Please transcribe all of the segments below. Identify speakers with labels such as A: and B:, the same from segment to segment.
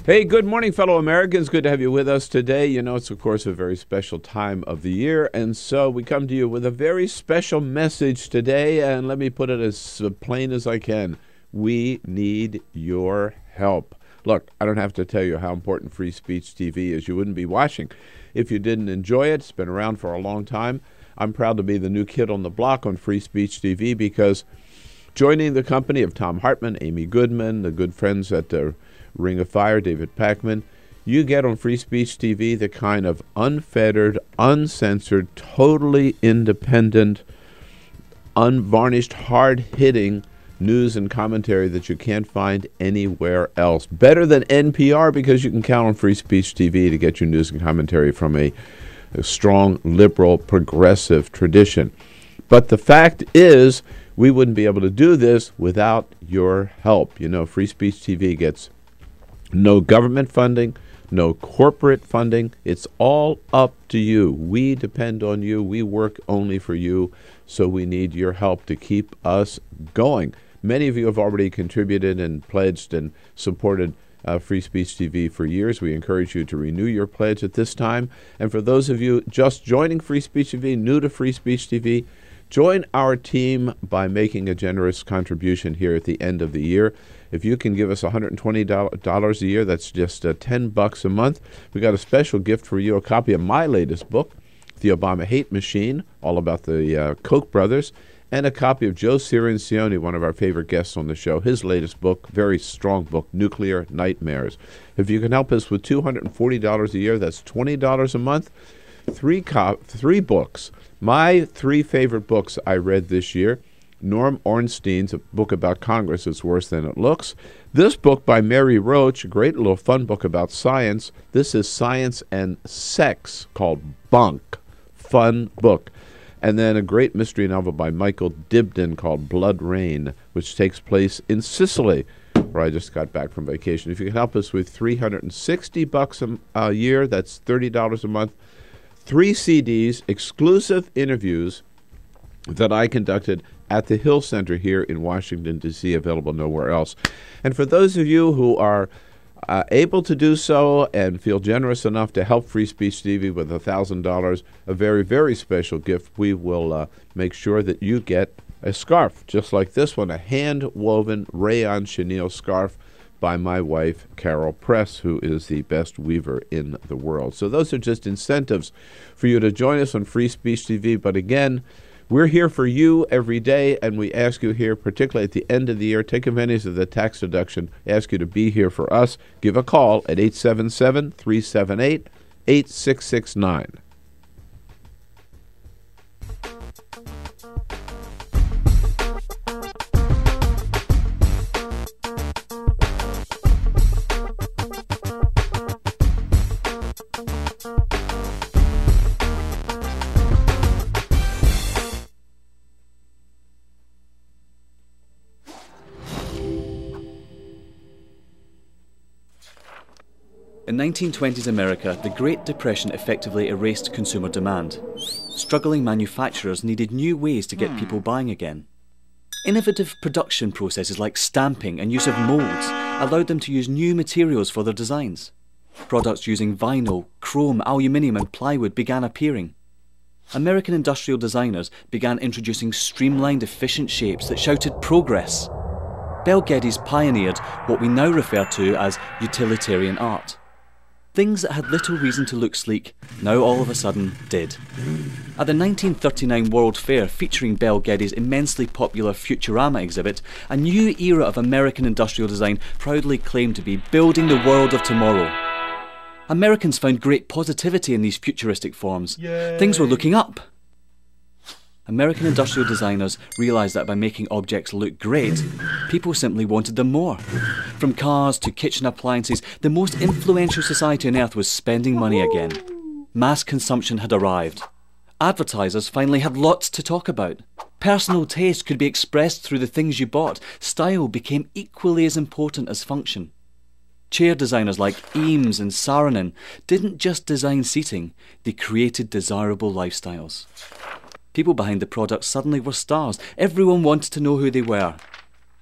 A: Hey, good morning, fellow Americans. Good to have you with us today. You know, it's, of course, a very special time of the year, and so we come to you with a very special message today, and let me put it as plain as I can. We need your help. Look, I don't have to tell you how important Free Speech TV is. You wouldn't be watching if you didn't enjoy it. It's been around for a long time. I'm proud to be the new kid on the block on Free Speech TV because joining the company of Tom Hartman, Amy Goodman, the good friends at the Ring of Fire, David Pakman, you get on Free Speech TV the kind of unfettered, uncensored, totally independent, unvarnished, hard-hitting news and commentary that you can't find anywhere else. Better than NPR, because you can count on Free Speech TV to get your news and commentary from a strong, liberal, progressive tradition. But the fact is, we wouldn't be able to do this without your help. You know, Free Speech TV gets no government funding, no corporate funding. It's all up to you. We depend on you. We work only for you. So we need your help to keep us going. Many of you have already contributed and pledged and supported Free Speech TV for years. We encourage you to renew your pledge at this time. And for those of you just joining Free Speech TV, new to Free Speech TV, join our team by making a generous contribution here at the end of the year. If you can give us $120 a year, that's just $10 a month. We got a special gift for you, a copy of my latest book, The Obama Hate Machine, all about the Koch brothers, and a copy of Joe Cirincione, one of our favorite guests on the show, his latest book, very strong book, Nuclear Nightmares. If you can help us with $240 a year, that's $20 a month. Three books. My three favorite books I read this year. Norm Ornstein's a book about Congress, It's Worse Than It Looks. This book by Mary Roach, a great little fun book about science. This is Science and Sex, called Bunk. Fun book. And then a great mystery novel by Michael Dibdin called Blood Rain, which takes place in Sicily, where I just got back from vacation. If you can help us with $360 a year, that's $30 a month. 3 CDs, exclusive interviews that I conducted at the Hill Center here in Washington, D.C., available nowhere else. And for those of you who are able to do so and feel generous enough to help Free Speech TV with $1,000, a very, very special gift, we will make sure that you get a scarf, just like this one, a hand-woven rayon chenille scarf by my wife, Carol Press, who is the best weaver in the world. So those are just incentives for you to join us on Free Speech TV. But again, we're here for you every day, and we ask you here, particularly at the end of the year, take advantage of the tax deduction, ask you to be here for us. Give a call at 877-378-8669.
B: In 1920s America, the Great Depression effectively erased consumer demand. Struggling manufacturers needed new ways to get people buying again. Innovative production processes like stamping and use of molds allowed them to use new materials for their designs. Products using vinyl, chrome, aluminium and plywood began appearing. American industrial designers began introducing streamlined, efficient shapes that shouted progress. Bel Geddes pioneered what we now refer to as utilitarian art. Things that had little reason to look sleek now all of a sudden did. At the 1939 World Fair, featuring Bel Geddes' immensely popular Futurama exhibit, a new era of American industrial design proudly claimed to be building the world of tomorrow. Americans found great positivity in these futuristic forms. Yay. Things were looking up. American industrial designers realised that by making objects look great, people simply wanted them more. From cars to kitchen appliances, the most influential society on earth was spending money again. Mass consumption had arrived. Advertisers finally had lots to talk about. Personal taste could be expressed through the things you bought. Style became equally as important as function. Chair designers like Eames and Saarinen didn't just design seating, they created desirable lifestyles. People behind the products suddenly were stars. Everyone wanted to know who they were.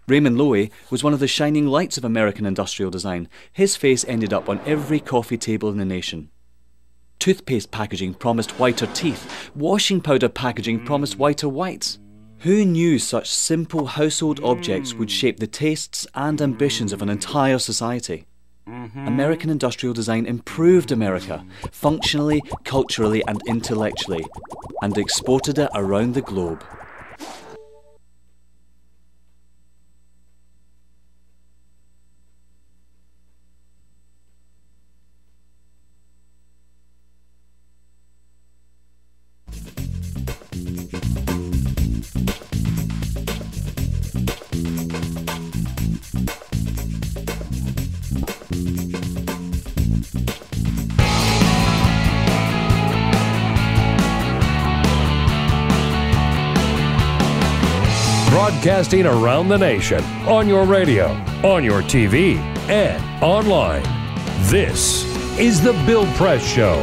B: Raymond Loewy was one of the shining lights of American industrial design. His face ended up on every coffee table in the nation. Toothpaste packaging promised whiter teeth. Washing powder packaging promised whiter whites. Who knew such simple household objects would shape the tastes and ambitions of an entire society? American industrial design improved America, functionally, culturally and intellectually, and exported it around the globe.
C: broadcasting around the nation, on your radio, on your TV, and online. This is The Bill Press Show.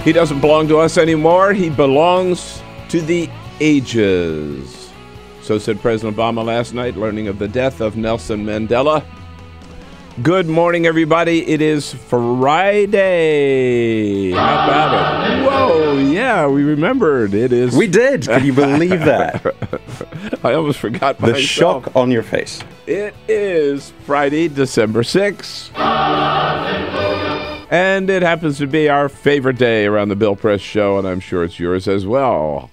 A: He doesn't belong to us anymore. He belongs to the ages. So said President Obama last night, learning of the death of Nelson Mandela. Good morning, everybody. It is Friday. How about it? Whoa, yeah, we remembered. It is.
D: We did. Can you believe that?
A: I almost forgot
D: the
A: myself.
D: shock on your face.
A: It is Friday, December 6th. And it happens to be our favorite day around the Bill Press Show, and I'm sure it's yours as well.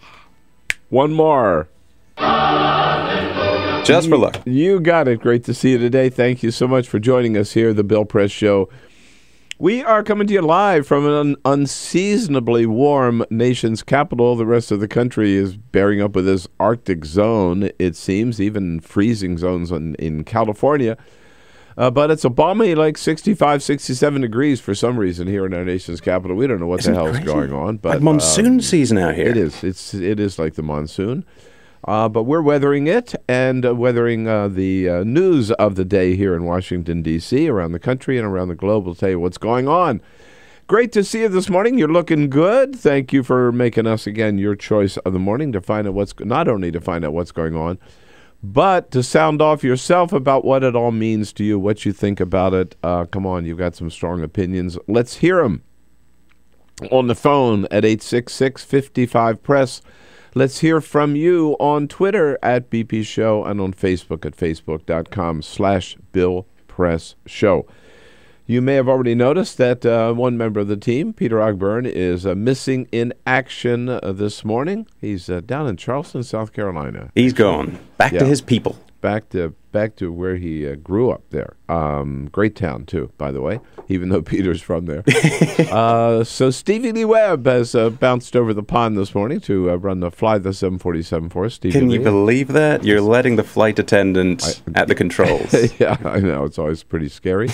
A: One more.
D: Just for luck.
A: You got it. Great to see you today. Thank you so much for joining us here, the Bill Press Show. We are coming to you live from an unseasonably warm nation's capital. The rest of the country is bearing up with this Arctic zone, it seems, even freezing zones in California. But it's a balmy, like 65, 67 degrees for some reason here in our nation's capital. We don't know what the hell is going on. But
D: like monsoon season out here.
A: It is. It is like the monsoon. But we're weathering it and weathering the news of the day here in Washington, D.C., around the country and around the globe. We'll tell you what's going on. Great to see you this morning. You're looking good. Thank you for making us, again, your choice of the morning to find out not only to find out what's going on, but to sound off yourself about what it all means to you, what you think about it. Come on, you've got some strong opinions. Let's hear them on the phone at 866-55-PRESS. Let's hear from you on Twitter at BP Show and on Facebook at facebook.com/Bill Press Show. You may have already noticed that one member of the team, Peter Ogburn, is missing in action this morning. He's down in Charleston, South Carolina.
D: He's gone. Back to his people.
A: Back to where he grew up there. Great town, too, by the way, even though Peter's from there. So Stevie Lee Webb has bounced over the pond this morning to fly the 747 for us. Stevie
D: Can
A: Lee.
D: you believe that? You're letting the flight attendant at the controls.
A: Yeah, I know. It's always pretty scary.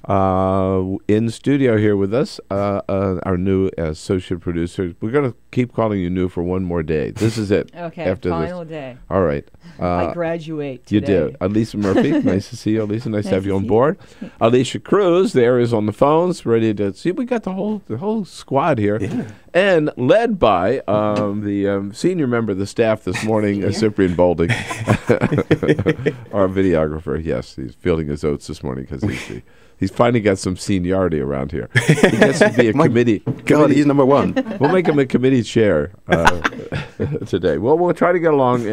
A: In studio here with us, our new associate producer. We're going to keep calling you new for one more day. This is it.
E: Okay,
A: after
E: final
A: this.
E: day.
A: All right.
E: I graduate today.
A: You did. Alicia Murphy, nice to see you, Alicia. Nice to have you on
E: see
A: board. Alicia Cruz, there is on the phones, ready to see. We got the whole squad here, and led by the senior member of the staff this morning, Cyprian Bolding, our videographer. Yes, he's fielding his oats this morning because he's finally got some seniority around here. He gets to be a committee.
D: God, he's number one.
A: We'll make him a committee chair today. Well, we'll try to get along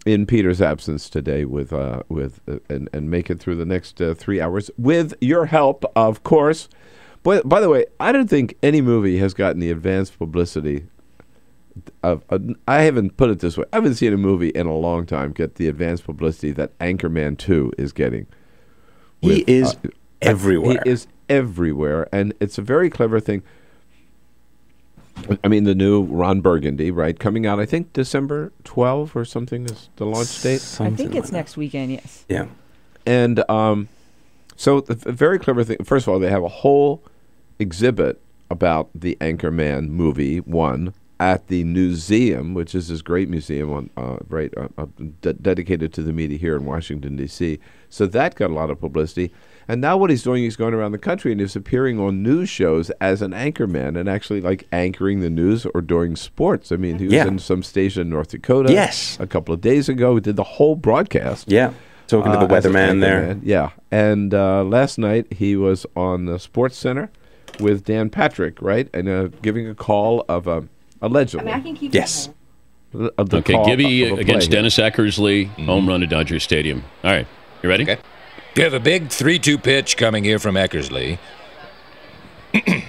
A: in Peter's absence today and make it through the next 3 hours with your help, of course. But by the way, I don't think any movie has gotten the advanced publicity of. I haven't put it this way. I haven't seen a movie in a long time get the advanced publicity that Anchorman 2 is getting.
D: He is everywhere.
A: He is everywhere, and it's a very clever thing. I mean, the new Ron Burgundy, right, coming out, I think, December 12 or something is the launch date.
E: I think it's next weekend, yes.
D: Yeah.
A: And so a very clever thing. First of all, they have a whole exhibit about the Anchorman movie, one, at the museum, which is this great museum dedicated to the media here in Washington, D.C. So that got a lot of publicity. And now what he's doing, he's going around the country and he's appearing on news shows as an anchorman and actually like anchoring the news or doing sports. I mean, he was in some station in North Dakota a couple of days ago. He did the whole broadcast.
D: Yeah, talking to the weatherman there.
A: Yeah, and last night he was on the Sports Center with Dan Patrick, right? And giving a call of allegedly.
E: I mean, I can keep
F: Okay, Gibby against Dennis Eckersley, home run at Dodger Stadium. All right, you ready?
G: Okay. We have a big 3-2 pitch coming here from Eckersley. We're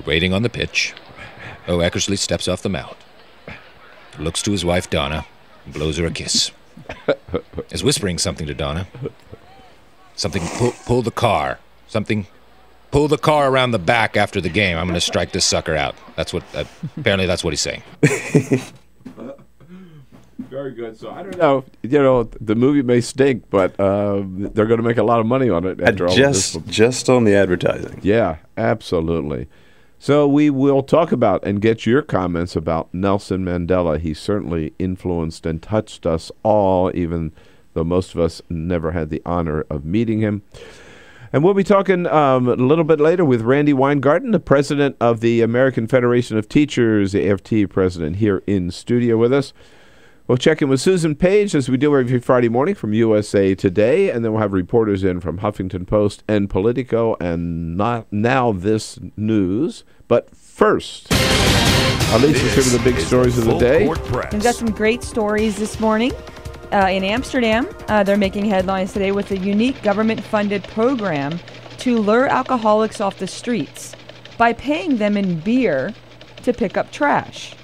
G: waiting on the pitch. Oh, Eckersley steps off the mound. Looks to his wife, Donna, and blows her a kiss. Is whispering something to Donna. Something, pull the car. Something, pull the car around the back after the game. I'm going to strike this sucker out. That's what, apparently that's what he's saying.
A: Very good. So I don't know. You know, the movie may stink, but they're going to make a lot of money on it after all
D: just on the advertising.
A: Yeah, absolutely. So we will talk about and get your comments about Nelson Mandela. He certainly influenced and touched us all, even though most of us never had the honor of meeting him. And we'll be talking a little bit later with Randi Weingarten, the president of the American Federation of Teachers, the AFT president, here in studio with us. We'll check in with Susan Page, as we do every Friday morning, from USA Today, and then we'll have reporters in from Huffington Post and Politico and Now This News. But first, Alisa's here with the big stories of the day.
E: We've got some great stories this morning. In Amsterdam, they're making headlines today with a unique government-funded program to lure alcoholics off the streets by paying them in beer to pick up trash.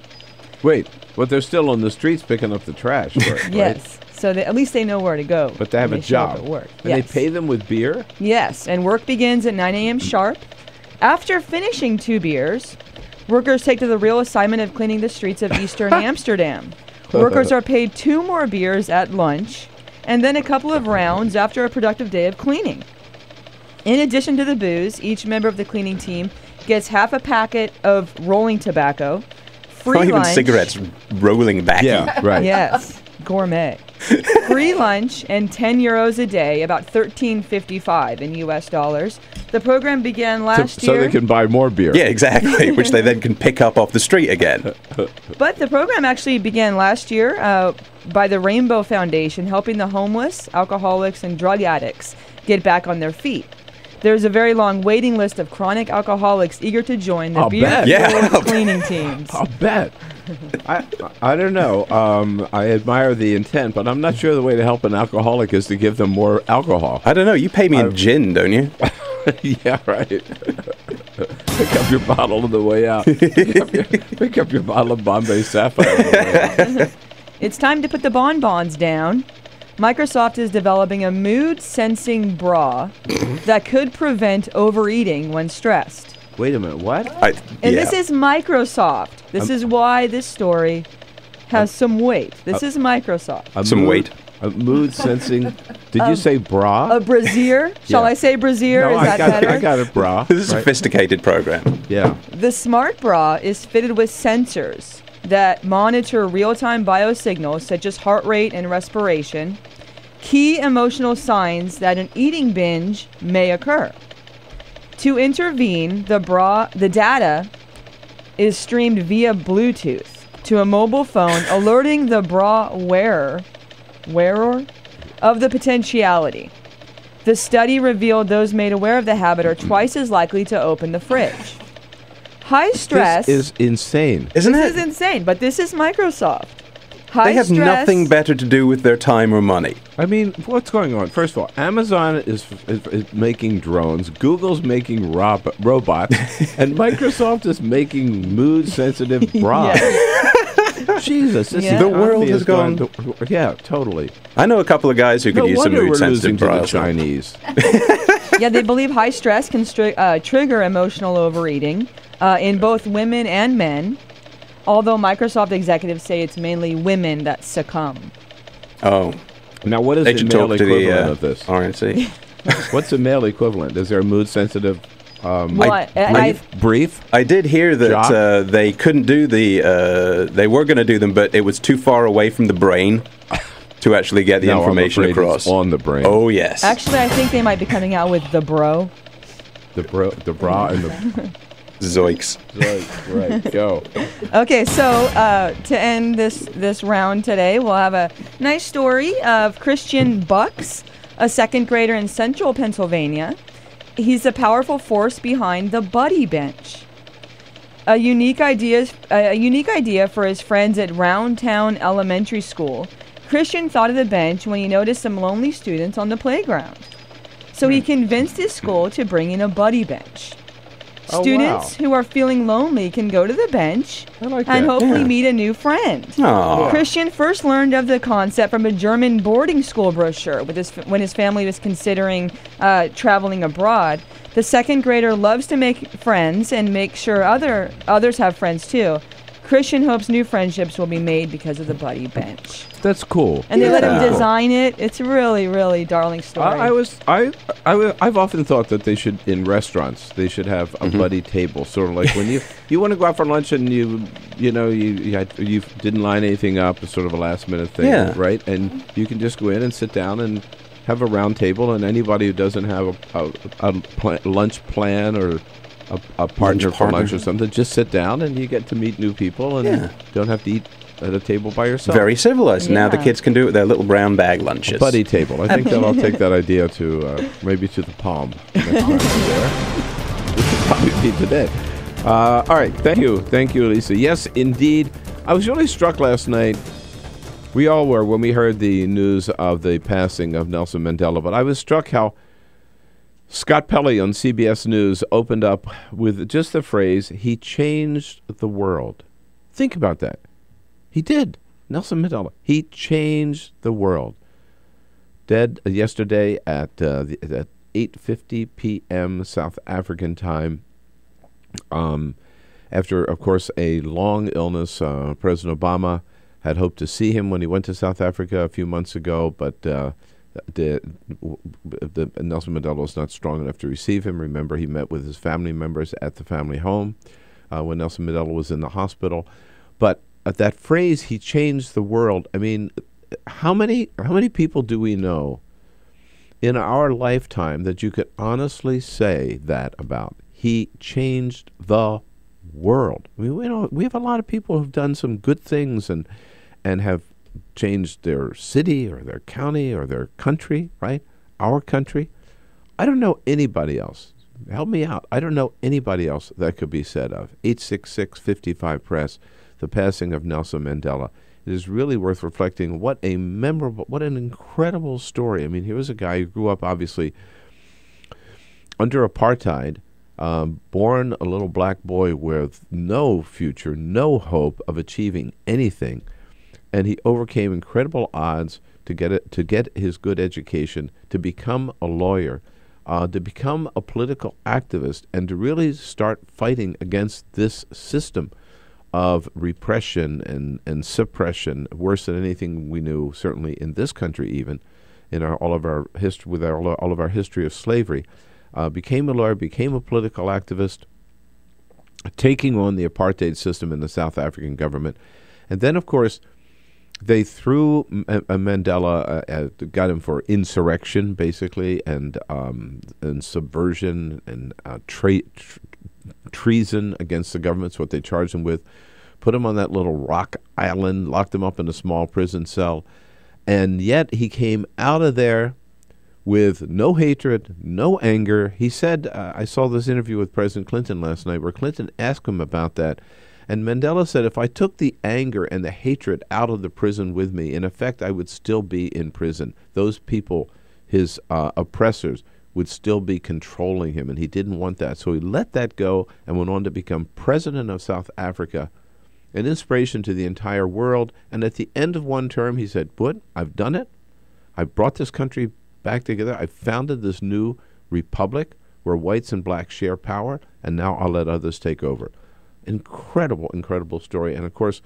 A: Wait. But they're still on the streets picking up the trash. Right?
E: Yes. So at least they know where to go.
A: But they have a job.
E: At work.
A: And they pay them with beer?
E: Yes. And work begins at 9 a.m. sharp. After finishing 2 beers, workers take to the real assignment of cleaning the streets of eastern Amsterdam. Workers are paid 2 more beers at lunch and then a couple of rounds after a productive day of cleaning. In addition to the booze, each member of the cleaning team gets half a packet of rolling tobacco. Free
D: Not
E: lunch.
D: even cigarettes, rolling back.
A: Yeah, right.
E: Yes, gourmet. Free lunch and 10 euros a day, about $13.55 in US dollars. The program began last year.
A: So they can buy more beer.
D: Yeah, exactly, which they then can pick up off the street again.
E: But the program actually began last year by the Rainbow Foundation, helping the homeless, alcoholics, and drug addicts get back on their feet. There's a very long waiting list of chronic alcoholics eager to join the beer-fueled cleaning teams.
A: I'll bet. I don't know. I admire the intent, but I'm not sure the way to help an alcoholic is to give them more alcohol.
D: I don't know. You pay me in gin, don't you?
A: Yeah, right. Pick up your bottle on the way out. Pick up your bottle of Bombay Sapphire on the way out.
E: It's time to put the bonbons down. Microsoft is developing a mood-sensing bra that could prevent overeating when stressed.
A: Wait a minute, what?
E: This is Microsoft. This is why this story has some weight. This is Microsoft.
D: Some weight.
A: A mood-sensing... Did you say bra?
E: A brassiere? Shall I say brassiere?
A: No,
E: is that better?
A: I got a bra.
D: This is a sophisticated program.
A: Yeah.
E: The smart bra is fitted with sensors that monitor real-time biosignals such as heart rate and respiration, key emotional signs that an eating binge may occur. To intervene, the data is streamed via Bluetooth to a mobile phone, alerting the bra wearer of the potentiality. The study revealed those made aware of the habit are twice as likely to open the fridge. High stress
A: is insane.
D: Isn't it?
E: This is insane, but this is Microsoft.
D: They have nothing better to do with their time or money.
A: I mean, what's going on? First of all, Amazon is making drones, Google's making robots, and Microsoft is making mood-sensitive bras. Jesus,
D: the world has gone.
A: Yeah, totally.
D: I know a couple of guys who could use some mood-sensitive bras.
A: To the Chinese.
E: Yeah, they believe high stress can trigger emotional overeating in both women and men. Although Microsoft executives say it's mainly women that succumb.
D: Oh.
A: Now, what is the male equivalent of this?
D: RNC.
A: What's the male equivalent? Is there a mood-sensitive brief?
D: I did hear that they couldn't do they were going to do them, but it was too far away from the brain to actually get the information across.
A: It's on the brain.
D: Oh, yes.
E: Actually, I think they might be coming out with the bro.
A: The bra and the...
D: Zoiks.
A: Right, go.
E: Okay, so to end this round today, we'll have a nice story of Christian Bucks, a second grader in central Pennsylvania. He's a powerful force behind the Buddy Bench, a unique idea for his friends at Roundtown Elementary School. Christian thought of the bench when he noticed some lonely students on the playground. So he convinced his school to bring in a Buddy Bench. Students who are feeling lonely can go to the bench and hopefully meet a new friend.
D: Aww.
E: Christian first learned of the concept from a German boarding school brochure when his family was considering traveling abroad. The second grader loves to make friends and make sure others have friends too. Christian hopes new friendships will be made because of the buddy bench.
A: That's cool.
E: And they let him design it. It's a really, really darling story.
A: I've often thought that they should, in restaurants, they should have a buddy table, sort of like when you want to go out for lunch and you didn't line anything up, it's sort of a last minute thing, right? And you can just go in and sit down and have a round table, and anybody who doesn't have a lunch plan or a partner for lunch or something, just sit down and you get to meet new people and don't have to eat at a table by yourself.
D: Very civilized. Now the kids can do it with their little brown bag lunches.
A: Buddy table. I think that I'll take that idea to maybe to the Palm next time I'm there. Which would probably be today. All right. Thank you, Lisa. Yes, indeed. I was really struck last night. We all were when we heard the news of the passing of Nelson Mandela, but I was struck how Scott Pelley on CBS News opened up with just the phrase, he changed the world. Think about that. He did. Nelson Mandela. He changed the world. Dead yesterday at 8:50 p.m. South African time. After, of course, a long illness, President Obama had hoped to see him when he went to South Africa a few months ago, but Nelson Mandela was not strong enough to receive him. Remember, he met with his family members at the family home when Nelson Mandela was in the hospital. But that phrase, he changed the world, I mean, how many people do we know in our lifetime that you could honestly say that about? He changed the world. I mean, we have a lot of people who've done some good things and have changed their city or their county or their country, right? Our country. I don't know anybody else. Help me out. I don't know anybody else that could be said of. 866-55-PRESS, the passing of Nelson Mandela. It is really worth reflecting. What an incredible story. I mean, here was a guy who grew up, obviously, under apartheid, born a little black boy with no future, no hope of achieving anything. And he overcame incredible odds to get his good education, to become a lawyer, to become a political activist, and to really start fighting against this system of repression and suppression, worse than anything we knew, certainly in this country, even in all of our history of slavery. Became a lawyer, became a political activist, taking on the apartheid system in the South African government, and then, of course, they threw Mandela, got him for insurrection, basically, and subversion and treason against the government. That's what they charged him with. Put him on that little rock island, locked him up in a small prison cell, and yet he came out of there with no hatred, no anger. He said, I saw this interview with President Clinton last night where Clinton asked him about that. And Mandela said, if I took the anger and the hatred out of the prison with me, in effect, I would still be in prison. Those people, his oppressors, would still be controlling him, and he didn't want that. So he let that go and went on to become president of South Africa, an inspiration to the entire world. And at the end of one term, he said, "But I've done it. I've brought this country back together. I've founded this new republic where whites and blacks share power, and now I'll let others take over." Incredible, incredible story. And, of course,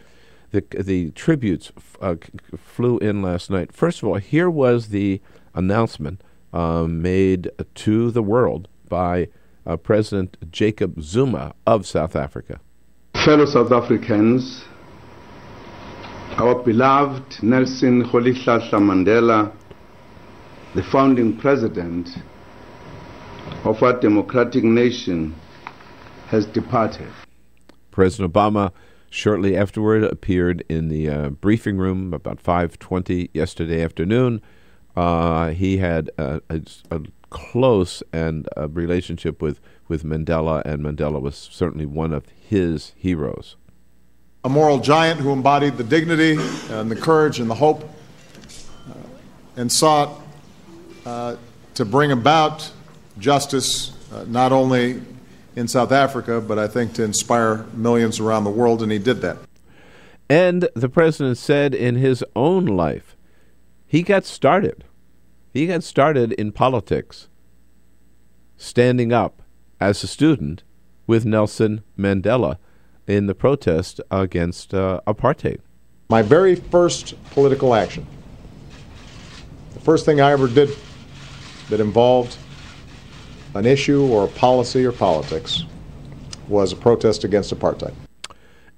A: the tributes flew in last night. First of all, here was the announcement made to the world by President Jacob Zuma of South Africa.
H: Fellow South Africans, our beloved Nelson Rolihlahla Mandela, the founding president of our democratic nation, has departed.
A: President Obama shortly afterward appeared in the briefing room about 5:20 yesterday afternoon. He had a close and relationship with Mandela, and Mandela was certainly one of his heroes.
I: A moral giant who embodied the dignity and the courage and the hope and sought to bring about justice not only in South Africa, but I think to inspire millions around the world, and he did that.
A: And the president said in his own life, he got started. He got started in politics, standing up as a student with Nelson Mandela in the protest against apartheid.
I: My very first political action, the first thing I ever did that involved an issue or a policy or politics, was a protest against apartheid.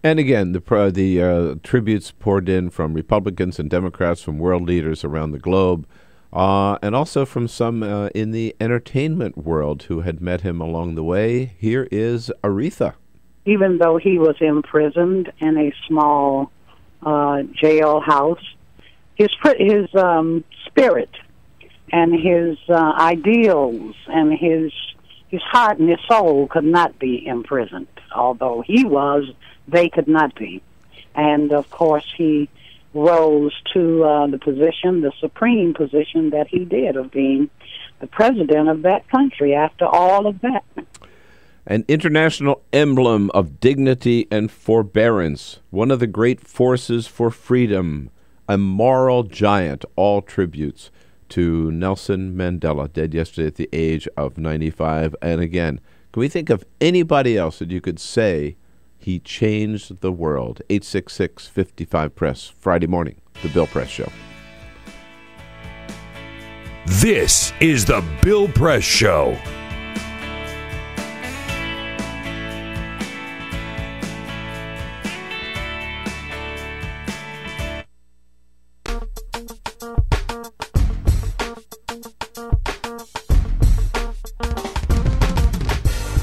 A: And again, the tributes poured in from Republicans and Democrats, from world leaders around the globe, and also from some in the entertainment world who had met him along the way. Here is Aretha.
J: Even though he was imprisoned in a small jailhouse, his spirit and his ideals and his heart and his soul could not be imprisoned. Although he was, they could not be. And of course, he rose to the position, the supreme position that he did, of being the president of that country after all of that.
A: An international emblem of dignity and forbearance, one of the great forces for freedom, a moral giant, all tributes to Nelson Mandela, dead yesterday at the age of 95. And again, can we think of anybody else that you could say he changed the world? 866-55-PRESS, Friday morning, The Bill Press Show.
C: This is The Bill Press Show.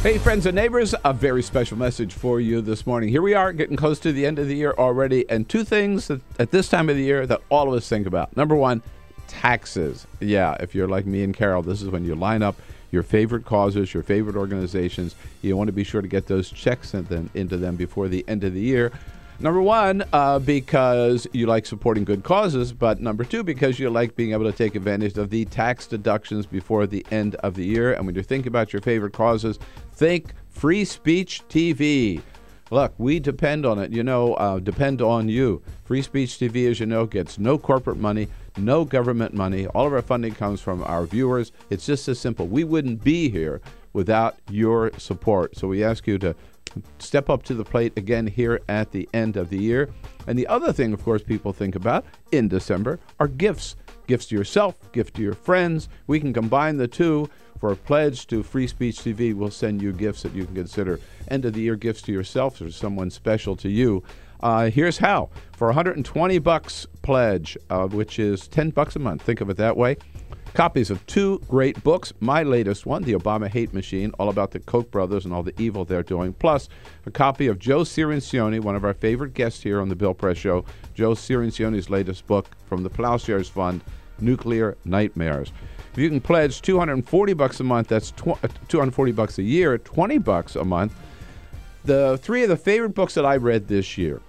A: Hey, friends and neighbors, a very special message for you this morning. Here we are, getting close to the end of the year already, and two things that, at this time of the year that all of us think about. Number one, taxes. Yeah, if you're like me and Carol, this is when you line up your favorite causes, your favorite organizations. You want to be sure to get those checks into them before the end of the year. Number one, because you like supporting good causes, but number two, because you like being able to take advantage of the tax deductions before the end of the year. And when you're thinking about your favorite causes, think Free Speech TV. Look, we depend on it, depend on you. Free Speech TV, as you know, gets no corporate money, no government money. All of our funding comes from our viewers. It's just as simple. We wouldn't be here without your support. So we ask you to step up to the plate again here at the end of the year. And the other thing, of course, people think about in December are gifts. Gifts to yourself, gift to your friends. We can combine the two. For a pledge to Free Speech TV, we'll send you gifts that you can consider end-of-the-year gifts to yourself or someone special to you. Here's how. For $120 pledge, which is $10 a month, think of it that way, copies of two great books. My latest one, The Obama Hate Machine, all about the Koch brothers and all the evil they're doing, plus a copy of Joe Cirincione, one of our favorite guests here on the Bill Press Show, Joe Cirincione's latest book from the Plowshares Fund, Nuclear Nightmares. If you can pledge $240 a month, that's $240 a year, $20 a month. The three of the favorite books that I read this year.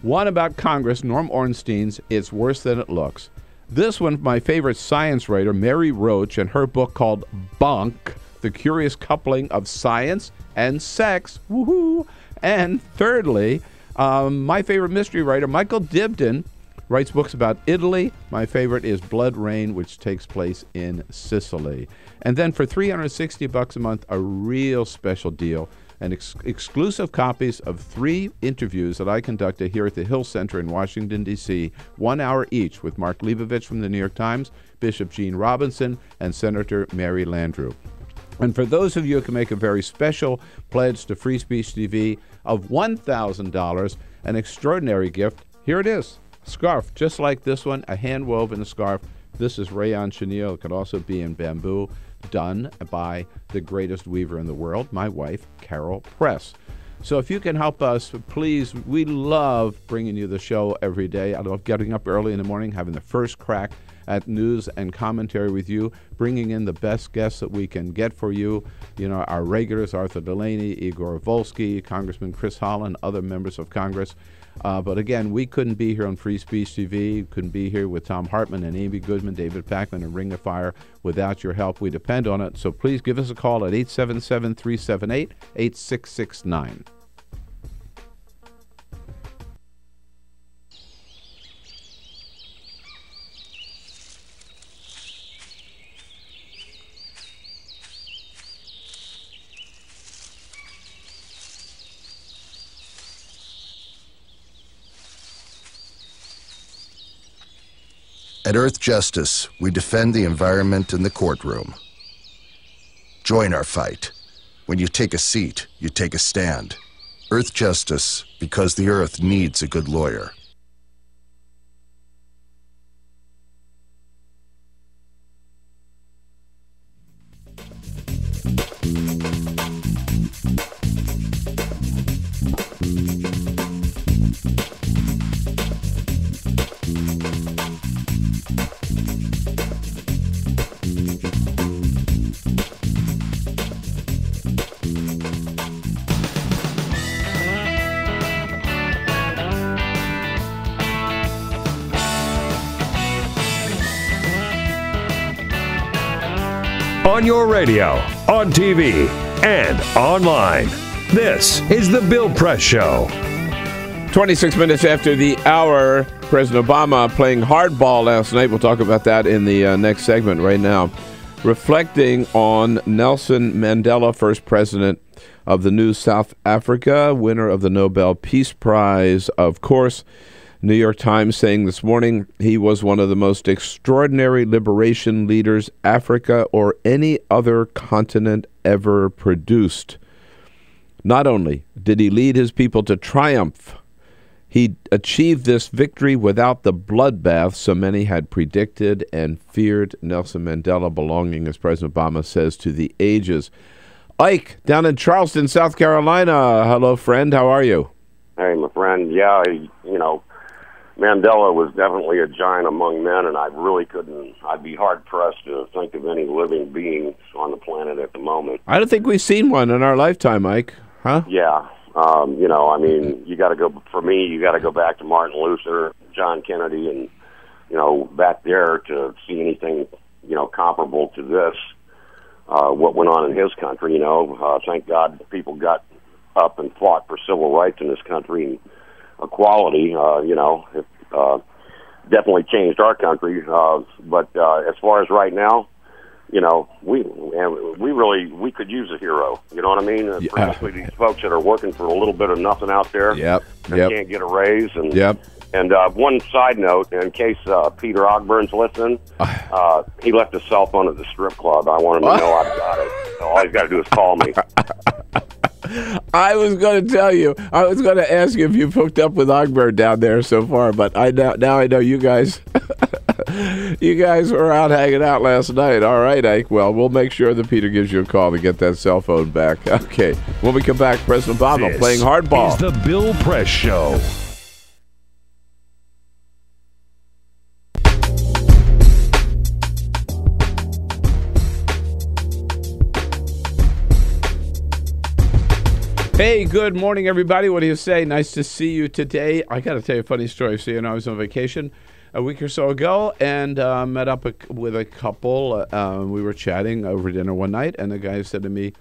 A: One about Congress, Norm Ornstein's It's Worse Than It Looks. This one, my favorite science writer, Mary Roach, and her book called Bonk, The Curious Coupling of Science and Sex. Woohoo! And thirdly, my favorite mystery writer, Michael Dibdin, writes books about Italy. My favorite is Blood Rain, which takes place in Sicily. And then for $360 a month, a real special deal, and exclusive copies of 3 interviews that I conducted here at the Hill Center in Washington, D.C., 1 hour each, with Mark Leibovich from the New York Times, Bishop Gene Robinson, and Senator Mary Landrieu. And for those of you who can make a very special pledge to Free Speech TV of $1,000, an extraordinary gift, here it is. Scarf, just like this one, a hand-woven scarf. This is rayon chenille. It could also be in bamboo, done by the greatest weaver in the world, my wife, Carol Press. So if you can help us, please, we love bringing you the show every day. I love getting up early in the morning, having the first crack at news and commentary with you, bringing in the best guests that we can get for you. You know, our regulars, Arthur Delaney, Igor Volsky, Congressman Chris Holland, other members of Congress. But again, we couldn't be here on Free Speech TV, couldn't be here with Tom Hartman and Amy Goodman, David Packman, and Ring of Fire without your help. We depend on it. So please give us a call at 877-378-8669.
K: At Earth Justice, we defend the environment in the courtroom. Join our fight. When you take a seat, you take a stand. Earth Justice, because the Earth needs a good lawyer.
C: On your radio, on TV, and online. This is The Bill Press Show.
A: 26 minutes after the hour, President Obama playing hardball last night. We'll talk about that in the next segment right now. Reflecting on Nelson Mandela, first president of the new South Africa, winner of the Nobel Peace Prize, of course. New York Times saying this morning he was one of the most extraordinary liberation leaders Africa or any other continent ever produced. Not only did he lead his people to triumph, he achieved this victory without the bloodbath so many had predicted and feared. Nelson Mandela belonging, as President Obama says, to the ages. Ike, down in Charleston, South Carolina. Hello, friend. How are you?
L: Hey, my friend. Yeah, Mandela was definitely a giant among men, and I'd be hard-pressed to think of any living beings on the planet at the moment.
A: I don't think we've seen one in our lifetime, Ike. Huh?
L: Yeah. You got to go back to Martin Luther, John Kennedy, and, back there to see anything, comparable to this, what went on in his country, Thank God people got up and fought for civil rights in this country and equality, it definitely changed our country. But as far as right now, we could use a hero. You know what I mean?
A: Yeah.
L: Particularly these folks that are working for a little bit of nothing out there. And can't get a raise. And one side note, in case Peter Ogburn's listening, he left his cell phone at the strip club. I want him to know I've got it. So all he's got to do is call me.
A: I was going to ask you if you've hooked up with Ogburn down there so far, but now I know you guys were out hanging out last night. All right, Ike. Well, we'll make sure that Peter gives you a call to get that cell phone back. Okay. When we come back, President Obama playing hardball.
C: This is the Bill Press Show.
A: Hey, good morning, everybody. What do you say? Nice to see you today. I got to tell you a funny story. So, I was on vacation a week or so ago and met up with a couple. We were chatting over dinner one night, and the guy said to me,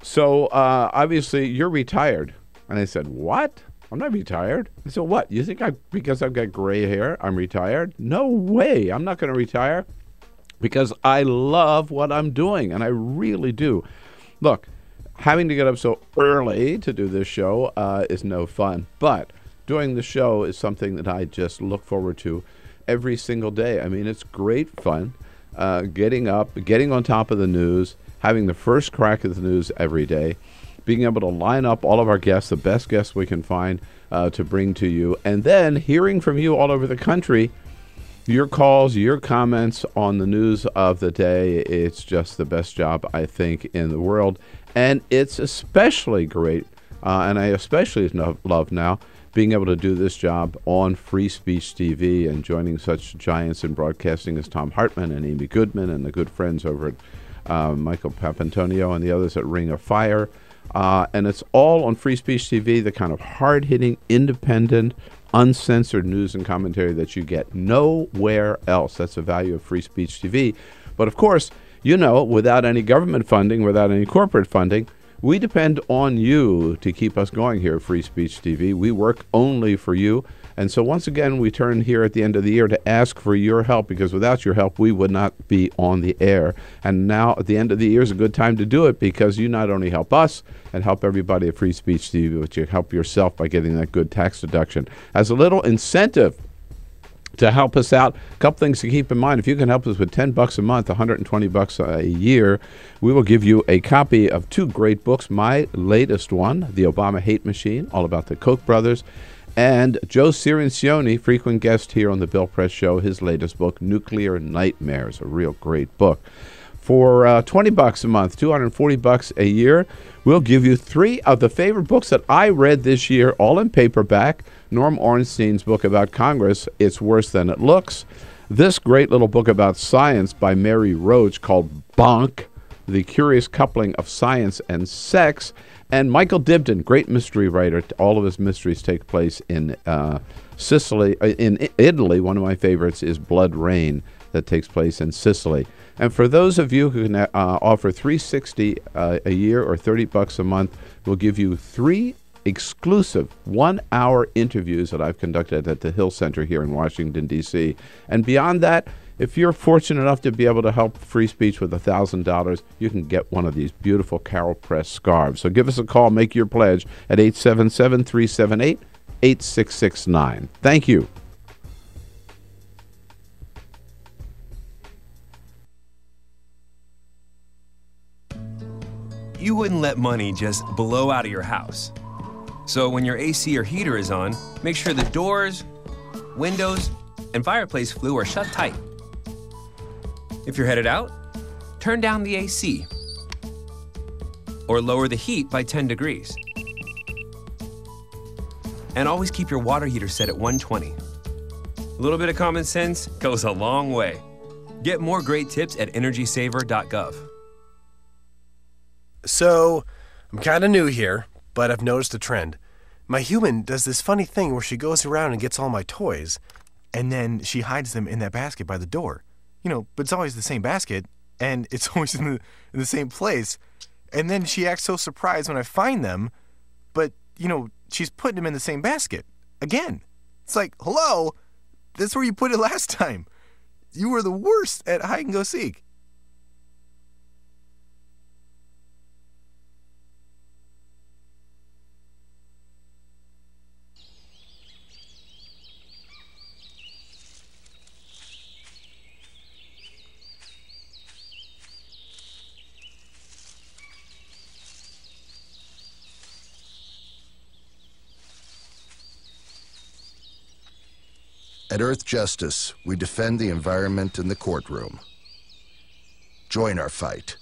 A: so, obviously, you're retired. And I said, what? I'm not retired. I said, what? You think because I've got gray hair, I'm retired? No way. I'm not going to retire because I love what I'm doing, and I really do. Look. Having to get up so early to do this show is no fun, but doing the show is something that I just look forward to every single day. I mean, it's great fun getting up, getting on top of the news, having the first crack at the news every day, being able to line up all of our guests, the best guests we can find to bring to you, and then hearing from you all over the country, your calls, your comments on the news of the day. It's just the best job, I think, in the world. And it's especially great, and I especially love now, being able to do this job on Free Speech TV and joining such giants in broadcasting as Tom Hartman and Amy Goodman and the good friends over at Michael Papantonio and the others at Ring of Fire. And it's all on Free Speech TV, the kind of hard-hitting, independent, uncensored news and commentary that you get nowhere else. That's the value of Free Speech TV. But of course, without any government funding, without any corporate funding, we depend on you to keep us going here at Free Speech TV. We work only for you. And so once again, we turn here at the end of the year to ask for your help, because without your help, we would not be on the air. And now at the end of the year is a good time to do it, because you not only help us and help everybody at Free Speech TV, but you help yourself by getting that good tax deduction. As a little incentive to help us out, a couple things to keep in mind. If you can help us with $10 a month, $120 a year, we will give you a copy of 2 great books. My latest one, The Obama Hate Machine, all about the Koch brothers, and Joe Cirincione, frequent guest here on the Bill Press Show, his latest book, Nuclear Nightmares, a real great book. For $20 a month, $240 a year, we'll give you 3 of the favorite books that I read this year, all in paperback. Norm Ornstein's book about Congress, It's Worse Than It Looks. This great little book about science by Mary Roach called Bonk, The Curious Coupling of Science and Sex. And Michael Dibdin, great mystery writer. All of his mysteries take place in Sicily. In Italy, one of my favorites is Blood Rain, that takes place in Sicily. And for those of you who can offer $360 a year or $30 a month, we'll give you 3 exclusive 1-hour interviews that I've conducted at the Hill Center here in Washington, D.C. And beyond that, if you're fortunate enough to be able to help free speech with $1,000, you can get one of these beautiful Carol Press scarves. So give us a call, make your pledge at 877-378-8669. Thank you.
M: You wouldn't let money just blow out of your house. So when your AC or heater is on, make sure the doors, windows, and fireplace flue are shut tight. If you're headed out, turn down the AC or lower the heat by 10 degrees. And always keep your water heater set at 120. A little bit of common sense goes a long way. Get more great tips at energysaver.gov.
N: So, I'm kind of new here, but I've noticed a trend. My human does this funny thing where she goes around and gets all my toys, and then she hides them in that basket by the door. But it's always the same basket, and it's always in the same place. And then she acts so surprised when I find them, but, she's putting them in the same basket. Again. It's like, hello, that's where you put it last time. You were the worst at hide and go seek.
K: At Earth Justice, we defend the environment in the courtroom. Join our fight.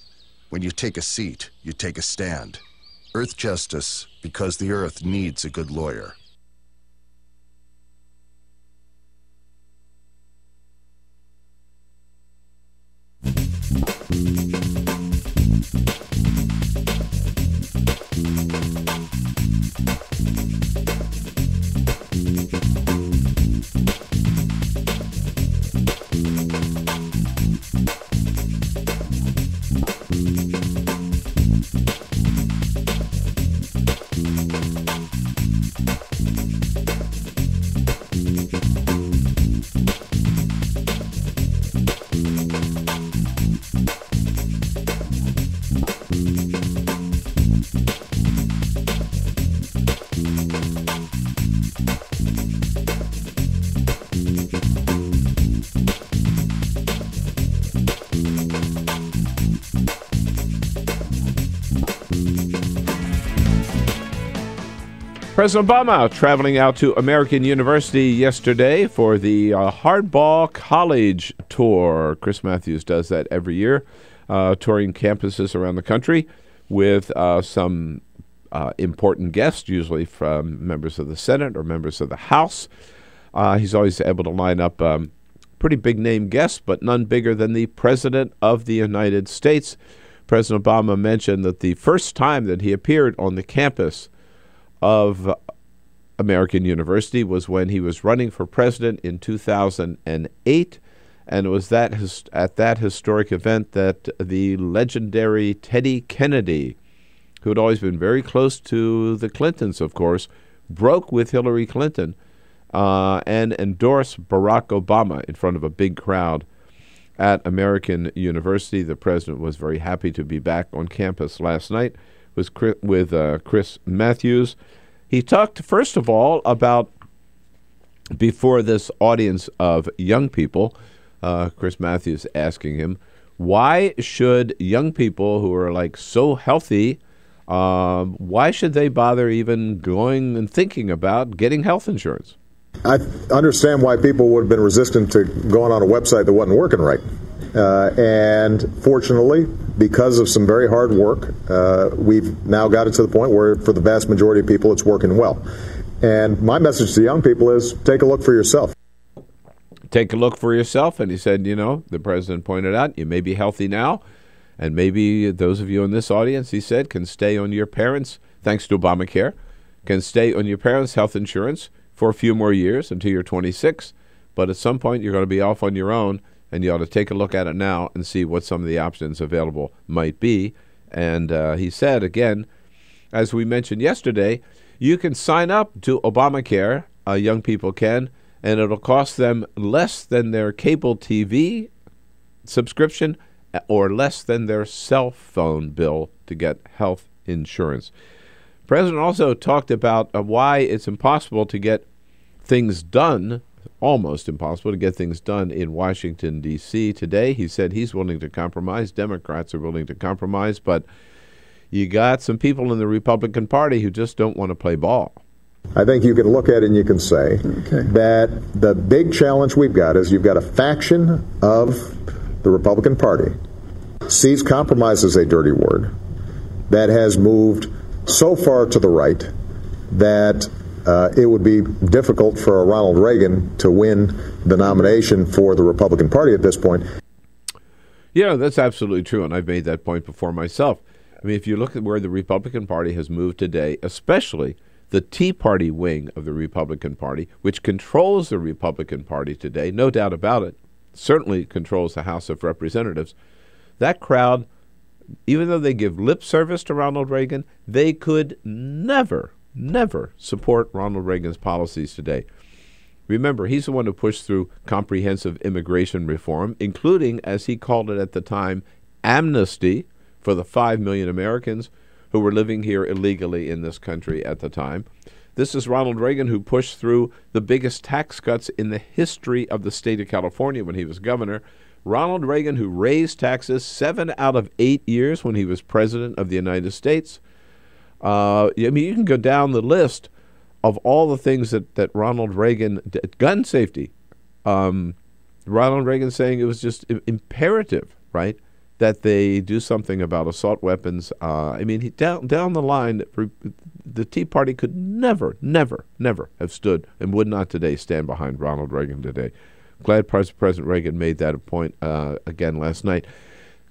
K: When you take a seat, you take a stand. Earth Justice, because the Earth needs a good lawyer.
A: President Obama traveling out to American University yesterday for the Hardball College Tour. Chris Matthews does that every year, touring campuses around the country with some important guests, usually from members of the Senate or members of the House. He's always able to line up pretty big-name guests, but none bigger than the President of the United States. President Obama mentioned that the first time that he appeared on the campus of American University was when he was running for president in 2008, and it was at that historic event that the legendary Teddy Kennedy, who had always been very close to the Clintons, of course, broke with Hillary Clinton and endorsed Barack Obama in front of a big crowd at American University. The president was very happy to be back on campus last night with Chris Matthews. He talked, first of all, about before this audience of young people, Chris Matthews asking him, why should young people who are like so healthy, why should they bother even going and thinking about getting health insurance?
I: I understand why people would have been resistant to going on a website that wasn't working right. And fortunately, because of some very hard work, we've now got it to the point where for the vast majority of people, it's working well. And my message to young people is take a look for yourself.
A: Take a look for yourself. And he said, you know, the president pointed out, you may be healthy now, and maybe those of you in this audience, he said, can stay on your parents', thanks to Obamacare, can stay on your parents' health insurance for a few more years until you're 26. But at some point, you're going to be off on your own, and you ought to take a look at it now and see what some of the options available might be. And he said, again, as we mentioned yesterday, you can sign up to Obamacare, young people can, and it'll cost them less than their cable TV subscription or less than their cell phone bill to get health insurance. The president also talked about why it's impossible to get things done, almost impossible to get things done in Washington, D.C. today. He said he's willing to compromise. Democrats are willing to compromise, but you got some people in the Republican Party who just don't want to play ball.
I: I think you can look at it and you can say that the big challenge we've got is you've got a faction of the Republican Party sees compromise as a dirty word that has moved so far to the right that it would be difficult for Ronald Reagan to win the nomination for the Republican Party at this point.
A: Yeah, that's absolutely true, and I've made that point before myself. I mean, if you look at where the Republican Party has moved today, especially the Tea Party wing of the Republican Party, which controls the Republican Party today, no doubt about it, certainly controls the House of Representatives, that crowd, even though they give lip service to Ronald Reagan, they could never support Ronald Reagan's policies today. Remember, he's the one who pushed through comprehensive immigration reform, including, as he called it at the time, amnesty for the 5 million Americans who were living here illegally in this country at the time. This is Ronald Reagan who pushed through the biggest tax cuts in the history of the state of California when he was governor. Ronald Reagan who raised taxes 7 out of 8 years when he was president of the United States. I mean, you can go down the list of all the things that Ronald Reagan did. Gun safety. Ronald Reagan saying it was just imperative, right, that they do something about assault weapons. I mean, down the line, the Tea Party could never have stood and would not today stand behind Ronald Reagan today. Glad President Reagan made that a point again last night.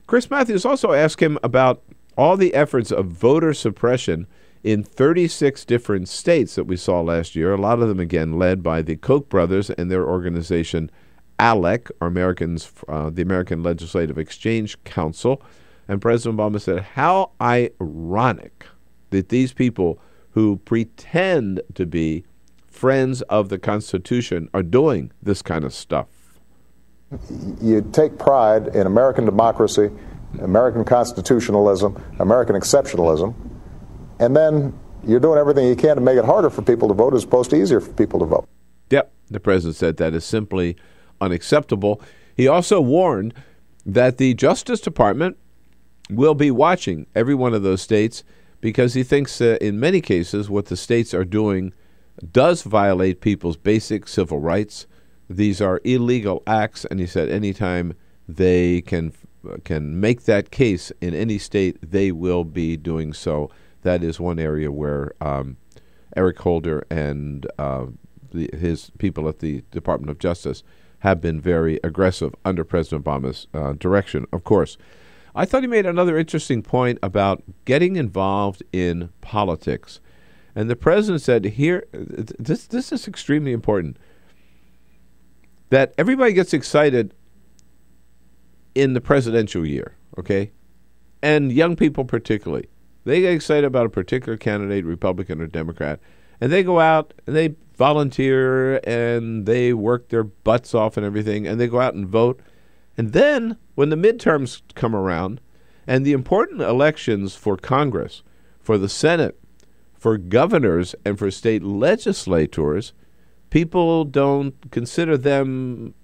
A: Chris Matthews also asked him about all the efforts of voter suppression in 36 different states that we saw last year, a lot of them, again, led by the Koch brothers and their organization ALEC, or the American Legislative Exchange Council. And President Obama said, how ironic that these people who pretend to be friends of the Constitution are doing this kind of stuff.
I: You take pride in American democracy, American constitutionalism, American exceptionalism, and then you're doing everything you can to make it harder for people to vote as opposed to easier for people to vote.
A: Yep, the president said that is simply unacceptable. He also warned that the Justice Department will be watching every one of those states because he thinks in many cases what the states are doing does violate people's basic civil rights. These are illegal acts, and he said anytime they can make that case in any state, they will be doing so. That is one area where Eric Holder and his people at the Department of Justice have been very aggressive under President Obama's direction, of course. I thought he made another interesting point about getting involved in politics. And the president said here, this is extremely important, that everybody gets excited in the presidential year, okay? And young people particularly. They get excited about a particular candidate, Republican or Democrat, and they go out and they volunteer and they work their butts off and everything, and they go out and vote. And then when the midterms come around and the important elections for Congress, for the Senate, for governors, and for state legislators, people don't consider them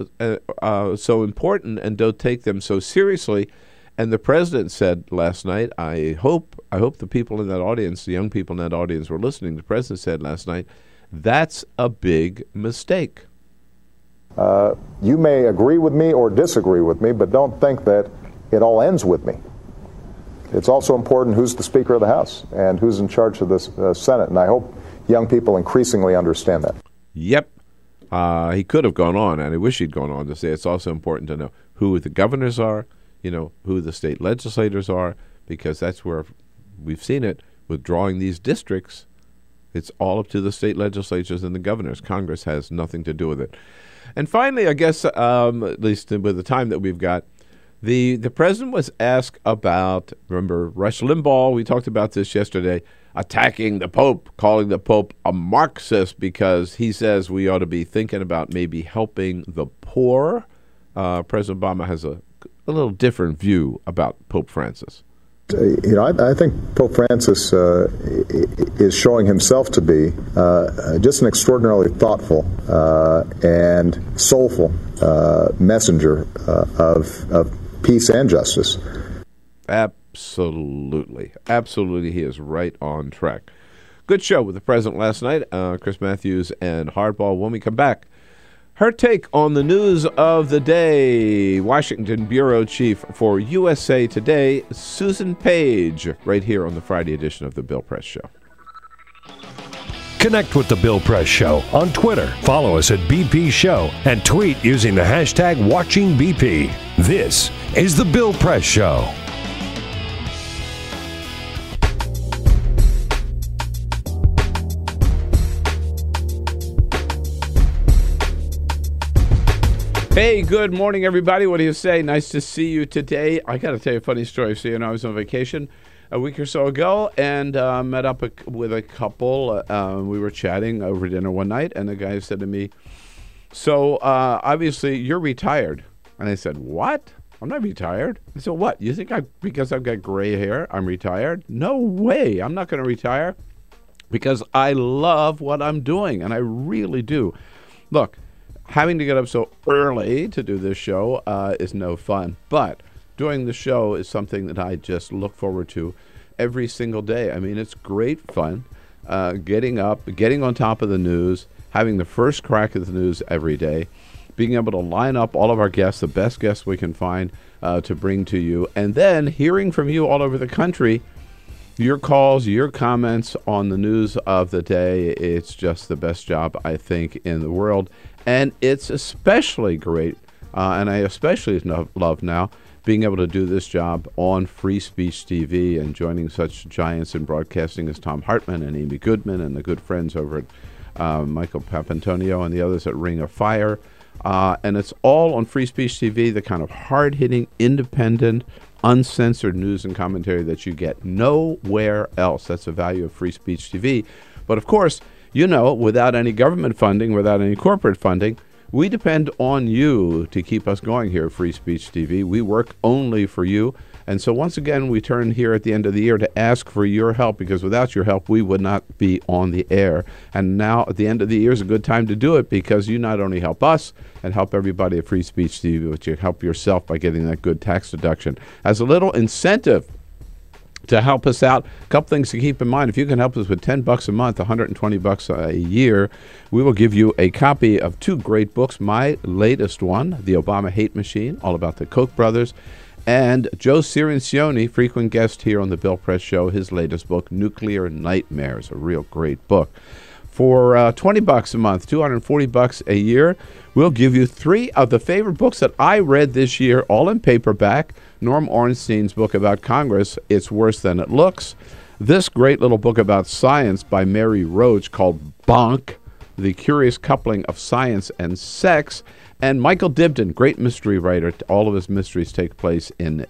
A: so important and don't take them so seriously. And the president said last night, I hope the people in that audience, the young people in that audience were listening. The president said last night, that's a big mistake.
O: You may agree with me or disagree with me, but don't think that it all ends with me. It's also important who's the Speaker of the House and who's in charge of the Senate, and I hope young people increasingly understand that.
A: Yep. He could have gone on, and I wish he'd gone on to say it's also important to know who the governors are, who the state legislators are, because that's where we've seen it with drawing these districts. It's all up to the state legislatures and the governors. Congress has nothing to do with it. And finally, I guess, at least with the time that we've got, the president was asked about, remember, Rush Limbaugh, we talked about this yesterday, attacking the Pope, calling the Pope a Marxist because he says we ought to be thinking about maybe helping the poor. President Obama has a little different view about Pope Francis.
O: I think Pope Francis is showing himself to be just an extraordinarily thoughtful and soulful messenger of peace and justice.
A: Absolutely. Absolutely, he is right on track. Good show with the president last night, Chris Matthews and Hardball. When we come back, her take on the news of the day. Washington Bureau Chief for USA Today, Susan Page, right here on the Friday edition of The Bill Press Show.
C: Connect with The Bill Press Show on Twitter. Follow us at BP Show and tweet using the hashtag WatchingBP. This is The Bill Press Show.
A: Hey, good morning, everybody. What do you say? Nice to see you today. I got to tell you a funny story. So, I was on vacation a week or so ago and met up with a couple. We were chatting over dinner one night, and the guy said to me, so, obviously, you're retired. And I said, what? I'm not retired. I said, what? You think because I've got gray hair, I'm retired? No way. I'm not going to retire because I love what I'm doing, and I really do. Look, having to get up so early to do this show is no fun, but doing the show is something that I just look forward to every single day. I mean, it's great fun getting up, getting on top of the news, having the first crack at the news every day, being able to line up all of our guests, the best guests we can find to bring to you, and then hearing from you all over the country, your calls, your comments on the news of the day. It's just the best job, I think, in the world. And it's especially great, and I especially love now, being able to do this job on Free Speech TV and joining such giants in broadcasting as Tom Hartman and Amy Goodman and the good friends over at Michael Papantonio and the others at Ring of Fire. And it's all on Free Speech TV, the kind of hard-hitting, independent, uncensored news and commentary that you get nowhere else. That's the value of Free Speech TV. But, of course, without any government funding, without any corporate funding, we depend on you to keep us going here at Free Speech TV. We work only for you. And so once again, we turn here at the end of the year to ask for your help, because without your help, we would not be on the air. And now at the end of the year is a good time to do it, because you not only help us and help everybody at Free Speech TV, but you help yourself by getting that good tax deduction. As a little incentive to help us out, a couple things to keep in mind. If you can help us with $10 a month, $120 a year, we will give you a copy of two great books. My latest one, The Obama Hate Machine, all about the Koch brothers, and Joe Cirincione, frequent guest here on the Bill Press Show, his latest book, Nuclear Nightmares, a real great book. For $20 a month, $240 a year, we'll give you three of the favorite books that I read this year, all in paperback. Norm Ornstein's book about Congress, It's Worse Than It Looks. This great little book about science by Mary Roach called Bonk, The Curious Coupling of Science and Sex. And Michael Dibdin, great mystery writer. All of his mysteries take place in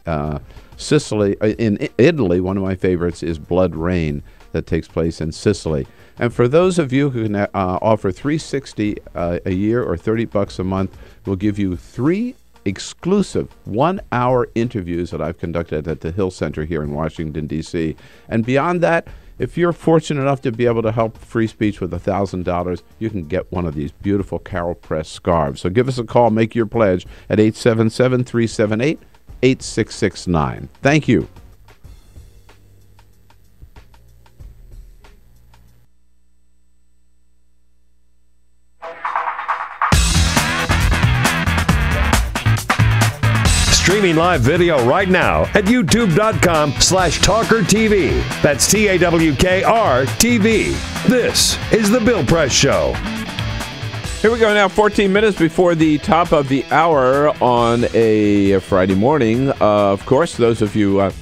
A: Sicily, in Italy. One of my favorites is Blood Rain, that takes place in Sicily. And for those of you who can offer $360 a year or $30 a month, we'll give you three exclusive 1-hour interviews that I've conducted at the Hill Center here in Washington, D.C. And beyond that, if you're fortunate enough to be able to help free speech with $1,000, you can get one of these beautiful Carol Press scarves. So give us a call, make your pledge at 877-378-8669. Thank you.
C: Streaming live video right now at youtube.com/TawkrTV. That's TAWKR-TV. This is The Bill Press Show.
A: Here we go now, 14 minutes before the top of the hour on a Friday morning. Of course, those of you,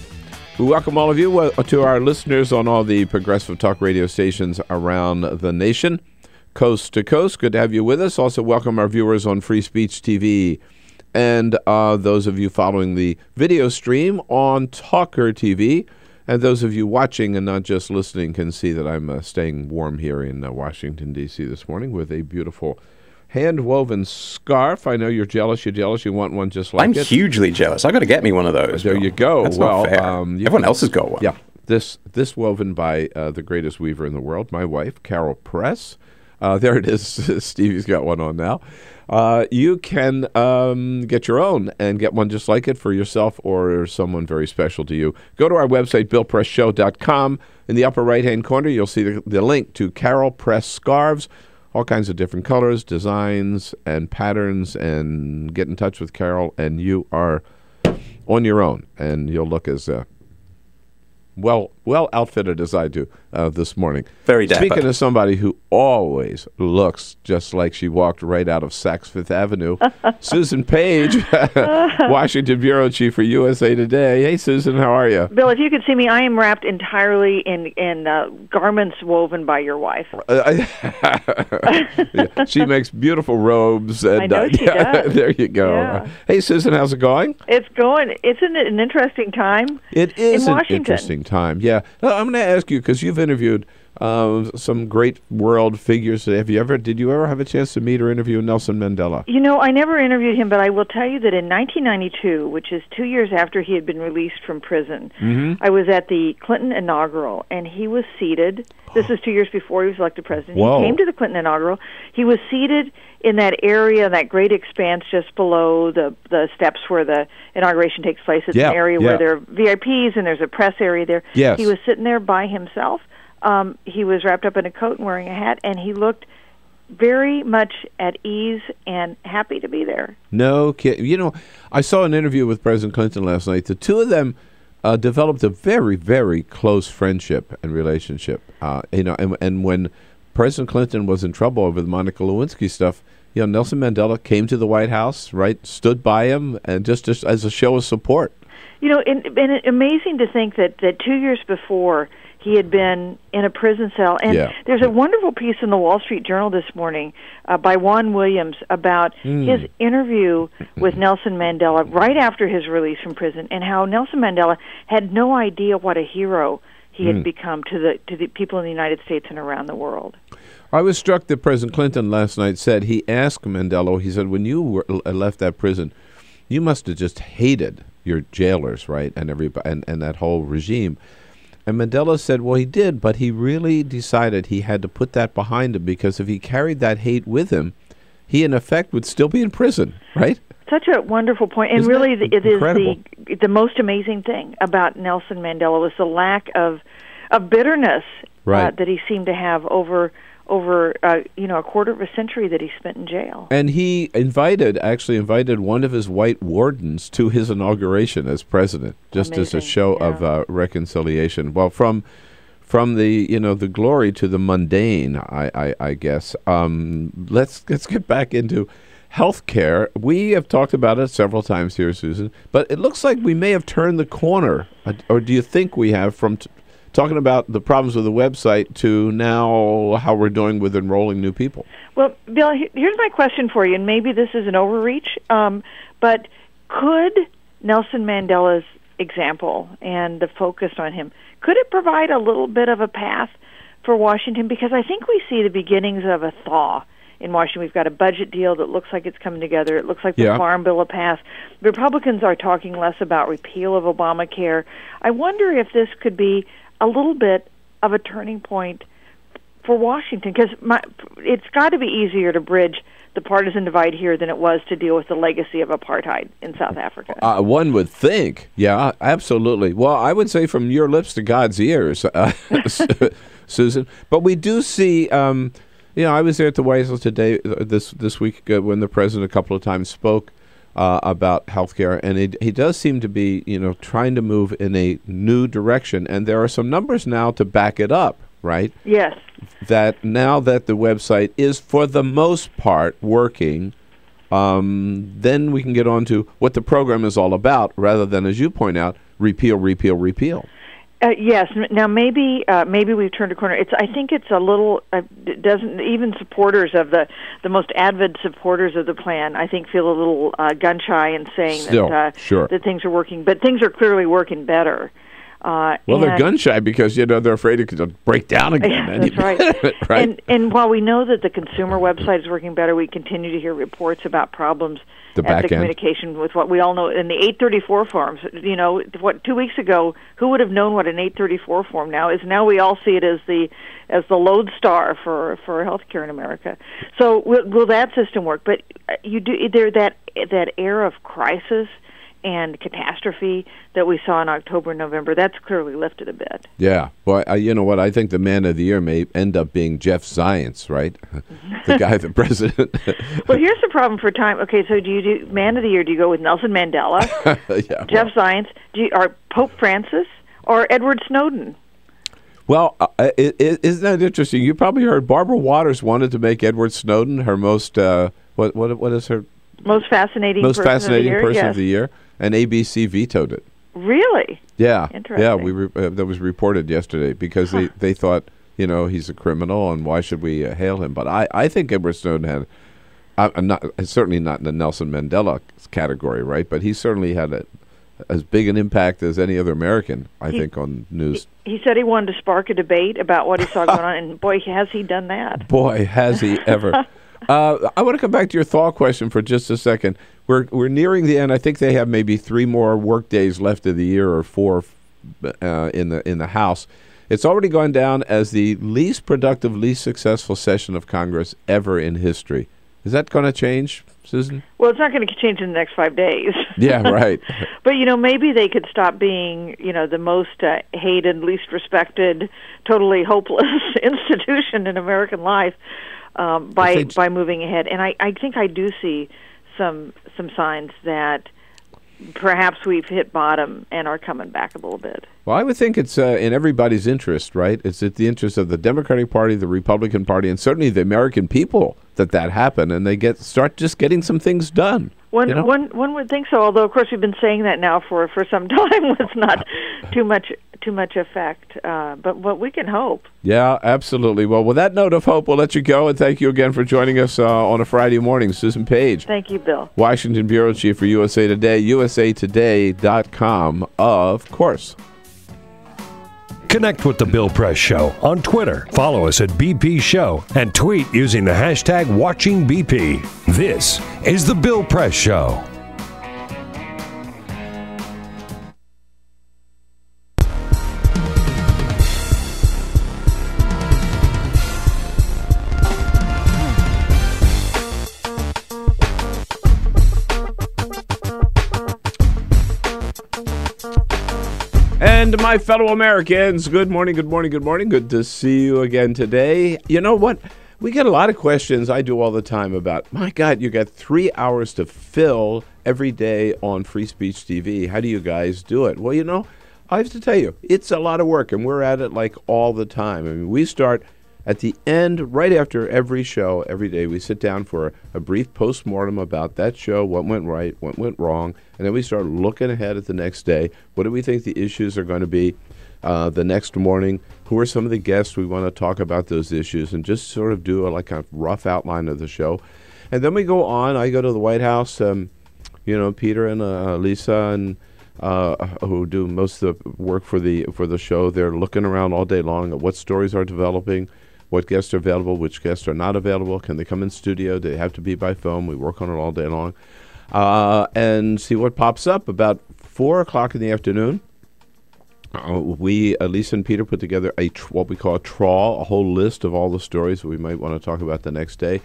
A: we welcome all of you to our listeners on all the progressive talk radio stations around the nation, coast to coast. Good to have you with us. Also welcome our viewers on Free Speech TV. And those of you following the video stream on TawkrTV, and those of you watching and not just listening can see that I'm staying warm here in Washington, D.C. this morning with a beautiful hand-woven scarf. I know you're jealous. You're jealous. You want one just like it.
D: I'm hugely jealous. I've got to get me one of those.
A: There you go.
D: That's not fair. Everyone else has got one.
A: Yeah. This woven by the greatest weaver in the world, my wife, Carol Press. There it is. Stevie's got one on now. You can get your own and get one just like it for yourself or someone very special to you. Go to our website, BillPressShow.com. In the upper right-hand corner, you'll see the link to Carol Press scarves, all kinds of different colors, designs, and patterns. And get in touch with Carol, and you are on your own, and you'll look as well outfitted as I do this morning.
D: Very dapper.
A: Speaking of somebody who always looks just like she walked right out of Saks Fifth Avenue, Susan Page, Washington Bureau Chief for USA Today. Hey, Susan, how are you?
P: Bill, if you could see me, I am wrapped entirely in garments woven by your wife.
A: Yeah, she makes beautiful robes. And,
P: I know she does.
A: There you go.
P: Yeah.
A: Hey, Susan, how's it going?
P: It's going. Isn't it an interesting time?
A: It is
P: in
A: an
P: Washington.
A: interesting time. Yeah. I'm going to ask you, because you've interviewed some great world figures. Did you ever have a chance to meet or interview Nelson Mandela?
P: You know, I never interviewed him, but I will tell you that in 1992, which is 2 years after he had been released from prison, I was at the Clinton inaugural, and he was seated. This is 2 years before he was elected president.
A: Whoa.
P: He came to the Clinton inaugural. He was seated in that area, that great expanse just below the steps where the inauguration takes place. It's an area where there are VIPs, and there's a press area there.
A: Yes.
P: He was sitting there by himself. He was wrapped up in a coat and wearing a hat, and he looked very much at ease and happy to be there.
A: No kidding. You know, I saw an interview with President Clinton last night. The two of them developed a very, very close friendship and relationship. And when President Clinton was in trouble over the Monica Lewinsky stuff, Nelson Mandela came to the White House, right, stood by him, and just as a show of support.
P: You know, and amazing to think that 2 years before, he had been in a prison cell. And there's a wonderful piece in the Wall Street Journal this morning by Juan Williams about his interview with Nelson Mandela right after his release from prison, and how Nelson Mandela had no idea what a hero he had become to the people in the United States and around the world.
A: I was struck that President Clinton last night said, he asked Mandela, he said, when you left that prison, you must have just hated your jailers, right, and that whole regime. And Mandela said, well, he did, but he really decided he had to put that behind him, because if he carried that hate with him, he, in effect, would still be in prison, right?
P: Such a wonderful point. And
A: Isn't
P: really,
A: it
P: is the most amazing thing about Nelson Mandela was the lack of bitterness that he seemed to have over a quarter of a century that he spent in jail.
A: And he actually invited one of his white wardens to his inauguration as president, just as a show of reconciliation. Well, from the the glory to the mundane, I guess. Let's get back into health care. We have talked about it several times here, Susan, but it looks like we may have turned the corner, or do you think we have, from talking about the problems with the website to now how we're doing with enrolling new people?
P: Well, Bill, here's my question for you, and maybe this is an overreach, but could Nelson Mandela's example and the focus on him, could it provide a little bit of a path for Washington? Because I think we see the beginnings of a thaw in Washington. We've got a budget deal that looks like it's coming together. It looks like the Farm Bill will pass. The Republicans are talking less about repeal of Obamacare. I wonder if this could be a little bit of a turning point for Washington? Because it's got to be easier to bridge the partisan divide here than it was to deal with the legacy of apartheid in South Africa.
A: One would think. Yeah, absolutely. Well, I would say from your lips to God's ears, Susan. But we do see, I was there at the White House today, this week, when the president a couple of times spoke about healthcare, and he does seem to be, trying to move in a new direction. And there are some numbers now to back it up, right?
P: Yes.
A: That now that the website is, for the most part, working, then we can get on to what the program is all about, rather than, as you point out, repeal.
P: Yes. Now maybe we've turned a corner. I think it's a little. Doesn't even supporters of the most avid supporters of the plan, I think, feel a little gun shy in saying that things are working, but things are clearly working better.
A: Well, they're gun shy because they're afraid it could break down again.
P: That's right. Right. And while we know that the consumer website is working better, we continue to hear reports about problems at the communication with what we all know in the 834 forms. 2 weeks ago, who would have known what an 834 form now is? Now we all see it as the lodestar for healthcare in America. So will that system work? But that era of crisis and catastrophe that we saw in October and November, that's clearly lifted a bit.
A: Yeah. Well, you know what? I think the man of the year may end up being Jeff Zients, right? The guy, the president.
P: Well, here's the problem for time. Okay, so do you do man of the year? Do you go with Nelson Mandela, Jeff Zients, or Pope Francis, or Edward Snowden?
A: Well, isn't that interesting? You probably heard Barbara Waters wanted to make Edward Snowden her most, what is her?
P: Most fascinating person
A: of the year, and ABC vetoed it.
P: Really?
A: Yeah.
P: Interesting.
A: Yeah, that was reported yesterday because they thought, he's a criminal and why should we hail him? But I think Edward Snowden had, certainly not in the Nelson Mandela category, right? But he certainly had as big an impact as any other American, I think, on news.
P: He said he wanted to spark a debate about what he saw going on, and boy, has he done that.
A: Boy, has he ever. I want to come back to your thaw question for just a second. We're nearing the end. I think they have maybe 3 more work days left of the year, or 4 in the House. It's already gone down as the least productive, least successful session of Congress ever in history. Is that going to change, Susan?
P: Well, it's not going to change in the next 5 days.
A: Yeah, right.
P: But maybe they could stop being the most hated, least respected, totally hopeless institution in American life. By moving ahead. And I think I do see some signs that perhaps we've hit bottom and are coming back a little bit.
A: Well, I would think it's in everybody's interest, right? It's at the interest of the Democratic Party, the Republican Party, and certainly the American people that happen, and they start just getting some things done.
P: One would think so, although of course we've been saying that now for some time with not too much effect. But we can hope.
A: Yeah, absolutely. Well, with that note of hope, we'll let you go, and thank you again for joining us on a Friday morning, Susan Page.
P: Thank you, Bill.
A: Washington Bureau Chief for USA Today, usatoday.com, of course.
C: Connect with The Bill Press Show on Twitter. Follow us at BP Show and tweet using the hashtag WatchingBP. This is The Bill Press Show.
A: And my fellow Americans, good morning. Good to see you again today. You know what? We get a lot of questions, I do all the time, about, my God, you got 3 hours to fill every day on Free Speech TV. How do you guys do it? Well, I have to tell you, it's a lot of work, and we're at it like all the time. I mean, we start at the end, right after every show, every day, we sit down for a brief postmortem about that show, what went right, what went wrong, and then we start looking ahead at the next day. What do we think the issues are going to be the next morning? Who are some of the guests we want to talk about those issues, and just sort of do a rough outline of the show. And then we go on. I go to the White House, Peter and Lisa and who do most of the work for the show. They're looking around all day long at what stories are developing, what guests are available, which guests are not available. Can they come in studio? Do they have to be by phone? We work on it all day long. And see what pops up. About 4 o'clock in the afternoon, Lisa and Peter put together what we call a trawl, a whole list of all the stories that we might want to talk about the next day.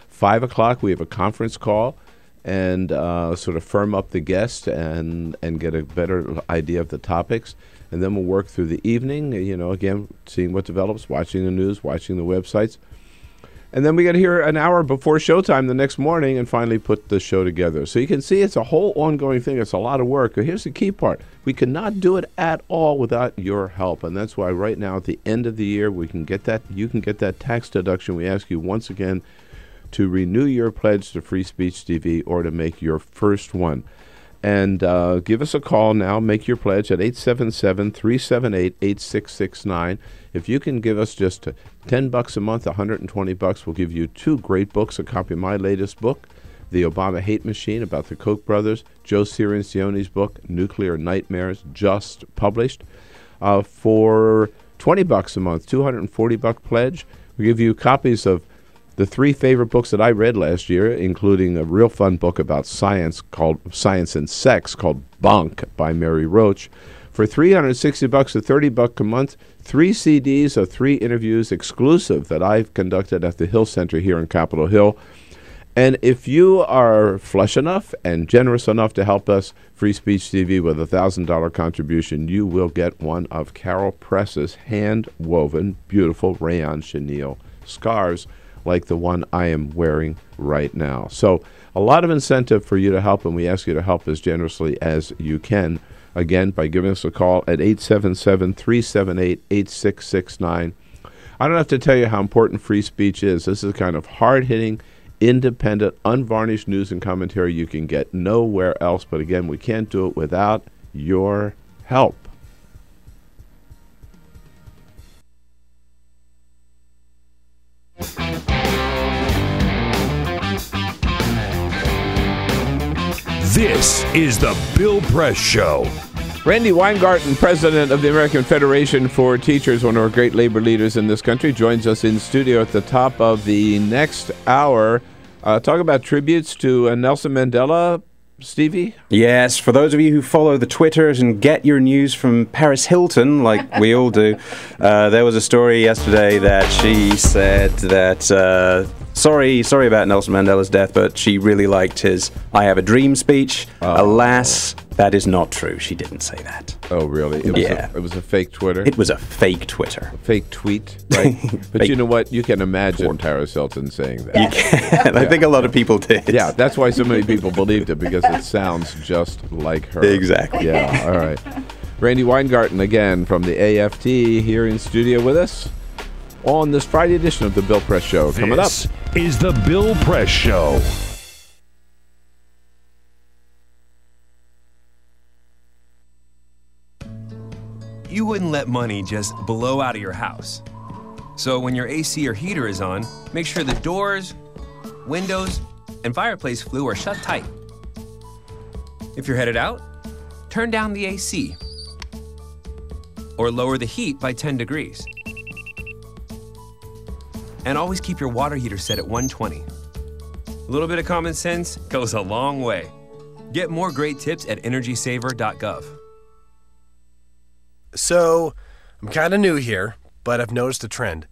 A: 5 o'clock, we have a conference call and sort of firm up the guest and get a better idea of the topics. And then we'll work through the evening, again, seeing what develops, watching the news, watching the websites. And then we got here an hour before showtime the next morning and finally put the show together. So you can see it's a whole ongoing thing. It's a lot of work. But here's the key part. We cannot do it at all without your help. And that's why right now at the end of the year, you can get that tax deduction. We ask you once again to renew your pledge to Free Speech TV or to make your first one. And give us a call now. Make your pledge at 877-378-8669. If you can give us just $10 a month, $120, we'll give you 2 great books, a copy of my latest book, The Obama Hate Machine, about the Koch brothers, Joe Cirincione's book, Nuclear Nightmares, just published. For $20 a month, $240 pledge, we give you copies of the 3 favorite books that I read last year, including a real fun book about science called Science and Sex called Bunk by Mary Roach. For $360 to $30 a month, 3 CDs of 3 interviews exclusive that I've conducted at the Hill Center here in Capitol Hill. And if you are flush enough and generous enough to help us, Free Speech TV, with a $1,000 contribution, you will get one of Carol Press's hand-woven, beautiful rayon chenille scarves like the one I am wearing right now. So a lot of incentive for you to help, and we ask you to help as generously as you can. Again, by giving us a call at 877-378-8669. I don't have to tell you how important free speech is. This is the kind of hard-hitting, independent, unvarnished news and commentary you can get nowhere else. But again, we can't do it without your help.
C: This is the Bill Press Show.
A: Randi Weingarten, president of the American Federation for Teachers, one of our great labor leaders in this country, joins us in studio at the top of the next hour. Talk about tributes to Nelson Mandela, Stevie?
D: Yes, for those of you who follow the Twitters and get your news from Paris Hilton, like we all do, there was a story yesterday that she said that, sorry about Nelson Mandela's death, but she really liked his I Have a Dream speech. Alas, that is not true. She didn't say that.
A: Oh, really? It was a fake Twitter?
D: It was a fake Twitter.
A: A fake tweet, right? But you know what? You can imagine Paris Hilton saying that.
D: You can. I think a lot of people did.
A: Yeah, that's why so many people believed it, because it sounds just like her.
D: Exactly.
A: Yeah, all right. Randi Weingarten, again, from the AFT, here in studio with us on this Friday edition of the Bill Press Show. Coming up
C: is the Bill Press Show.
M: You wouldn't let money just blow out of your house. So when your AC or heater is on, make sure the doors, windows, and fireplace flue are shut tight. If you're headed out, turn down the AC or lower the heat by 10 degrees. And always keep your water heater set at 120. A little bit of common sense goes a long way. Get more great tips at energysaver.gov.
N: So, I'm kind of new here, but I've noticed a trend.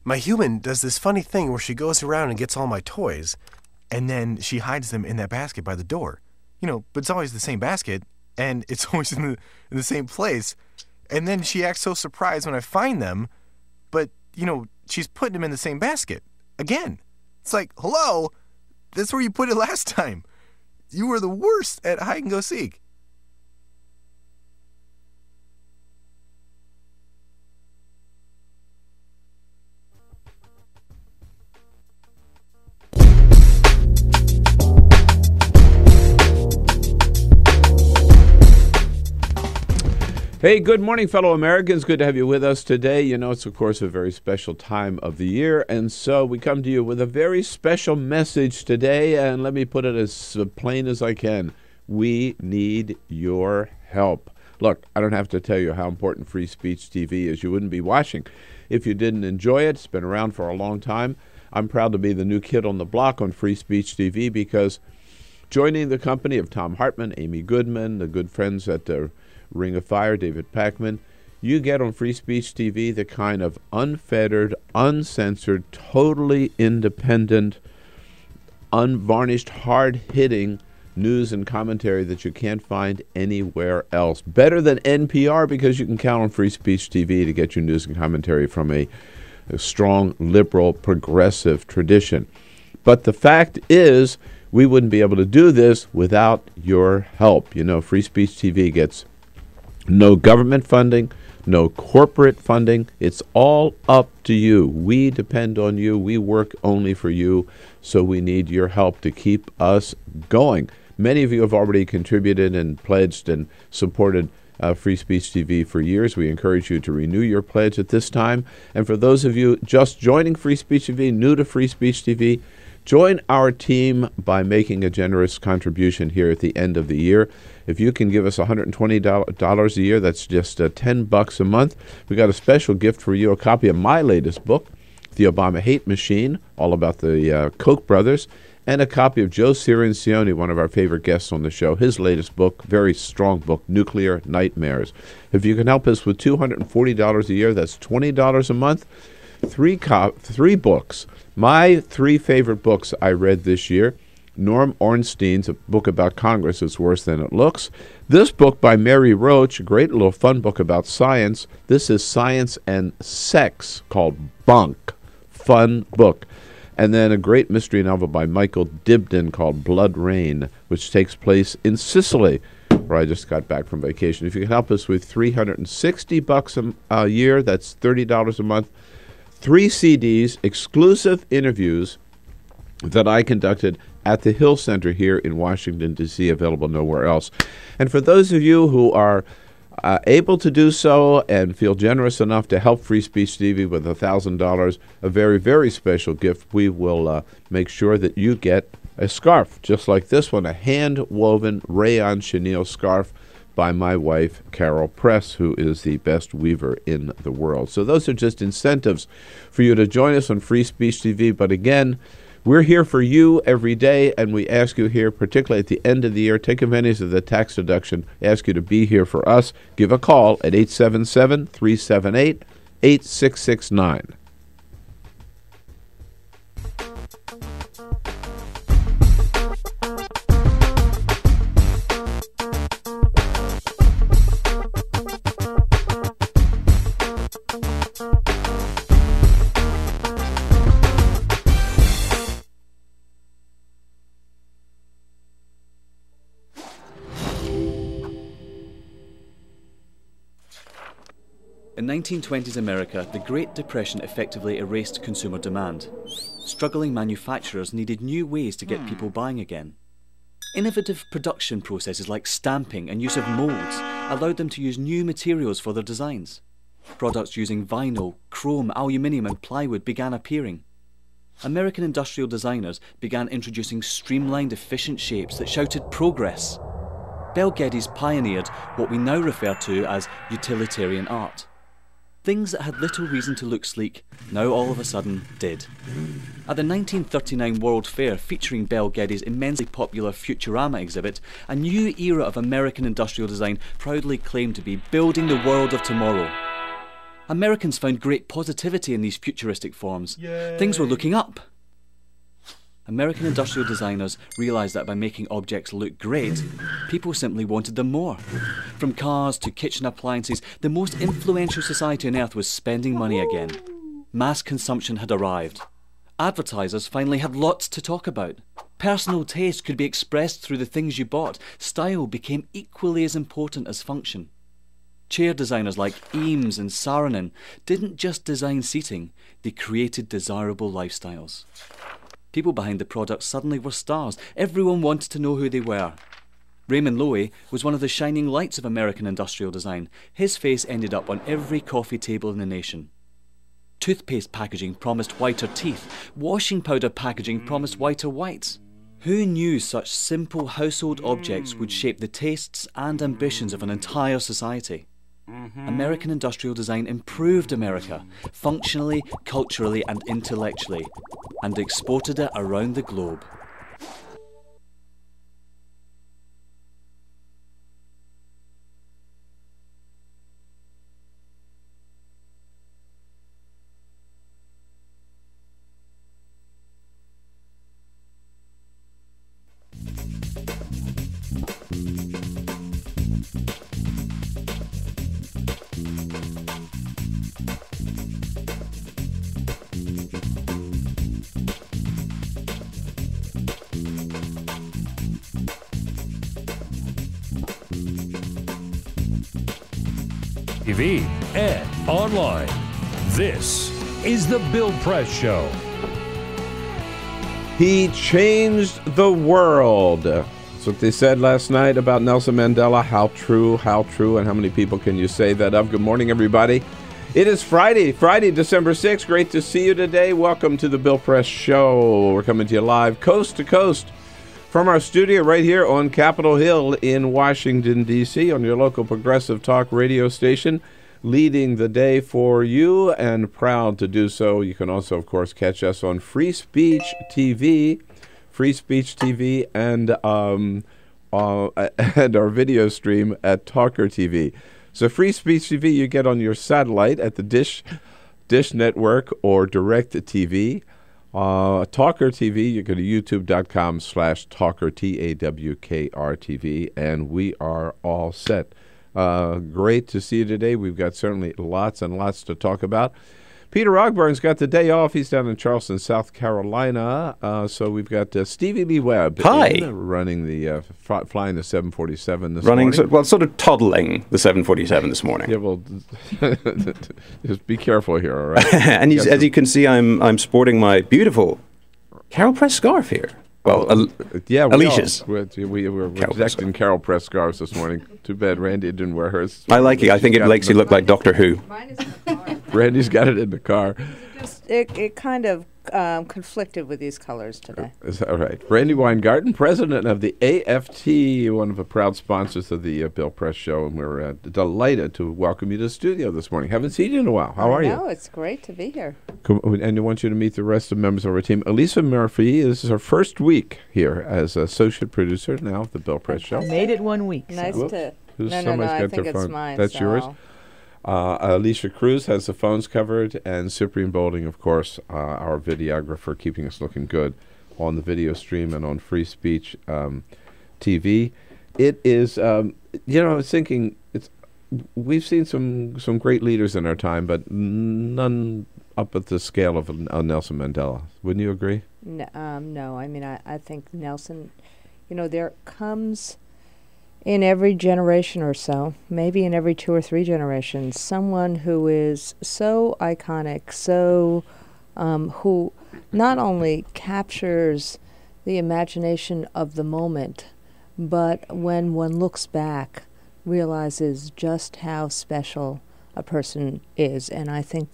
N: My human does this funny thing where she goes around and gets all my toys, and then she hides them in that basket by the door. But it's always the same basket, and it's always in the same place. And then she acts so surprised when I find them, but, she's putting them in the same basket. Again. It's like, hello? That's where you put it last time. You were the worst at hide and go seek.
A: Hey, good morning, fellow Americans. Good to have you with us today. It's, of course, a very special time of the year, and so we come to you with a very special message today, and let me put it as plain as I can. We need your help. Look, I don't have to tell you how important Free Speech TV is. You wouldn't be watching if you didn't enjoy it. It's been around for a long time. I'm proud to be the new kid on the block on Free Speech TV because joining the company of Tom Hartman, Amy Goodman, the good friends at the Ring of Fire, David Packman, You get on Free Speech TV the kind of unfettered, uncensored, totally independent, unvarnished, hard-hitting news and commentary that you can't find anywhere else. Better than NPR, because you can count on Free Speech TV to get your news and commentary from a strong, liberal, progressive tradition. But the fact is, we wouldn't be able to do this without your help. You know, Free Speech TV gets no government funding, no corporate funding. It's all up to you. We depend on you. We work only for you. So we need your help to keep us going. Many of you have already contributed and pledged and supported Free Speech TV for years. We encourage you to renew your pledge at this time. And for those of you just joining Free Speech TV, new to Free Speech TV, join our team by making a generous contribution here at the end of the year. If you can give us $120 a year, that's just $10 a month. We got a special gift for you, a copy of my latest book, The Obama Hate Machine, all about the Koch brothers, and a copy of Joe Cirincione, one of our favorite guests on the show, his latest book, very strong book, Nuclear Nightmares. If you can help us with $240 a year, that's $20 a month. Three books. My three favorite books I read this year. Norm Ornstein's a book about Congress, It's Worse Than It Looks. This book by Mary Roach, a great little fun book about science. This is Science and Sex, called Bunk. Fun book. And then a great mystery novel by Michael Dibdin called Blood Rain, which takes place in Sicily, where I just got back from vacation. If you can help us with $360 a year, that's $30 a month. 3 CDs, exclusive interviews that I conducted at the Hill Center here in Washington, D.C., available nowhere else. And for those of you who are able to do so and feel generous enough to help Free Speech TV with $1,000, a very, very special gift, we will make sure that you get a scarf, just like this one, a hand-woven rayon chenille scarf by my wife, Carol Press, who is the best weaver in the world. So those are just incentives for you to join us on Free Speech TV. But again, we're here for you every day, and we ask you here, particularly at the end of the year, take advantage of the tax deduction, ask you to be here for us. Give a call at 877-378-8669.
B: In 1920s America, the Great Depression effectively erased consumer demand. Struggling manufacturers needed new ways to get people buying again. Innovative production processes like stamping and use of molds allowed them to use new materials for their designs. Products using vinyl, chrome, aluminium and plywood began appearing. American industrial designers began introducing streamlined, efficient shapes that shouted progress. Bel Geddes pioneered what we now refer to as utilitarian art. Things that had little reason to look sleek, now all of a sudden did. At the 1939 World Fair, featuring Bel Geddes' immensely popular Futurama exhibit, a new era of American industrial design proudly claimed to be building the world of tomorrow. Americans found great positivity in these futuristic forms. Yay. Things were looking up. American industrial designers realised that by making objects look great, people simply wanted them more. From cars to kitchen appliances, the most influential society on earth was spending money again. Mass consumption had arrived. Advertisers finally had lots to talk about. Personal taste could be expressed through the things you bought. Style became equally as important as function. Chair designers like Eames and Saarinen didn't just design seating, they created desirable lifestyles. People behind the products suddenly were stars. Everyone wanted to know who they were. Raymond Loewy was one of the shining lights of American industrial design. His face ended up on every coffee table in the nation. Toothpaste packaging promised whiter teeth. Washing powder packaging promised whiter whites. Who knew such simple household objects would shape the tastes and ambitions of an entire society? American industrial design improved America, functionally, culturally and intellectually, and exported it around the globe.
C: TV and online. This is The Bill Press Show.
A: He changed the world. That's what they said last night about Nelson Mandela. How true, and how many people can you say that of? Good morning, everybody. It is Friday, December 6th. Great to see you today. Welcome to the Bill Press Show. We're coming to you live coast to coast from our studio right here on Capitol Hill in Washington, D.C., on your local progressive talk radio station, leading the day for you and proud to do so. You can also, of course, catch us on Free Speech TV, and our video stream at TawkrTV. So Free Speech TV you get on your satellite at the Dish Network or Direct TV. TawkrTV, you go to youtube.com/Tawker, TAWKRTV, and we are all set. Great to see you today. We've got certainly lots and lots to talk about. Peter Ogburn's got the day off. He's down in Charleston, South Carolina. So we've got Stevie Lee Webb.
D: Hi.
A: Running the, flying the 747 this morning.
D: Sort of toddling the 747 this morning.
A: Yeah, well, just be careful here, all right?
D: And as you can see, I'm sporting my beautiful Carol Press scarf here. Well,
A: yeah,
D: Alicia's.
A: We're decked in Carol Press scarves this morning. Too bad Randi didn't wear hers.
D: I like it. I think it makes you look like Doctor Who.
A: Randy's got it in the car.
Q: It kind of conflicted with these colors today.
A: Is that right? Randi Weingarten, president of the AFT, one of the proud sponsors of the Bill Press Show, and we're delighted to welcome you to the studio this morning. Haven't seen you in a while. How are you?
Q: No, it's great to be here.
A: And I want you to meet the rest of the members of our team. Elisa Murphy, this is her first week here as associate producer now of the Bill Press Show.
E: Made it 1 week.
Q: Nice to. No,
A: I
Q: think it's mine.
A: That's yours. Alicia Cruz has the phones covered, and Cyprian Bolding, of course, our videographer, keeping us looking good on the video stream and on Free Speech TV. It is, I was thinking, we've seen some great leaders in our time, but none up at the scale of Nelson Mandela. Wouldn't you agree?
Q: No, I mean, I think Nelson, there comes in every generation or so, maybe in every 2 or 3 generations, someone who is so iconic, who not only captures the imagination of the moment, but when one looks back, realizes just how special a person is. And I think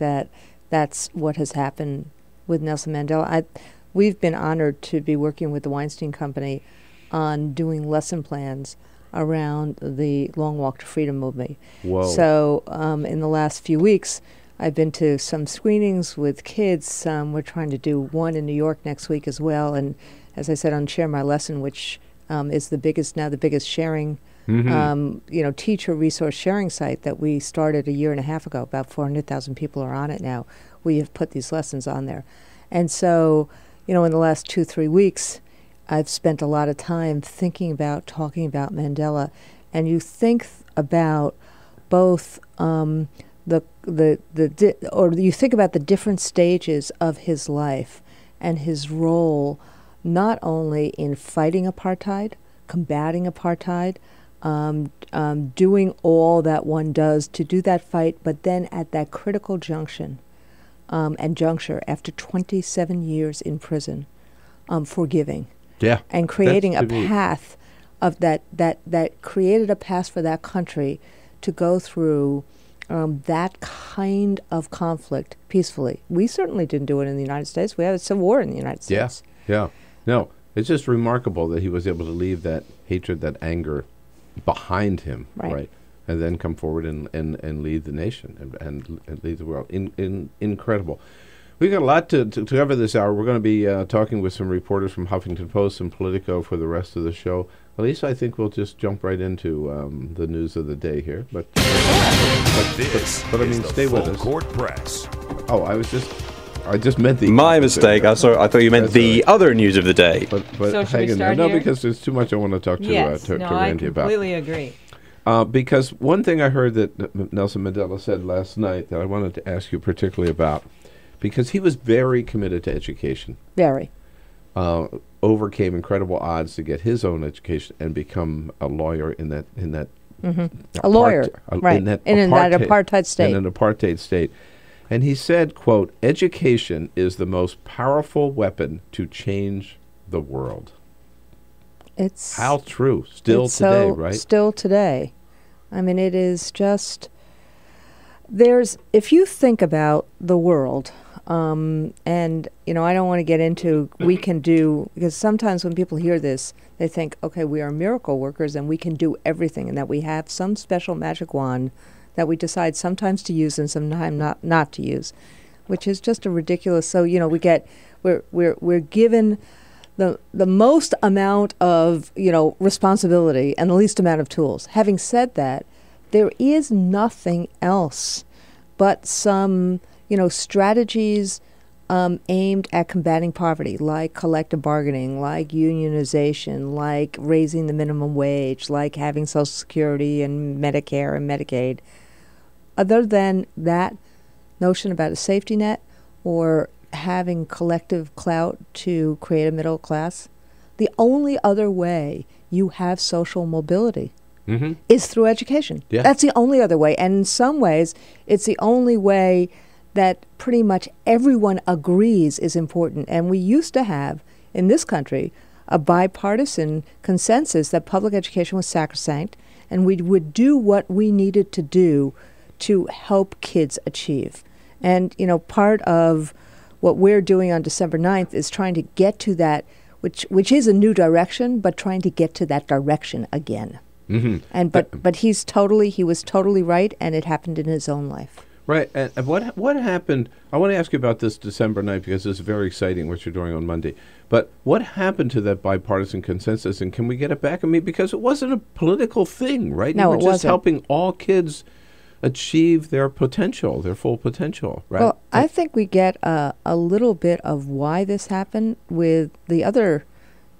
Q: that's what has happened with Nelson Mandela. We've been honored to be working with the Weinstein Company on doing lesson plans around the Long Walk to Freedom movement.
A: Whoa.
Q: So in the last few weeks, I've been to some screenings with kids. We're trying to do one in New York next week as well. And as I said on Share My Lesson, which is the biggest sharing, teacher resource sharing site that we started a year and a half ago. About 400,000 people are on it now. We have put these lessons on there. And so, in the last 2-3 weeks, I've spent a lot of time thinking about, talking about Mandela, and you think about both you think about the different stages of his life and his role, not only in fighting apartheid, combating apartheid, doing all that one does to do that fight, but then at that critical juncture after 27 years in prison, forgiving.
A: Yeah,
Q: and creating a path of that created a path for that country to go through that kind of conflict peacefully. We certainly didn't do it in the United States. We had a civil war in the United States.
A: Yeah. No, it's just remarkable that he was able to leave that hatred, that anger behind him, right? And then come forward and lead the nation and lead the world. Incredible. We've got a lot to cover this hour. We're going to be talking with some reporters from Huffington Post and Politico for the rest of the show. Elisa, I think we'll just jump right into the news of the day here. But I mean, stay with us.
C: Court Press.
A: Oh, I just meant the...
D: My mistake. I thought you meant the other news of the day.
A: But
E: so
A: hang in there. No, because there's too much I want to talk to Randi about.
E: I completely agree.
A: Because one thing I heard that Nelson Mandela said last night that I wanted to ask you particularly about, because he was very committed to education.
Q: Very.
A: Overcame incredible odds to get his own education and become a lawyer in that
Q: A lawyer, right, in that apartheid state.
A: In an apartheid state. And he said, quote, "Education is the most powerful weapon to change the world."
Q: It's
A: how true. Still today, right?
Q: Still today. I mean, it is just, if you think about the world, and, you know, I don't want to get into we can do, because sometimes when people hear this, they think, okay, we are miracle workers and we can do everything, and that we have some special magic wand that we decide sometimes to use and sometimes not to use, which is just a ridiculous. So, you know, we're given the most amount of, you know, responsibility and the least amount of tools. Having said that, there is nothing else but some, you know, strategies aimed at combating poverty, like collective bargaining, like unionization, like raising the minimum wage, like having Social Security and Medicare and Medicaid. Other than that notion about a safety net or having collective clout to create a middle class, the only other way you have social mobility is through education. Yeah. That's the only other way. And in some ways, it's the only way that pretty much everyone agrees is important. And we used to have, in this country, a bipartisan consensus that public education was sacrosanct, and we would do what we needed to do to help kids achieve. And, you know, part of what we're doing on December 9th is trying to get to that, which is a new direction, but trying to get to that direction again. And but he was totally right, and it happened in his own life.
A: Right. And what happened? I want to ask you about this December 9th, because it's very exciting what you're doing on Monday. But what happened to that bipartisan consensus, and can we get it back? I mean, because it wasn't a political thing, right?
Q: No,
A: you were
Q: it
A: just
Q: wasn't.
A: helping all kids achieve their potential, their full potential, right?
Q: Well, I think we get a little bit of why this happened with the other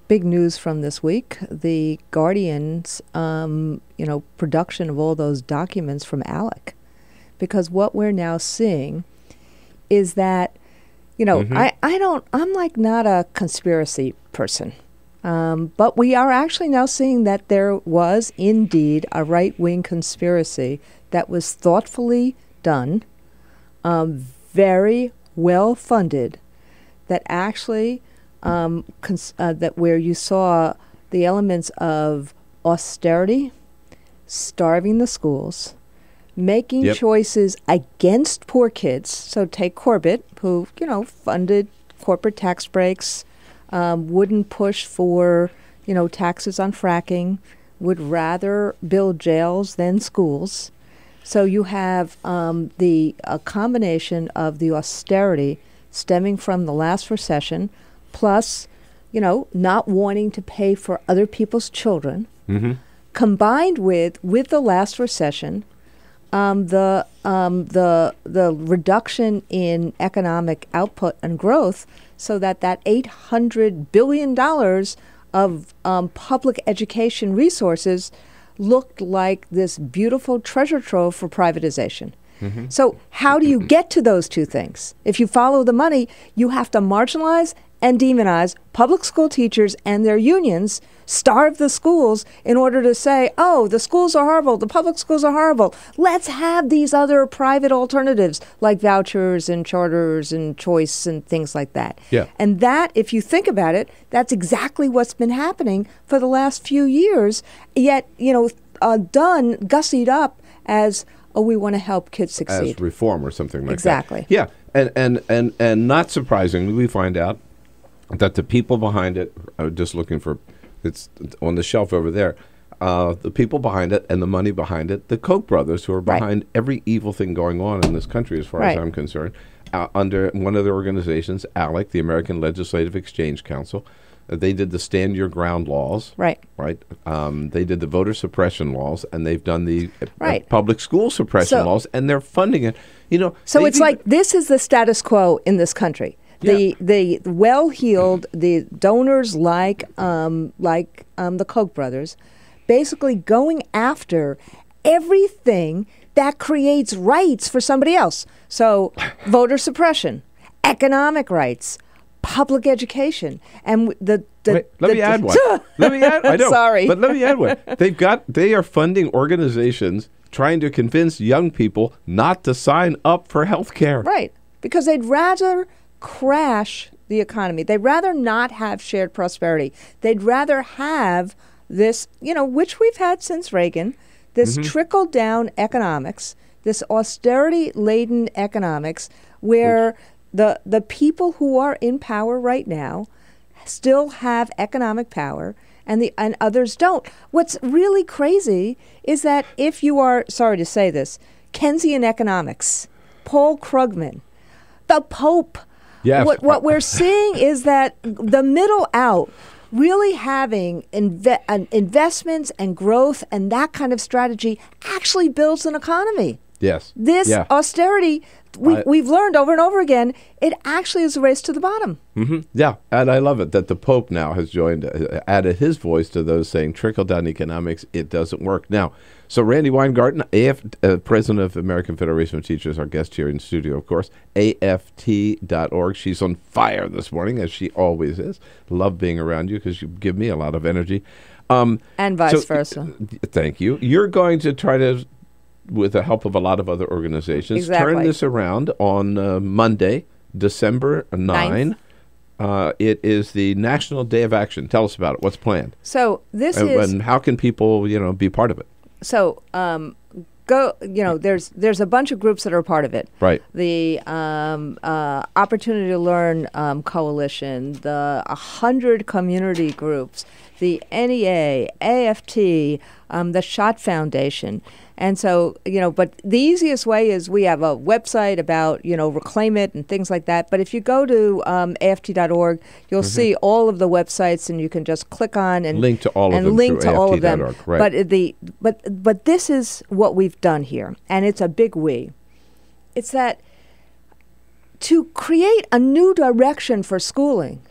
Q: big news from this week, the Guardian's, production of all those documents from ALEC. Because what we're now seeing is that, you know, I'm like not a conspiracy person. But we are actually now seeing that there was indeed a right-wing conspiracy that was thoughtfully done, very well funded, that actually that where you saw the elements of austerity, starving the schools, making choices against poor kids. So take Corbett, who, you know, funded corporate tax breaks, wouldn't push for, you know, taxes on fracking, would rather build jails than schools. So you have a combination of the austerity stemming from the last recession, plus, you know, not wanting to pay for other people's children, combined with the last recession, the reduction in economic output and growth, so that $800 billion of public education resources looked like this beautiful treasure trove for privatization. So how do you get to those two things? If you follow the money, you have to marginalize and demonize public school teachers and their unions, starve the schools in order to say, oh, the schools are horrible, the public schools are horrible. Let's have these other private alternatives like vouchers and charters and choice and things like that. Yeah. And that, if you think about it, that's exactly what's been happening for the last few years, yet, you know, gussied up as, oh, we want to help kids succeed.
A: As reform or something like
Q: exactly.
A: that. Yeah. And not surprisingly, we find out that the people behind it, just looking for, it's on the shelf over there, the people behind it and the money behind it, the Koch brothers, who are behind every evil thing going on in this country, as far as I'm concerned, under one of their organizations, ALEC, the American Legislative Exchange Council. They did the Stand Your Ground laws. Right. They did the voter suppression laws, and they've done the public school suppression laws, and they're funding it. You know.
Q: So it's like this is the status quo in this country. The well-heeled, the donors like the Koch brothers, basically going after everything that creates rights for somebody else. So voter suppression, economic rights, public education. And
A: Wait, let me add one. Let me add. I know.
Q: Sorry,
A: but let me add one. They are funding organizations trying to convince young people not to sign up for health care.
Q: Right, because they'd rather crash the economy. They'd rather not have shared prosperity. They'd rather have this, which we've had since Reagan, this trickle-down economics, this austerity-laden economics, where the people who are in power right now still have economic power and others don't. What's really crazy is that if you are, sorry to say this, Keynesian economics, Paul Krugman, the Pope,
A: yes.
Q: What we're seeing is that the middle out really having investments and growth and that kind of strategy actually builds an economy.
A: Yes.
Q: This austerity, we've learned over and over again, it actually is a race to the bottom.
A: Yeah, and I love it that the Pope now has added his voice to those saying trickle-down economics, it doesn't work. Now, so Randi Weingarten, president of American Federation of Teachers, our guest here in studio, of course, AFT.org. She's on fire this morning, as she always is. Love being around you because you give me a lot of energy.
Q: And vice versa.
A: Thank you. You're going to try to, with the help of a lot of other organizations, turn this around on Monday, December 9. It is the National Day of Action. Tell us about it. What's planned?
Q: So
A: and how can people, be part of it?
Q: So there's a bunch of groups that are part of it.
A: Right.
Q: The Opportunity to Learn Coalition, the 100 community groups, the NEA, AFT, the Schott Foundation. And so, but the easiest way is we have a website about, Reclaim It and things like that. But if you go to AFT.org, you'll see all of the websites, and you can just click on and
A: link to all of them.
Q: Link to all of them.
A: Right.
Q: But this is what we've done here, and it's a big we. It's that to create a new direction for schooling,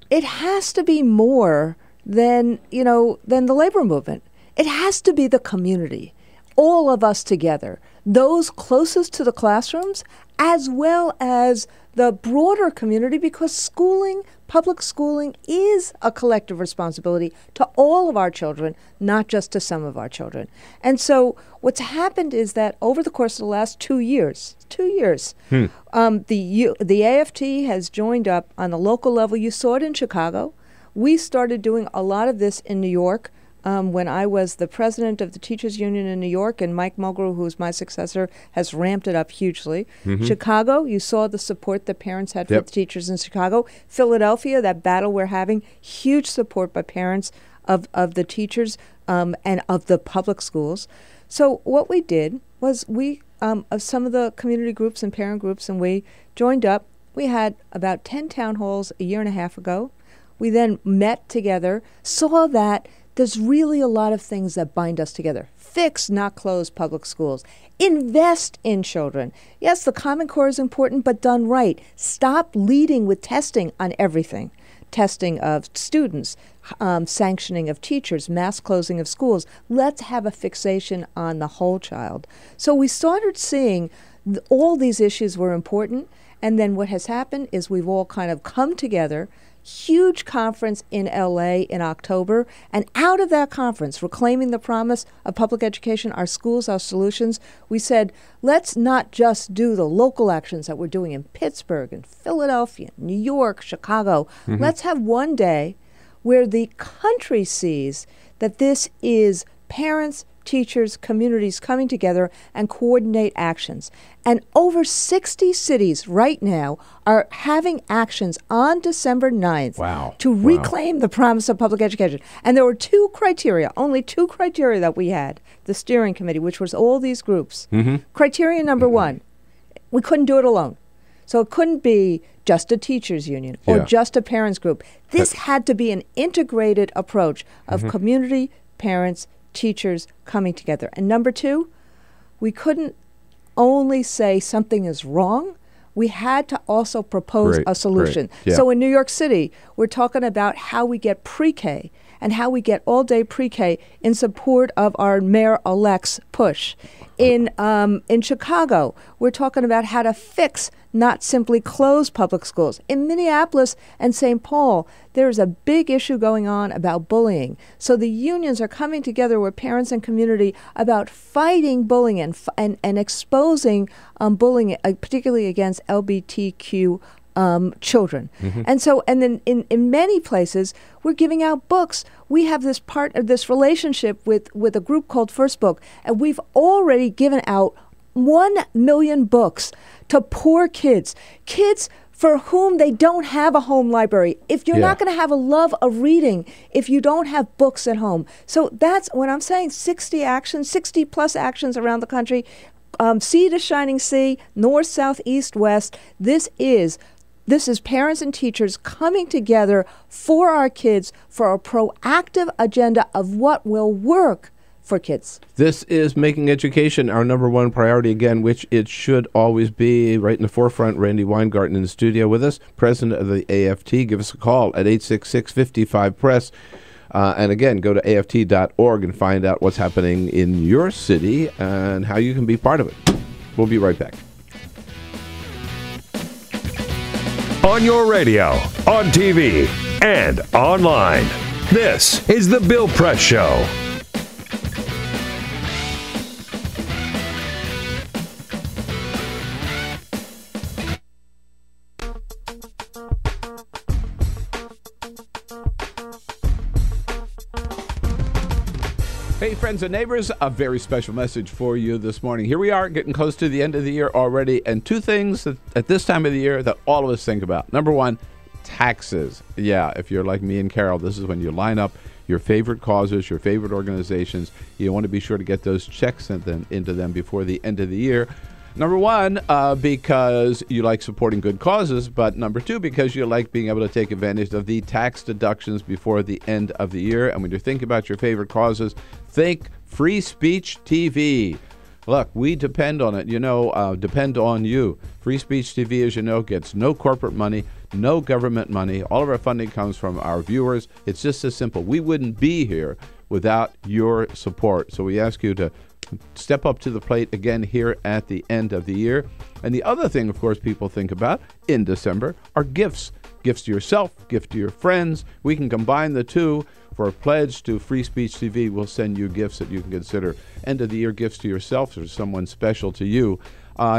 Q: it has to be more than the labor movement. It has to be the community. All of us together, those closest to the classrooms, as well as the broader community, because public schooling is a collective responsibility to all of our children, not just to some of our children. And so what's happened is that over the course of the last 2 years, the AFT has joined up on the local level. You saw it in Chicago. We started doing a lot of this in New York. When I was the president of the Teachers Union in New York, and Mike Mulgrew, who's my successor, has ramped it up hugely. Chicago, you saw the support that parents had for the teachers in Chicago. Philadelphia, that battle we're having, huge support by parents of the teachers and of the public schools. So what we did was of some of the community groups and parent groups, and we joined up. We had about 10 town halls a year and a half ago. We then met together, saw that there's really a lot of things that bind us together. Fix, not close, public schools. Invest in children. Yes, the Common Core is important, but done right. Stop leading with testing on everything. Testing of students, sanctioning of teachers, mass closing of schools. Let's have a fixation on the whole child. So we started seeing all these issues were important, and then what has happened is we've all kind of come together. Huge conference in LA in October, and out of that conference, Reclaiming the Promise of Public Education, Our Schools, Our Solutions, we said, let's not just do the local actions that we're doing in Pittsburgh and Philadelphia, New York, Chicago. Let's have one day where the country sees that this is parents, teachers, communities coming together and coordinate actions. And over 60 cities right now are having actions on December 9th to reclaim the promise of public education. And there were only two criteria that we had, the steering committee, which was all these groups. Criteria number one, we couldn't do it alone. So it couldn't be just a teachers union or just a parents group. This had to be an integrated approach of community, parents, teachers coming together. And number two, we couldn't only say something is wrong. We had to also propose a solution. So in New York City, we're talking about how we get pre-K and how we get all-day pre-K in support of our mayor-elect's push. In Chicago, we're talking about how to fix, not simply close public schools. In Minneapolis and St. Paul, there is a big issue going on about bullying. So the unions are coming together with parents and community about fighting bullying and exposing bullying, particularly against LGBTQ children. And then in many places, we're giving out books. We have this part of this relationship with a group called First Book, and we've already given out 1 million books to poor kids for whom they don't have a home library. If you're not going to have a love of reading, if you don't have books at home. So that's when I'm saying 60 plus actions around the country, sea to shining sea, north, south, east, west. This is parents and teachers coming together for our kids for a proactive agenda of what will work for kids.
A: This is making education our number one priority again, which it should always be. Right in the forefront, Randi Weingarten in the studio with us, president of the AFT. Give us a call at 866-55-PRESS. And again, go to aft.org and find out what's happening in your city and how you can be part of it. We'll be right back.
C: On your radio, on TV, and online. This is The Bill Press Show.
A: Hey, friends and neighbors, a very special message for you this morning. Here we are, getting close to the end of the year already, and two things that, at this time of the year that all of us think about. Number one, taxes. Yeah, if you're like me and Carol, this is when you line up your favorite causes, your favorite organizations. You want to be sure to get those checks sent into them before the end of the year. Number one, because you like supporting good causes, but number two, because you like being able to take advantage of the tax deductions before the end of the year. And when you think about your favorite causes, think Free Speech TV. Look, we depend on it, depend on you. Free Speech TV, as you know, gets no corporate money, no government money. All of our funding comes from our viewers. It's just as simple. We wouldn't be here without your support. So we ask you to step up to the plate again here at the end of the year. And the other thing, of course, people think about in December are gifts. Gifts to yourself, gift to your friends. We can combine the two. For a pledge to Free Speech TV, we'll send you gifts that you can consider end-of-the-year gifts to yourself or someone special to you.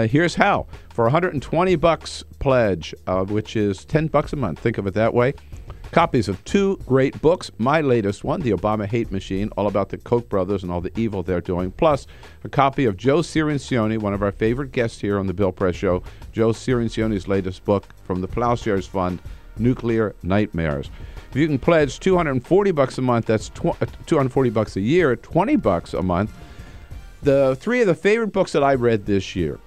A: Here's how. For $120 pledge, which is $10 a month, think of it that way, copies of two great books. My latest one, The Obama Hate Machine, all about the Koch brothers and all the evil they're doing, plus a copy of Joe Cirincione, one of our favorite guests here on the Bill Press Show, Joe Cirincione's latest book from the Plowshares Fund, Nuclear Nightmares. If you can pledge $240 a month, that's $240 a year, $20 a month. The three of the favorite books that I read this year.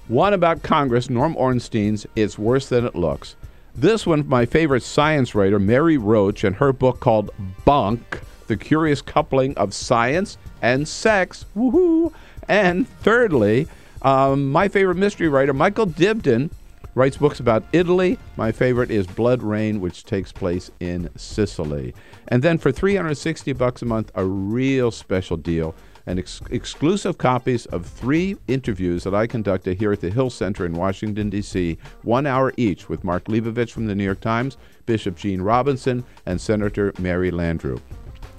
A: One about Congress, Norm Ornstein's It's Worse Than It Looks. This one, my favorite science writer, Mary Roach, and her book called Bunk, The Curious Coupling of Science and Sex. Woohoo! And thirdly, my favorite mystery writer, Michael Dibdin, writes books about Italy. My favorite is Blood Rain, which takes place in Sicily. And then for $360 a month, a real special deal, and exclusive copies of 3 interviews that I conducted here at the Hill Center in Washington, D.C., 1 hour each with Mark Leibovich from the New York Times, Bishop Gene Robinson, and Senator Mary Landrieu.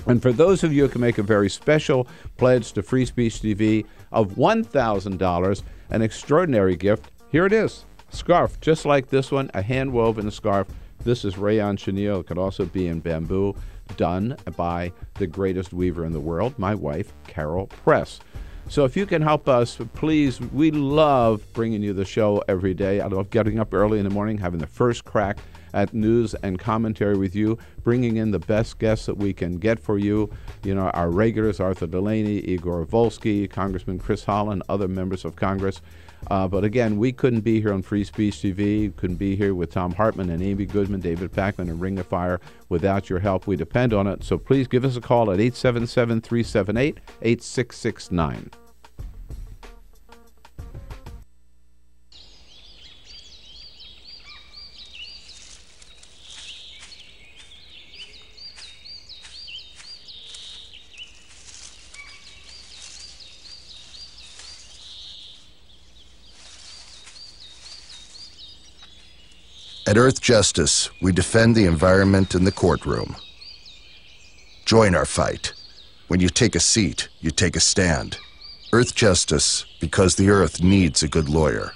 A: And for those of you who can make a very special pledge to Free Speech TV of $1,000, an extraordinary gift, here it is. Scarf, just like this one, a hand-woven scarf. This is rayon chenille. It could also be in bamboo, done by the greatest weaver in the world, my wife, Carol Press. So if you can help us, please, we love bringing you the show every day. I love getting up early in the morning, having the first crack at news and commentary with you, bringing in the best guests that we can get for you. You know, our regulars, Arthur Delaney, Igor Volsky, Congressman Chris Holland, other members of Congress. But again, we couldn't be here on Free Speech TV, couldn't be here with Tom Hartman and Amy Goodman, David Packman, and Ring of Fire without your help. We depend on it. So please give us a call at 877-378-8669.
K: At Earth Justice, we defend the environment in the courtroom. Join our fight. When you take a seat, you take a stand. Earth Justice, because the Earth needs a good lawyer.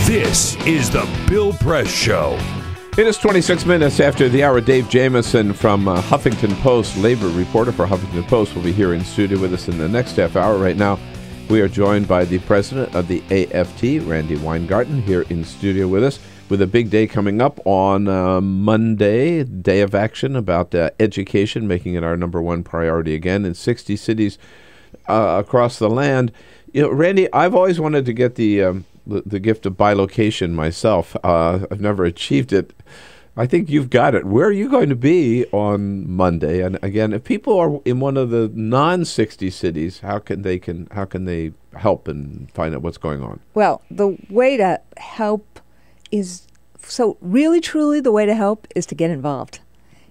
C: This is the Bill Press Show.
A: It is 26 minutes after the hour. Dave Jamieson from Huffington Post, labor reporter for Huffington Post, will be here in studio with us in the next half hour. Right now, we are joined by the president of the AFT, Randi Weingarten, here in studio with us, with a big day coming up on Monday, Day of Action about education, making it our number one priority again in 60 cities across the land. You know, Randi, I've always wanted to get the gift of bilocation myself. I've never achieved it. I think you've got it. Where are you going to be on Monday? And again, if people are in one of the non-60 cities, how can they help and find out what's going on?
Q: Well, the way to help is really truly the way to help is to get involved.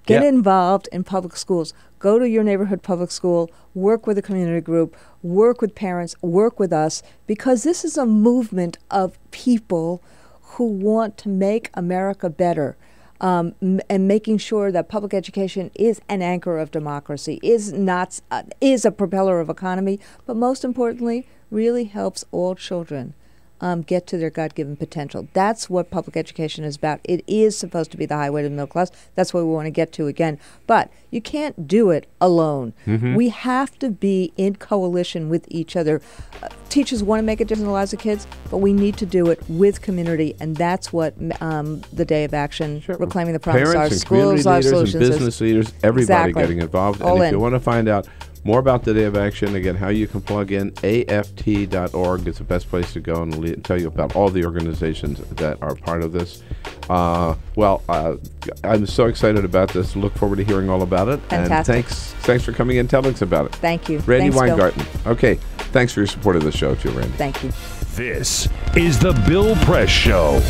Q: Get involved in public schools. Go to your neighborhood public school, work with a community group, work with parents, work with us, because this is a movement of people who want to make America better, and making sure that public education is an anchor of democracy, is a propeller of economy, but most importantly, really helps all children get to their God-given potential. That's what public education is about. It is supposed to be the highway to the middle class. That's what we want to get to again. But you can't do it alone. Mm-hmm. We have to be in coalition with each other. Teachers want to make a difference in the lives of kids, but we need to do it with community, and that's what the Day of Action, Reclaiming the Promise, our schools, life solutions,
A: and business leaders, everybody getting involved.
Q: All
A: and if
Q: in.
A: you want to find out more about the Day of Action, again, how you can plug in, aft.org is the best place to go, and we'll tell you about all the organizations that are part of this. I'm so excited about this. Look forward to hearing all about it.
Q: Fantastic.
A: And thanks for coming in and telling us about it.
Q: Thank you.
A: Randi
Q: Thanks,
A: Weingarten. Bill. Okay, thanks for your support of the show, too, Randi.
Q: Thank you.
C: This is the Bill Press Show.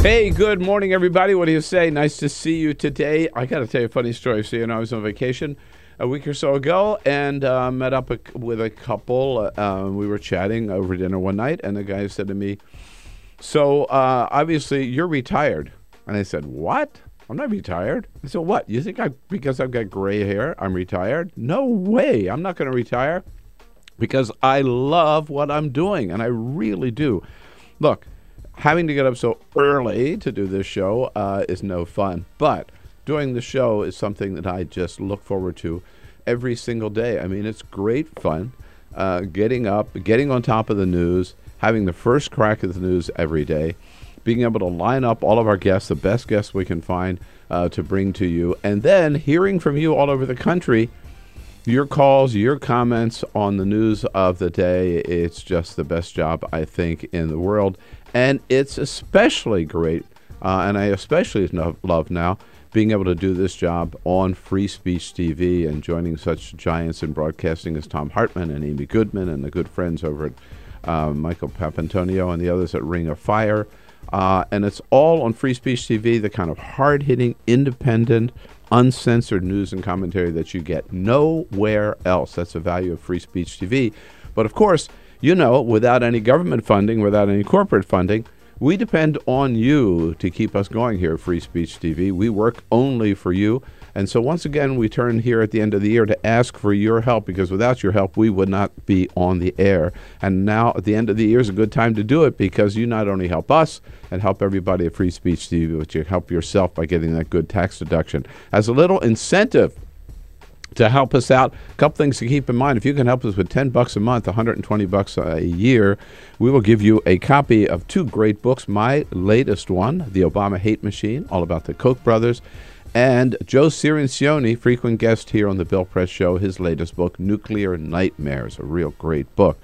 A: Hey, good morning, everybody. What do you say? Nice to see you today. I got to tell you a funny story. So, I was on vacation a week or so ago and met up with a couple. We were chatting over dinner one night, and the guy said to me, so, obviously, you're retired. And I said, what? I'm not retired. I said, what? You think because I've got gray hair, I'm retired? No way. I'm not going to retire because I love what I'm doing, and I really do. Look, having to get up so early to do this show is no fun, but doing the show is something that I just look forward to every single day. I mean, it's great fun getting up, getting on top of the news, having the first crack at the news every day, being able to line up all of our guests, the best guests we can find to bring to you, and then hearing from you all over the country, your calls, your comments on the news of the day. It's just the best job, I think, in the world. And it's especially great, and I especially love now, being able to do this job on Free Speech TV and joining such giants in broadcasting as Tom Hartman and Amy Goodman and the good friends over at Michael Papantonio and the others at Ring of Fire. And it's all on Free Speech TV, the kind of hard-hitting, independent, uncensored news and commentary that you get nowhere else. That's the value of Free Speech TV. But of course, without any government funding, without any corporate funding, we depend on you to keep us going here at Free Speech TV. We work only for you. And so once again, we turn here at the end of the year to ask for your help, because without your help, we would not be on the air. And now at the end of the year is a good time to do it, because you not only help us and help everybody at Free Speech TV, but you help yourself by getting that good tax deduction. As a little incentive to help us out. A couple things to keep in mind. If you can help us with $10 a month, $120 a year, we will give you a copy of 2 great books. My latest one, The Obama Hate Machine, all about the Koch brothers, and Joe Cirincione, frequent guest here on the Bill Press Show, his latest book, Nuclear Nightmares, a real great book.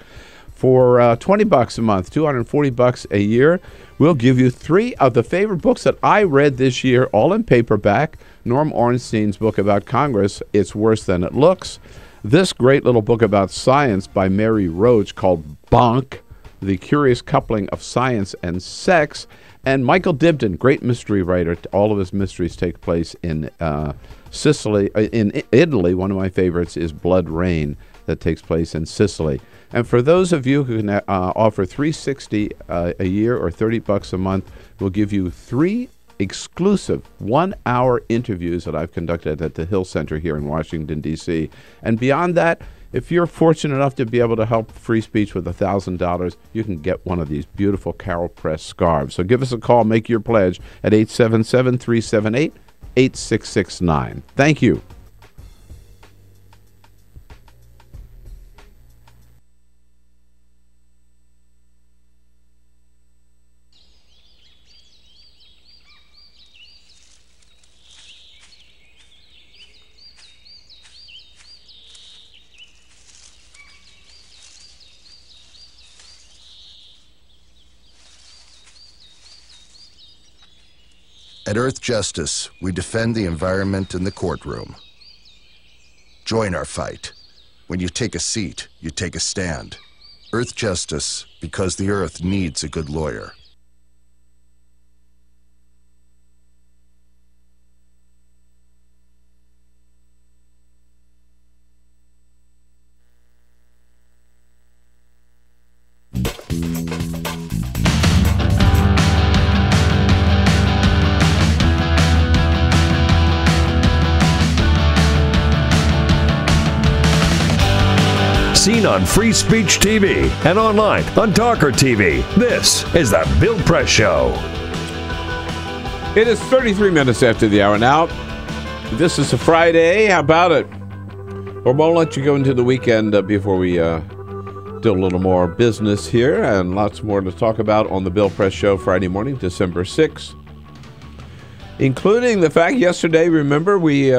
A: For $20 a month, $240 a year, we'll give you 3 of the favorite books that I read this year, all in paperback. Norm Ornstein's book about Congress, It's Worse Than It Looks. This great little book about science by Mary Roach called Bonk, The Curious Coupling of Science and Sex. And Michael Dibdin, great mystery writer. All of his mysteries take place in Sicily. In Italy, one of my favorites is Blood Rain, that takes place in Sicily. And for those of you who can offer $360 a year or $30 a month, we'll give you 3 exclusive 1-hour interviews that I've conducted at the Hill Center here in Washington, D.C. And beyond that, if you're fortunate enough to be able to help free speech with $1,000, you can get one of these beautiful Carol Press scarves. So give us a call, make your pledge at 877-378-8669. Thank you.
K: At Earth Justice, we defend the environment in the courtroom. Join our fight. When you take a seat, you take a stand. Earth Justice, because the Earth needs a good lawyer.
C: Seen on Free Speech TV and online on TawkrTV. This is the Bill Press Show.
A: It is 33 minutes after the hour now. This is a Friday. How about it? Or won't let you go into the weekend before we do a little more business here, and lots more to talk about on the Bill Press Show Friday morning, December 6th. Including the fact yesterday, remember, we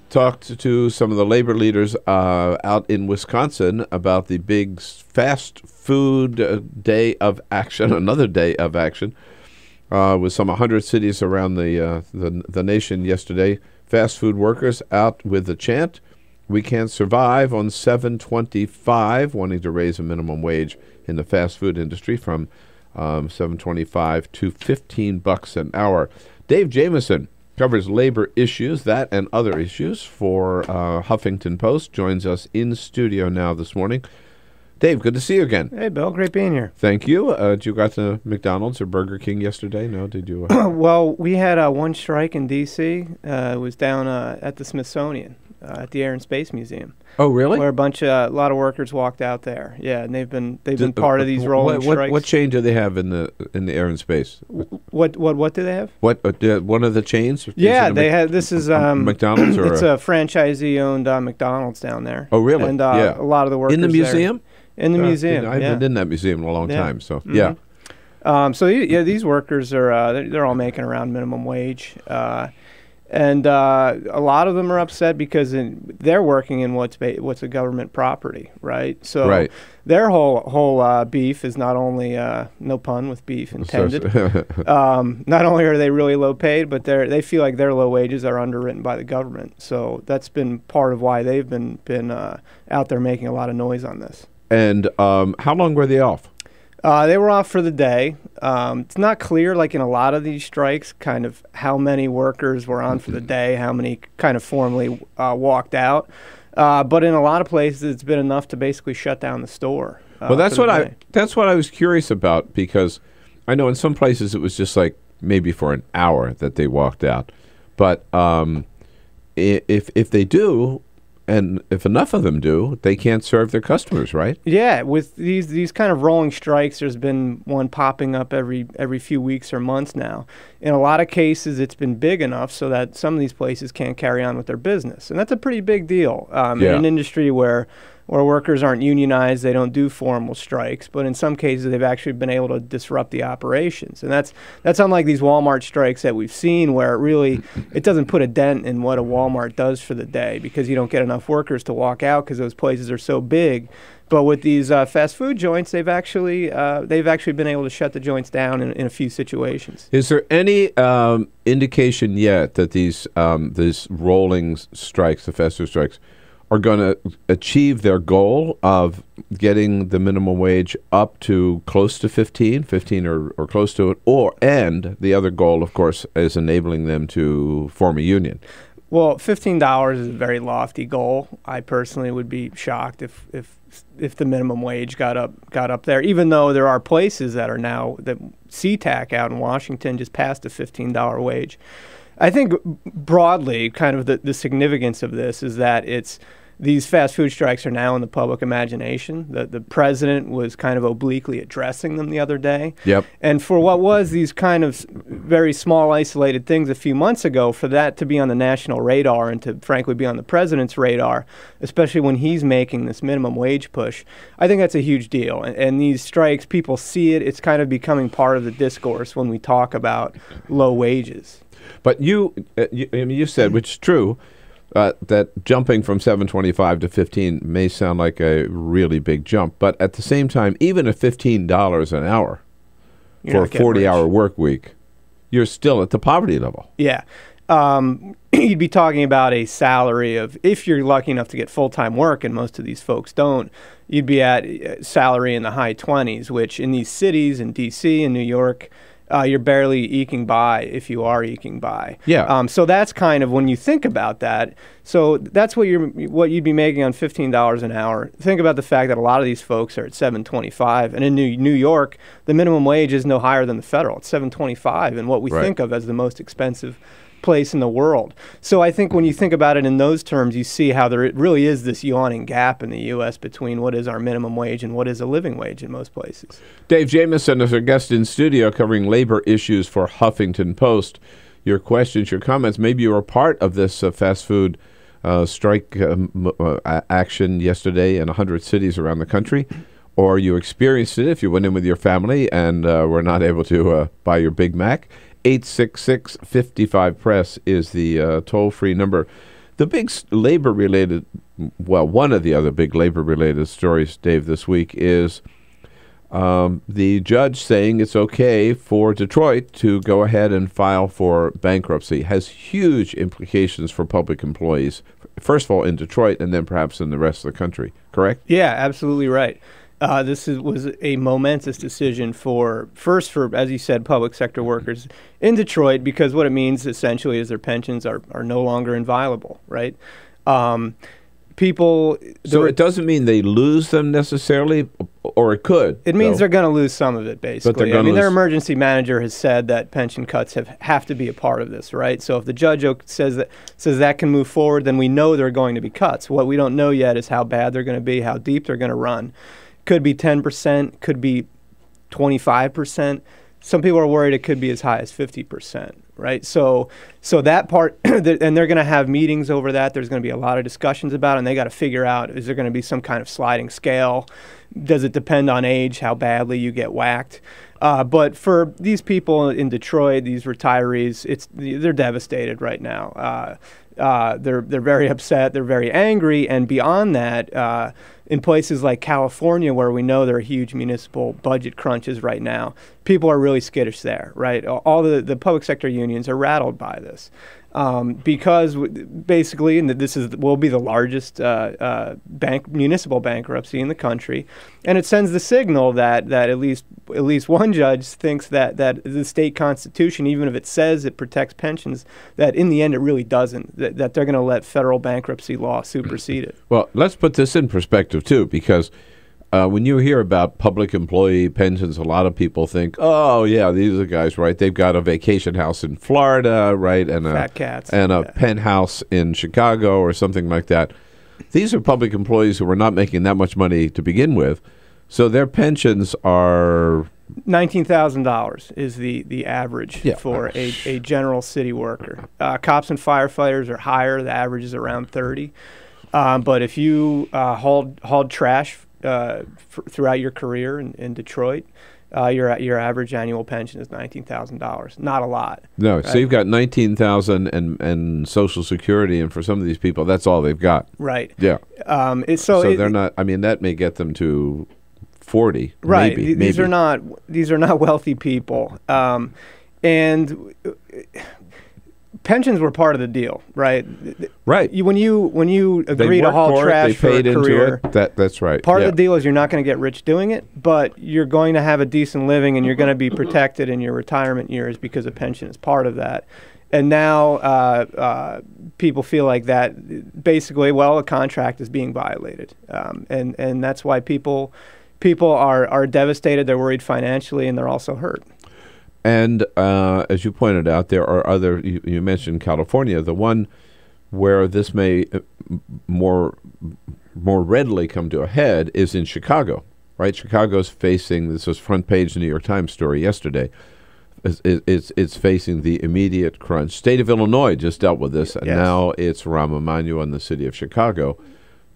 A: talked to some of the labor leaders out in Wisconsin about the big fast food day of action, another day of action, with some 100 cities around the nation yesterday. Fast food workers out with the chant, "We can't survive on $7.25," wanting to raise a minimum wage in the fast food industry from $7.25 to $15 an hour. Dave Jamieson covers labor issues, that and other issues for Huffington Post, joins us in studio now this morning. Dave, good to see you again.
R: Hey, Bill, great being here.
A: Thank you. Did you go to McDonald's or Burger King yesterday? No, did you?
R: Well, we had one strike in D.C. It was down at the Smithsonian, at the Air and Space Museum.
A: Oh, really?
R: Where a lot of workers walked out there. Yeah, and they've been part of these rolling strikes.
A: What chain do they have in the Air and Space?
R: What do they have?
A: What one of the chains?
R: Yeah, they have. This is
A: McDonald's, or
R: it's a franchisee-owned McDonald's down there.
A: Oh, really?
R: And
A: yeah.
R: a lot of the workers
A: in the museum.
R: In the museum,
A: I've been in that museum in a long time. So yeah.
R: So these workers are they're all making around minimum wage. And a lot of them are upset because they're working in what's a government property, right? So their whole beef is not only no pun with beef intended. Not only are they really low paid, but they feel like their low wages are underwritten by the government. So that's been part of why they've been out there making a lot of noise on this.
A: And how long were they off?
R: They were off for the day. It's not clear, like in a lot of these strikes, kind of how many workers were on for the day, how many kind of formally walked out. But in a lot of places, it's been enough to basically shut down the store.
A: Well, that's what I was curious about, because I know in some places it was just like maybe for an hour that they walked out. But if they do, and if enough of them do, they can't serve their customers, right?
R: Yeah, with these kind of rolling strikes, there's been one popping up every few weeks or months now. In a lot of cases, it's been big enough so that some of these places can't carry on with their business, and that's a pretty big deal in an industry where workers aren't unionized, they don't do formal strikes, but in some cases they've actually been able to disrupt the operations. And that's unlike these Walmart strikes that we've seen, where it doesn't put a dent in what a Walmart does for the day because you don't get enough workers to walk out because those places are so big. But with these fast food joints, they've actually been able to shut the joints down in a few situations.
A: Is there any indication yet that these rolling strikes, the fast food strikes, are going to achieve their goal of getting the minimum wage up to close to 15 or close to it, and the other goal, of course, is enabling them to form a union?
R: Well, $15 is a very lofty goal. I personally would be shocked if the minimum wage got up there, even though there are places that SeaTac out in Washington just passed a $15 wage. I think broadly, kind of the significance of this is that these fast food strikes are now in the public imagination. The president was kind of obliquely addressing them the other day.
A: Yep.
R: And for what was these kind of very small, isolated things a few months ago, for that to be on the national radar and to frankly be on the president's radar, especially when he's making this minimum wage push, I think that's a huge deal. And these strikes, people see it. It's kind of becoming part of the discourse when we talk about low wages.
A: But you said, which is true, that jumping from $7.25 to $15 may sound like a really big jump. But at the same time, even at $15 an hour for a 40-hour work week, you're still at the poverty level.
R: Yeah. You'd be talking about a salary of, if you're lucky enough to get full-time work, and most of these folks don't, you'd be at salary in the high 20s, which in these cities, in D.C. and New York, you're barely eking by if you are eking by.
A: Yeah.
R: So that's kind of, when you think about that, so that's what you'd be making on $15 an hour. Think about the fact that a lot of these folks are at $7.25, and in New York, the minimum wage is no higher than the federal. It's $7.25, and what we think of as the most expensive place in the world. So I think when you think about it in those terms, you see how there really is this yawning gap in the U.S. between what is our minimum wage and what is a living wage in most places.
A: Dave Jamieson is our guest in studio covering labor issues for Huffington Post. Your questions, your comments, maybe you were part of this fast food strike action yesterday in 100 cities around the country, or you experienced it if you went in with your family and were not able to buy your Big Mac. 866-55-PRESS is the toll-free number. The big labor-related, one of the other big labor-related stories, Dave, this week is the judge saying it's okay for Detroit to go ahead and file for bankruptcy. Has huge implications for public employees, first of all in Detroit and then perhaps in the rest of the country, correct?
R: Yeah, absolutely right. This was a momentous decision for, as you said, public sector workers in Detroit, because what it means essentially is their pensions are no longer inviolable, right? So
A: it doesn't mean they lose them necessarily, or it could.
R: It means they're going to lose some of it, basically.
A: But
R: their emergency manager has said that pension cuts have to be a part of this, right? So if the judge says that can move forward, then we know there are going to be cuts. What we don't know yet is how bad they're going to be, how deep they're going to run. Could be 10%, could be 25%. Some people are worried it could be as high as 50%, right? So that part, and they're going to have meetings over that. There's going to be a lot of discussions about it, and they got to figure out, is there going to be some kind of sliding scale? Does it depend on age, how badly you get whacked? But for these people in Detroit, these retirees, they're devastated right now. They're very upset. They're very angry. And beyond that, in places like California, where we know there are huge municipal budget crunches right now, people are really skittish there, right? All the public sector unions are rattled by this. Because basically, and this will be the largest municipal bankruptcy in the country, and it sends the signal that at least one judge thinks that the state constitution, even if it says it protects pensions, that in the end it really doesn't. That they're going to let federal bankruptcy law supersede it.
A: Well, let's put this in perspective too, because when you hear about public employee pensions, a lot of people think, oh, yeah, these are the guys, right? They've got a vacation house in Florida, right? And
R: Fat cats.
A: And a penthouse in Chicago or something like that. these are public employees who are not making that much money to begin with, so their pensions are
R: $19,000 is the average for a general city worker. Cops and firefighters are higher. The average is around 30. But if you hauled trash throughout your career in Detroit, your average annual pension is $19,000. Not a lot.
A: No,
R: right?
A: So you've got $19,000 and Social Security, and for some of these people, that's all they've got.
R: Right.
A: Yeah. So they're not. I mean, that may get them to 40.
R: Right.
A: Maybe.
R: These are not wealthy people, and pensions were part of the deal, right?
A: Right.
R: When you agree to haul trash for a career,
A: that's right.
R: Part of the deal is you're not going to get rich doing it, but you're going to have a decent living and you're going to be protected in your retirement years because a pension is part of that. And now people feel like that basically, well, a contract is being violated, and that's why people are devastated. They're worried financially, and they're also hurt.
A: And as you pointed out, there are other. You mentioned California. The one where this may more readily come to a head is in Chicago, right? Chicago's facing, this was front page New York Times story yesterday. It's facing the immediate crunch. State of Illinois just dealt with this, and now it's Rahm Emanuel and the city of Chicago.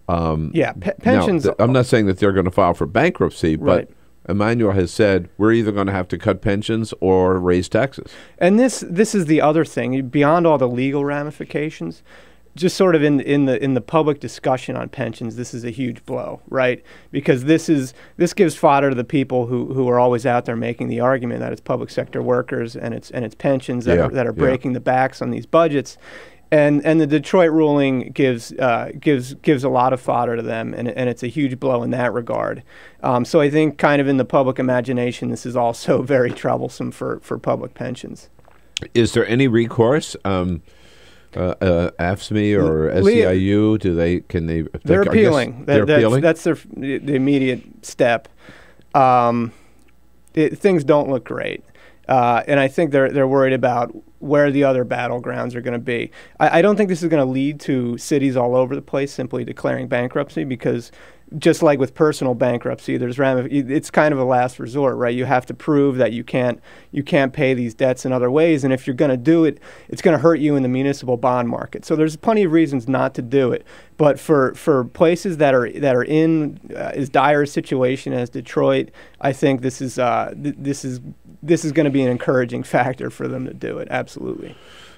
R: Pensions.
A: Now, I'm not saying that they're going to file for bankruptcy, but Emanuel has said we're either going to have to cut pensions or raise taxes.
R: And this is the other thing, beyond all the legal ramifications, just sort of in the public discussion on pensions, this is a huge blow, right? Because this gives fodder to the people who are always out there making the argument that it's public sector workers and it's pensions that are breaking the backs on these budgets. And the Detroit ruling gives a lot of fodder to them, and it's a huge blow in that regard. So I think kind of in the public imagination, this is also very troublesome for public pensions.
A: Is there any recourse? AFSCME or SEIU,
R: they're appealing.
A: They're appealing?
R: That's the immediate step. Things don't look great. And I think they're worried about where the other battlegrounds are going to be. I don't think this is going to lead to cities all over the place simply declaring bankruptcy, because just like with personal bankruptcy, it's kind of a last resort, right? You have to prove that you can't pay these debts in other ways, and if you're going to do it, it's going to hurt you in the municipal bond market. So there's plenty of reasons not to do it. But for places that are in as dire a situation as Detroit, I think this is going to be an encouraging factor for them to do it. Absolutely.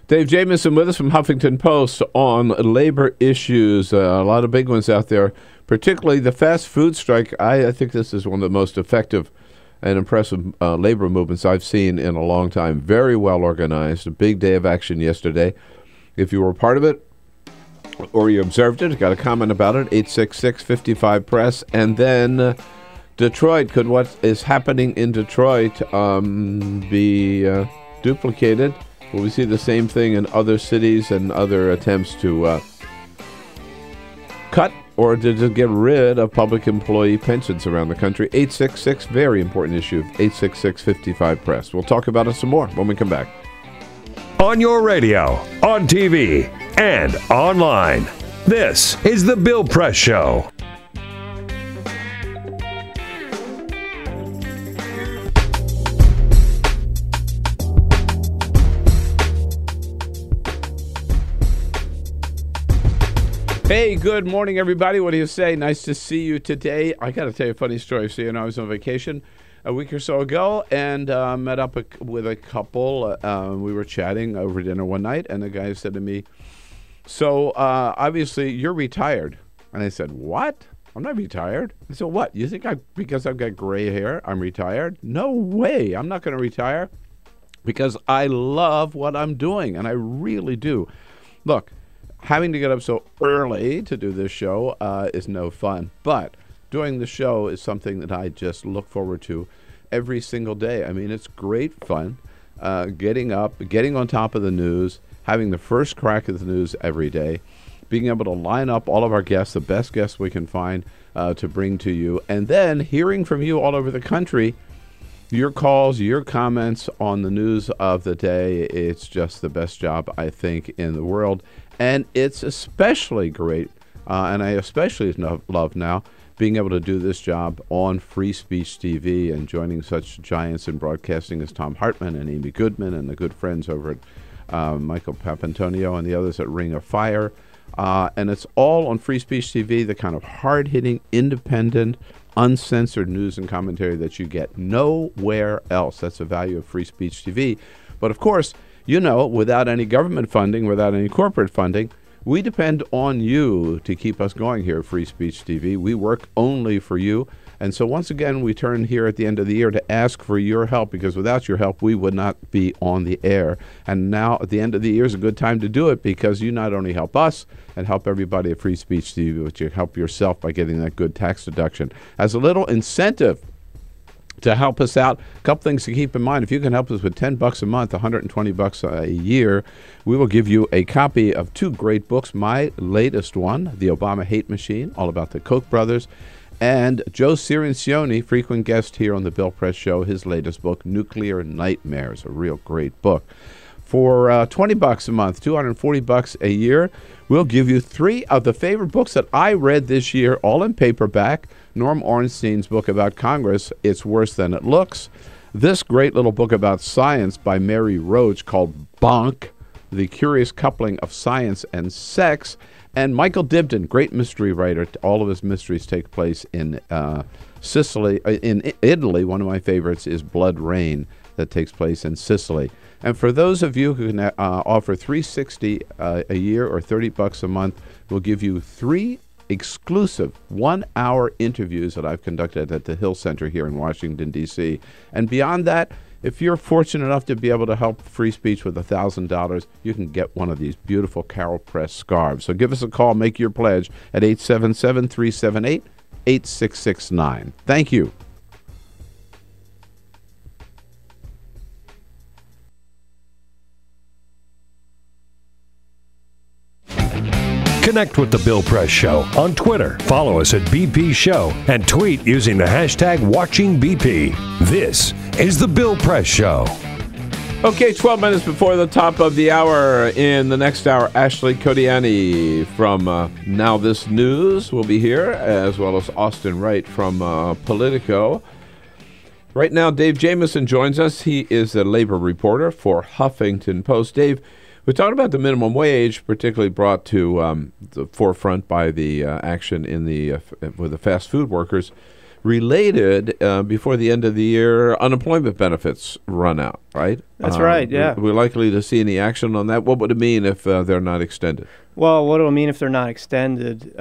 A: Dave Jamieson with us from Huffington Post on labor issues. A lot of big ones out there, particularly the fast food strike. I think this is one of the most effective and impressive labor movements I've seen in a long time. Very well organized. A big day of action yesterday. If you were part of it or you observed it, got a comment about it, 866-55-PRESS. And then Detroit, could what is happening in Detroit be duplicated? Will we see the same thing in other cities and other attempts to cut or to just get rid of public employee pensions around the country? 866, very important issue, 866-55-PRESS. We'll talk about it some more when we come back.
C: On your radio, on TV, and online. This is The Bill Press Show.
A: Hey, good morning, everybody. What do you say? Nice to see you today. I got to tell you a funny story. So, I was on vacation a week or so ago and met up with a couple. We were chatting over dinner one night, and the guy said to me, so, obviously, you're retired. And I said, what? I'm not retired. I said, what? You think because I've got gray hair, I'm retired? No way. I'm not going to retire because I love what I'm doing, and I really do. Look, having to get up so early to do this show is no fun, but doing the show is something that I just look forward to every single day. I mean, it's great fun getting up, getting on top of the news, having the first crack at the news every day, being able to line up all of our guests, the best guests we can find to bring to you, and then hearing from you all over the country, your calls, your comments on the news of the day. It's just the best job, I think, in the world. And it's especially great And I especially love now being able to do this job on Free Speech TV and joining such giants in broadcasting as Tom Hartman and Amy Goodman and the good friends over at Michael Papantonio and the others at Ring of Fire. And it's all on Free Speech TV, the kind of hard-hitting, independent, uncensored news and commentary that you get nowhere else. That's the value of Free Speech TV. But of course, you know, without any government funding, without any corporate funding, we depend on you to keep us going here at Free Speech TV. We work only for you. And so once again, we turn here at the end of the year to ask for your help, because without your help, we would not be on the air. And now at the end of the year is a good time to do it, because you not only help us and help everybody at Free Speech TV, but you help yourself by getting that good tax deduction. As a little incentive to help us out, a couple things to keep in mind. If you can help us with $10 a month, $120 a year, we will give you a copy of 2 great books. My latest one, The Obama Hate Machine, all about the Koch brothers, and Joe Cirincione, frequent guest here on the Bill Press Show, his latest book, Nuclear Nightmares, a real great book. For $20 a month, $240 a year, we'll give you 3 of the favorite books that I read this year, all in paperback. Norm Ornstein's book about Congress, It's Worse Than It Looks. This great little book about science by Mary Roach called Bonk, The Curious Coupling of Science and Sex. And Michael Dibdin, great mystery writer. All of his mysteries take place in Sicily. In Italy, one of my favorites is Blood Rain, that takes place in Sicily. And for those of you who can offer $360 a year or $30 a month, we'll give you 3 exclusive 1-hour interviews that I've conducted at the Hill Center here in Washington, D.C. And beyond that, if you're fortunate enough to be able to help Free Speech with $1,000, you can get one of these beautiful Carol Press scarves. So give us a call, make your pledge at 877-378-8669. Thank you.
C: Connect with The Bill Press Show on Twitter. Follow us at BP Show and tweet using the hashtag WatchingBP. This is The Bill Press Show.
A: Okay, 12 minutes before the top of the hour. In the next hour, Ashley Codianni from Now This News will be here, as well as Austin Wright from Politico. Right now, Dave Jamieson joins us. He is a labor reporter for Huffington Post. Dave, we're talking about the minimum wage, particularly brought to the forefront by the action in with the fast food workers. Related, before the end of the year, unemployment benefits run out, right?
R: That's right, yeah.
A: We're likely to see any action on that. What would it mean if they're not extended?
R: Well, what it'll mean if they're not extended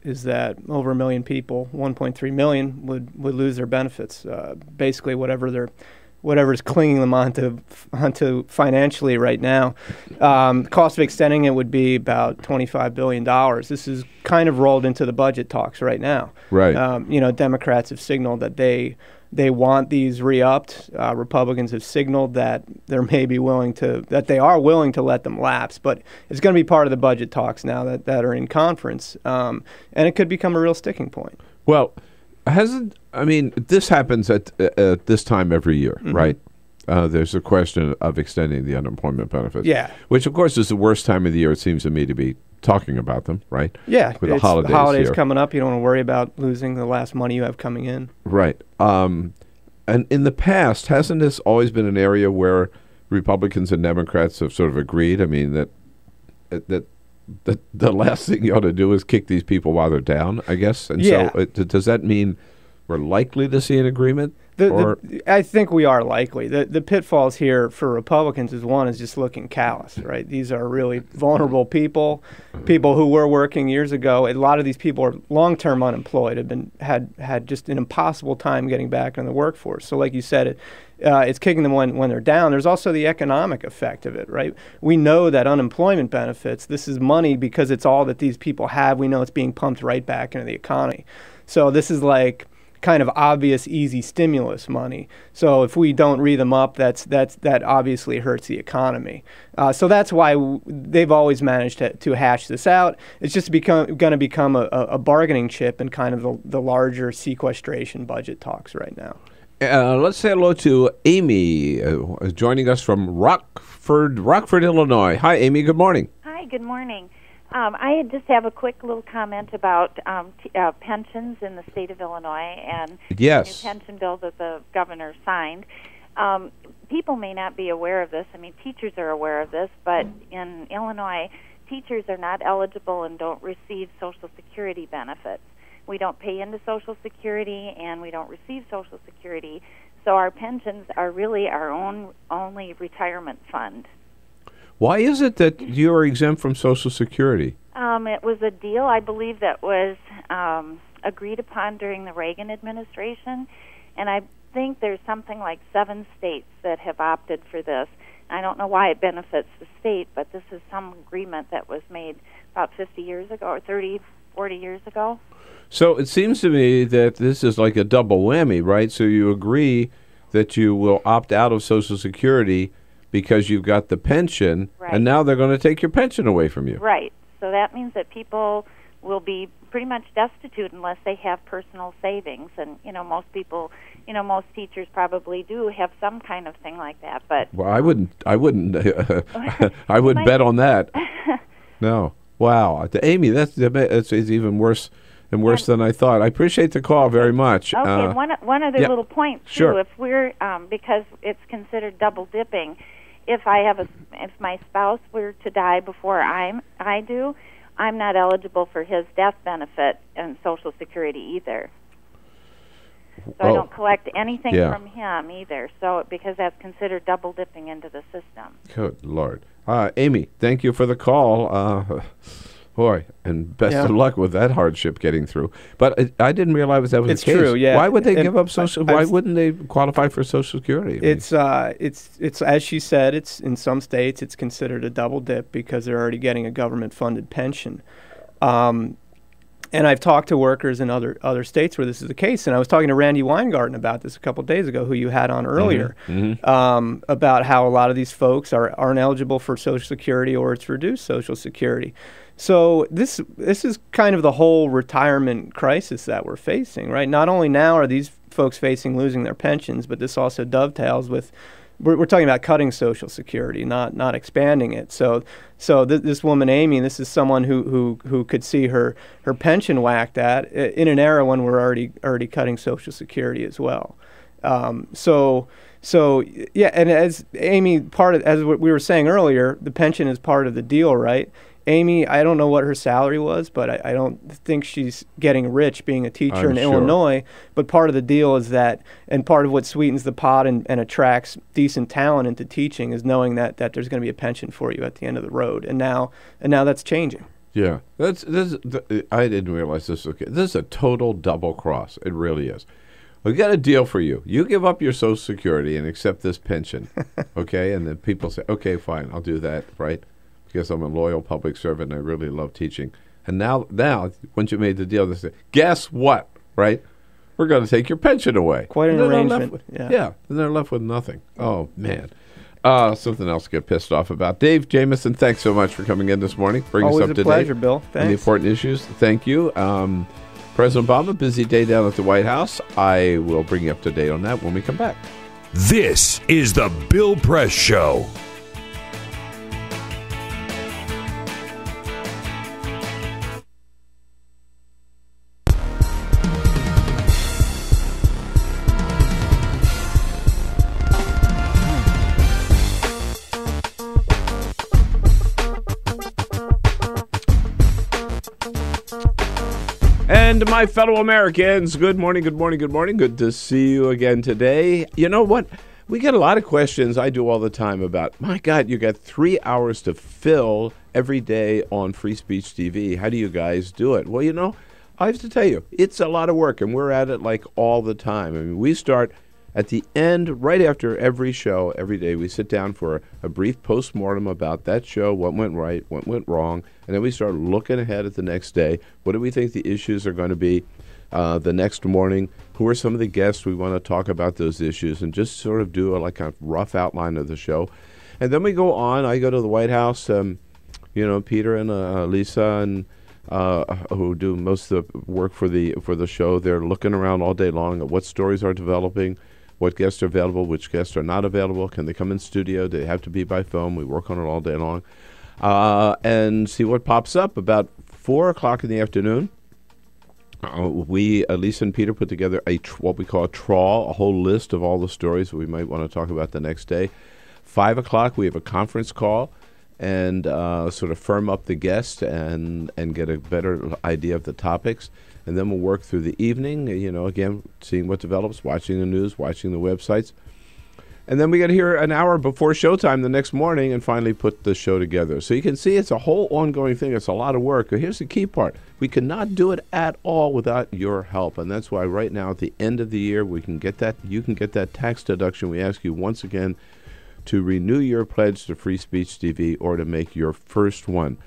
R: is that over 1 million people, 1.3 million, would lose their benefits. Basically, whatever's clinging them onto financially right now. The cost of extending it would be about $25 billion. This is kind of rolled into the budget talks right now.
A: Right.
R: Democrats have signaled that they want these re-upped. Republicans have signaled that they are willing to let them lapse, but it's going to be part of the budget talks now that are in conference, and it could become a real sticking point.
A: Well, this happens at this time every year, mm-hmm. right? There's a question of extending the unemployment benefits.
R: Yeah.
A: Which, of course, is the worst time of the year, it seems to me, to be talking about them, right?
R: Yeah.
A: With the holidays here.
R: Coming up. You don't want to worry about losing the last money you have coming in.
A: Right. And in the past, hasn't this always been an area where Republicans and Democrats have sort of agreed? I mean, that the last thing you ought to do is kick these people while they're down, I guess. And
R: yeah.
A: So does that mean we're likely to see an agreement?
R: I think we are likely. The pitfalls here for Republicans is just looking callous, right? These are really vulnerable people who were working years ago. A lot of these people are long-term unemployed, had just an impossible time getting back in the workforce. So like you said, it's kicking them when they're down. There's also the economic effect of it, right? We know that unemployment benefits, this is money because it's all that these people have. We know it's being pumped right back into the economy. So this is like kind of obvious, easy stimulus money. So if we don't re them up, that obviously hurts the economy. So that's why they've always managed to hash this out. It's just going to become a bargaining chip in kind of the larger sequestration budget talks right now.
A: Let's say hello to Amy, joining us from Rockford, Illinois. Hi, Amy. Good morning.
S: Hi. Good morning. I just have a quick little comment about pensions in the state of Illinois and
A: Yes.
S: the new pension bill that the governor signed. People may not be aware of this. I mean, teachers are aware of this, but in Illinois, teachers are not eligible and don't receive Social Security benefits. We don't pay into Social Security, and we don't receive Social Security, so our pensions are really our only retirement fund.
A: Why is it that you're exempt from Social Security?
S: It was a deal, I believe, that was agreed upon during the Reagan administration, and I think there's something like 7 states that have opted for this. I don't know why it benefits the state, but this is some agreement that was made about 50 years ago, or 30, 40 years ago.
A: So it seems to me that this is like a double whammy, right? So you agree that you will opt out of Social Security because you've got the pension,
S: Right.
A: and now they're going to take your pension away from you.
S: Right. So that means that people will be pretty much destitute unless they have personal savings. And, most people, most teachers probably do have some kind of thing like that. But
A: Well, I wouldn't. I would bet on that. No. Wow, Amy, that's even worse and worse than I thought. I appreciate the call very much.
S: Okay, one other
A: yeah.
S: little point too.
A: Sure.
S: If we're because it's considered double dipping, if my spouse were to die before I do, I'm not eligible for his death benefit and Social Security either. So I don't collect anything from him either. So because that's considered double dipping into the system.
A: Good Lord, Amy, thank you for the call. Boy, and best of luck with that hardship getting through. But I didn't realize that was
R: It's
A: the case.
R: true, yeah.
A: Why would they
R: And
A: give up Social? Why wouldn't they qualify for Social Security? I mean,
R: It's as she said. It's in some states it's considered a double dip because they're already getting a government-funded pension. And I've talked to workers in other states where this is the case. And I was talking to Randi Weingarten about this a couple of days ago, who you had on earlier, about how a lot of these folks aren't eligible for Social Security or it's reduced Social Security. So this is kind of the whole retirement crisis that we're facing, right? Not only now are these folks facing losing their pensions, but this also dovetails with we're talking about cutting Social Security, not expanding it. So this woman Amy, this is someone who could see her pension whacked at in an era when we're already cutting Social Security as well. So yeah, and as Amy as what we were saying earlier, the pension is part of the deal, right? Amy, I don't know what her salary was, but I don't think she's getting rich being a teacher
A: I'm
R: in
A: sure.
R: Illinois. But part of the deal is that, and part of what sweetens the pot and attracts decent talent into teaching is knowing that there's going to be a pension for you at the end of the road. And now that's changing.
A: Yeah, I didn't realize this was okay. This is a total double cross. It really is. We got a deal for you. You give up your Social Security and accept this pension, okay? And then people say, okay, fine, I'll do that, right? Because I'm a loyal public servant and I really love teaching. And now, once you made the deal, they say, guess what, right? We're going to take your pension away.
R: Quite an arrangement.
A: Yeah, and they're left with nothing. Oh, man. Something else to get pissed off about. Dave Jamieson, thanks so much for coming in this morning. Bring us up to date.
R: Always a pleasure, Bill.
A: On the
R: Thanks.
A: important issues. Thank you. President Obama, busy day down at the White House. I will bring you up to date on that when we come back.
C: This is the Bill Press Show.
A: And my fellow Americans, good morning, good morning, good morning. Good to see you again today. You know what? We get a lot of questions, I do all the time, about, my God, you got 3 hours to fill every day on Free Speech TV. How do you guys do it? Well, you know, I have to tell you, it's a lot of work, and we're at it like all the time. I mean, we start at the end, right after every show, every day, we sit down for a brief postmortem about that show, what went right, what went wrong, and then we start looking ahead at the next day. What do we think the issues are going to be the next morning? Who are some of the guests we want to talk about those issues, and just sort of do a rough outline of the show. And then we go on. I go to the White House, Peter and Lisa and who do most of the work for the show. They're looking around all day long at what stories are developing, what guests are available, which guests are not available. Can they come in studio? Do they have to be by phone? We work on it all day long. and see what pops up. About 4 o'clock in the afternoon, Lisa and Peter put together what we call a trawl, a whole list of all the stories that we might want to talk about the next day. 5 o'clock, we have a conference call and sort of firm up the guests and get a better idea of the topics. And then we'll work through the evening, again, seeing what develops, watching the news, watching the websites. And then we got here an hour before showtime the next morning and finally put the show together. So you can see it's a whole ongoing thing. It's a lot of work. But here's the key part. We cannot do it at all without your help. And that's why right now at the end of the year, you can get that tax deduction. We ask you once again to renew your pledge to Free Speech TV or to make your first one.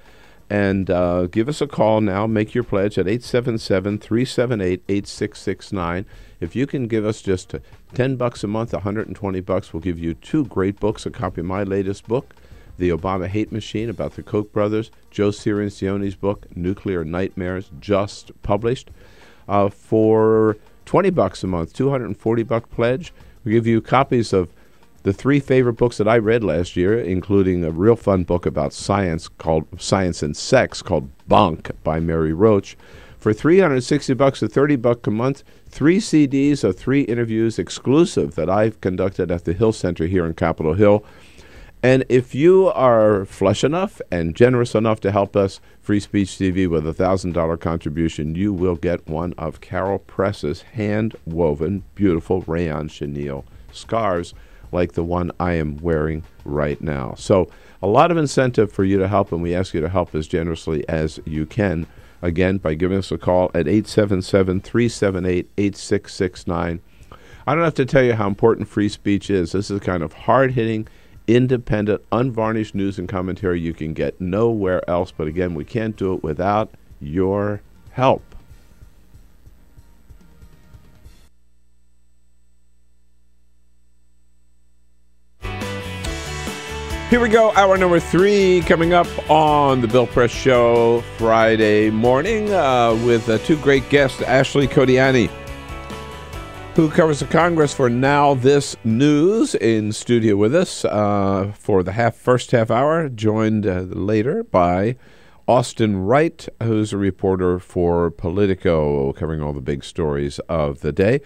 A: And give us a call now. Make your pledge at 877-378-8669. If you can give us just $10 a month, $120, we'll give you 2 great books, a copy of my latest book, The Obama Hate Machine, about the Koch brothers, Joe Cirincione's book, Nuclear Nightmares, just published. For $20 a month, $240 pledge, we give you copies of the 3 favorite books that I read last year, including a real fun book about science called Science and Sex called Bonk by Mary Roach. For $360 to $30 a month, 3 CDs of 3 interviews exclusive that I've conducted at the Hill Center here in Capitol Hill. And if you are flush enough and generous enough to help us, Free Speech TV, with a $1,000 contribution, you will get one of Carol Press's hand-woven, beautiful rayon chenille scarves like the one I am wearing right now. So a lot of incentive for you to help, and we ask you to help as generously as you can. Again, by giving us a call at 877-378-8669. I don't have to tell you how important free speech is. This is the kind of hard-hitting, independent, unvarnished news and commentary you can get nowhere else. But again, we can't do it without your help. Here we go, hour number 3 coming up on the Bill Press Show Friday morning with 2 great guests, Ashley Codianni, who covers the Congress for Now This News, in studio with us for the first half hour, joined later by Austin Wright, who's a reporter for Politico, covering all the big stories of the day.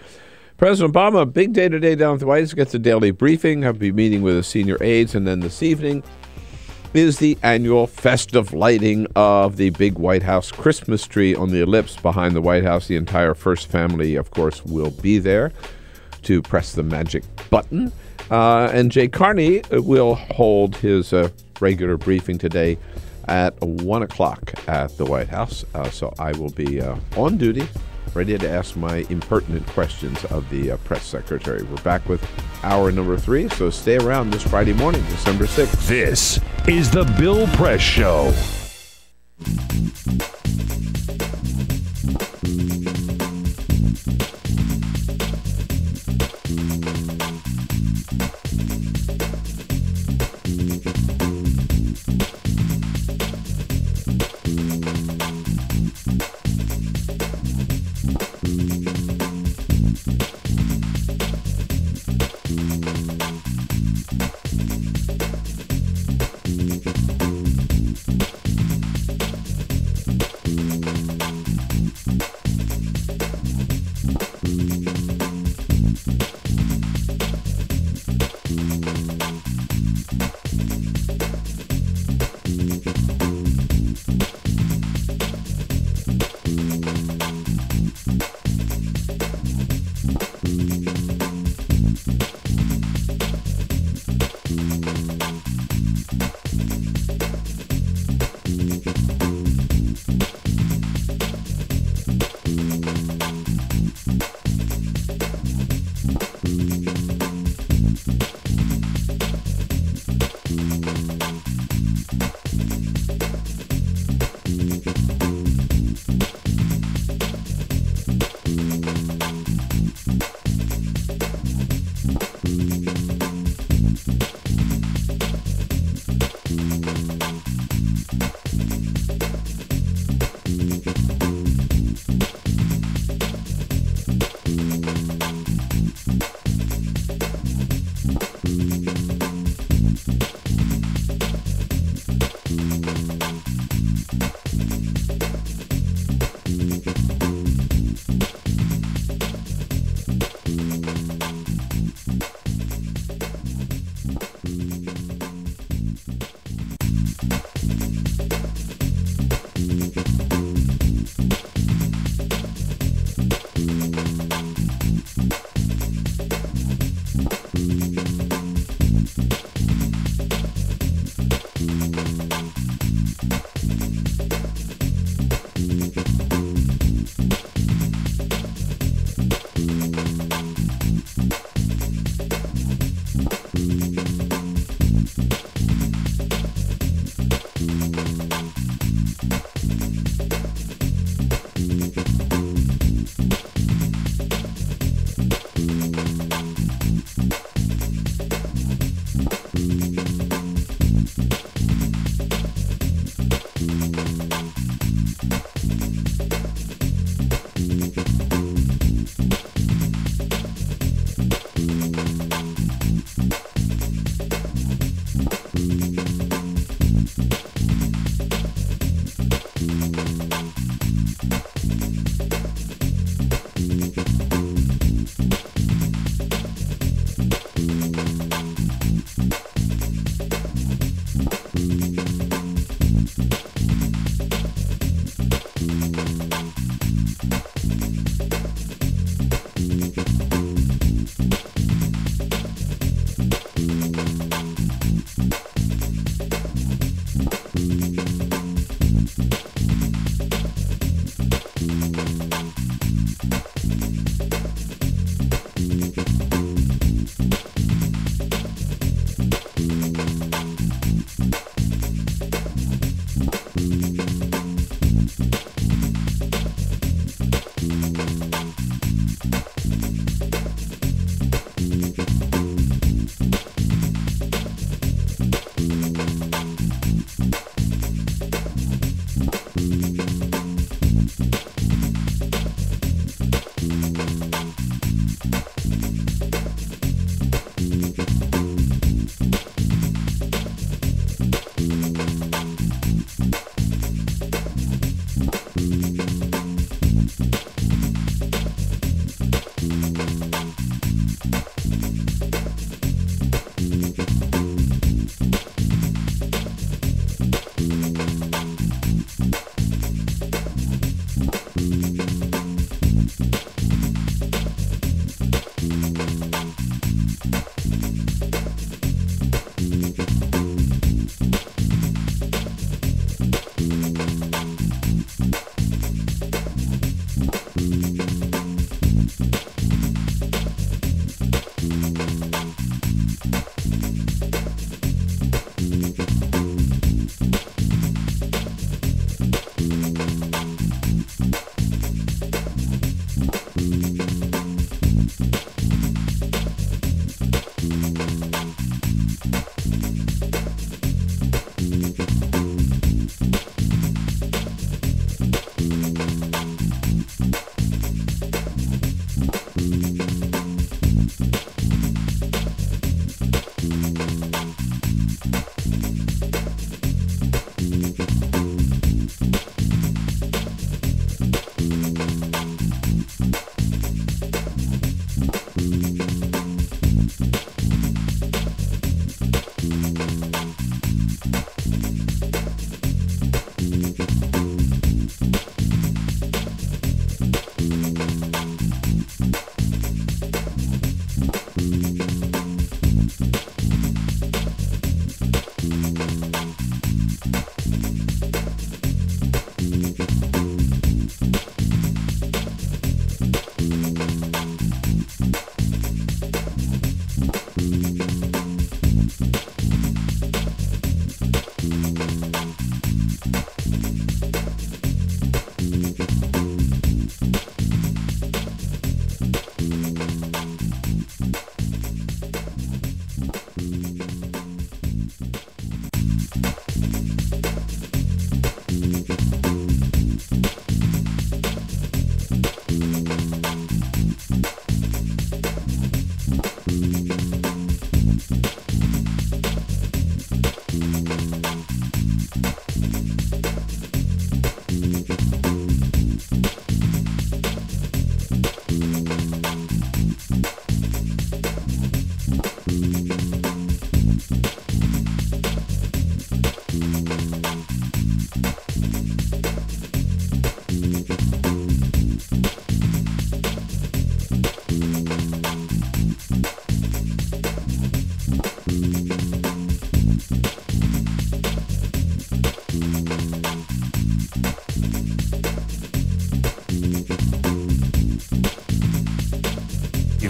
A: President Obama, big day today down at the White House, gets a daily briefing. I'll be meeting with his senior aides, and then this evening is the annual festive lighting of the big White House Christmas tree on the ellipse behind the White House. The entire First family, of course, will be there to press the magic button. And Jay Carney will hold his regular briefing today at 1 o'clock at the White House. So I will be on duty, ready to ask my impertinent questions of the press secretary. We're back with hour number 3, so stay around this Friday morning, December 6th.
C: This is the Bill Press Show.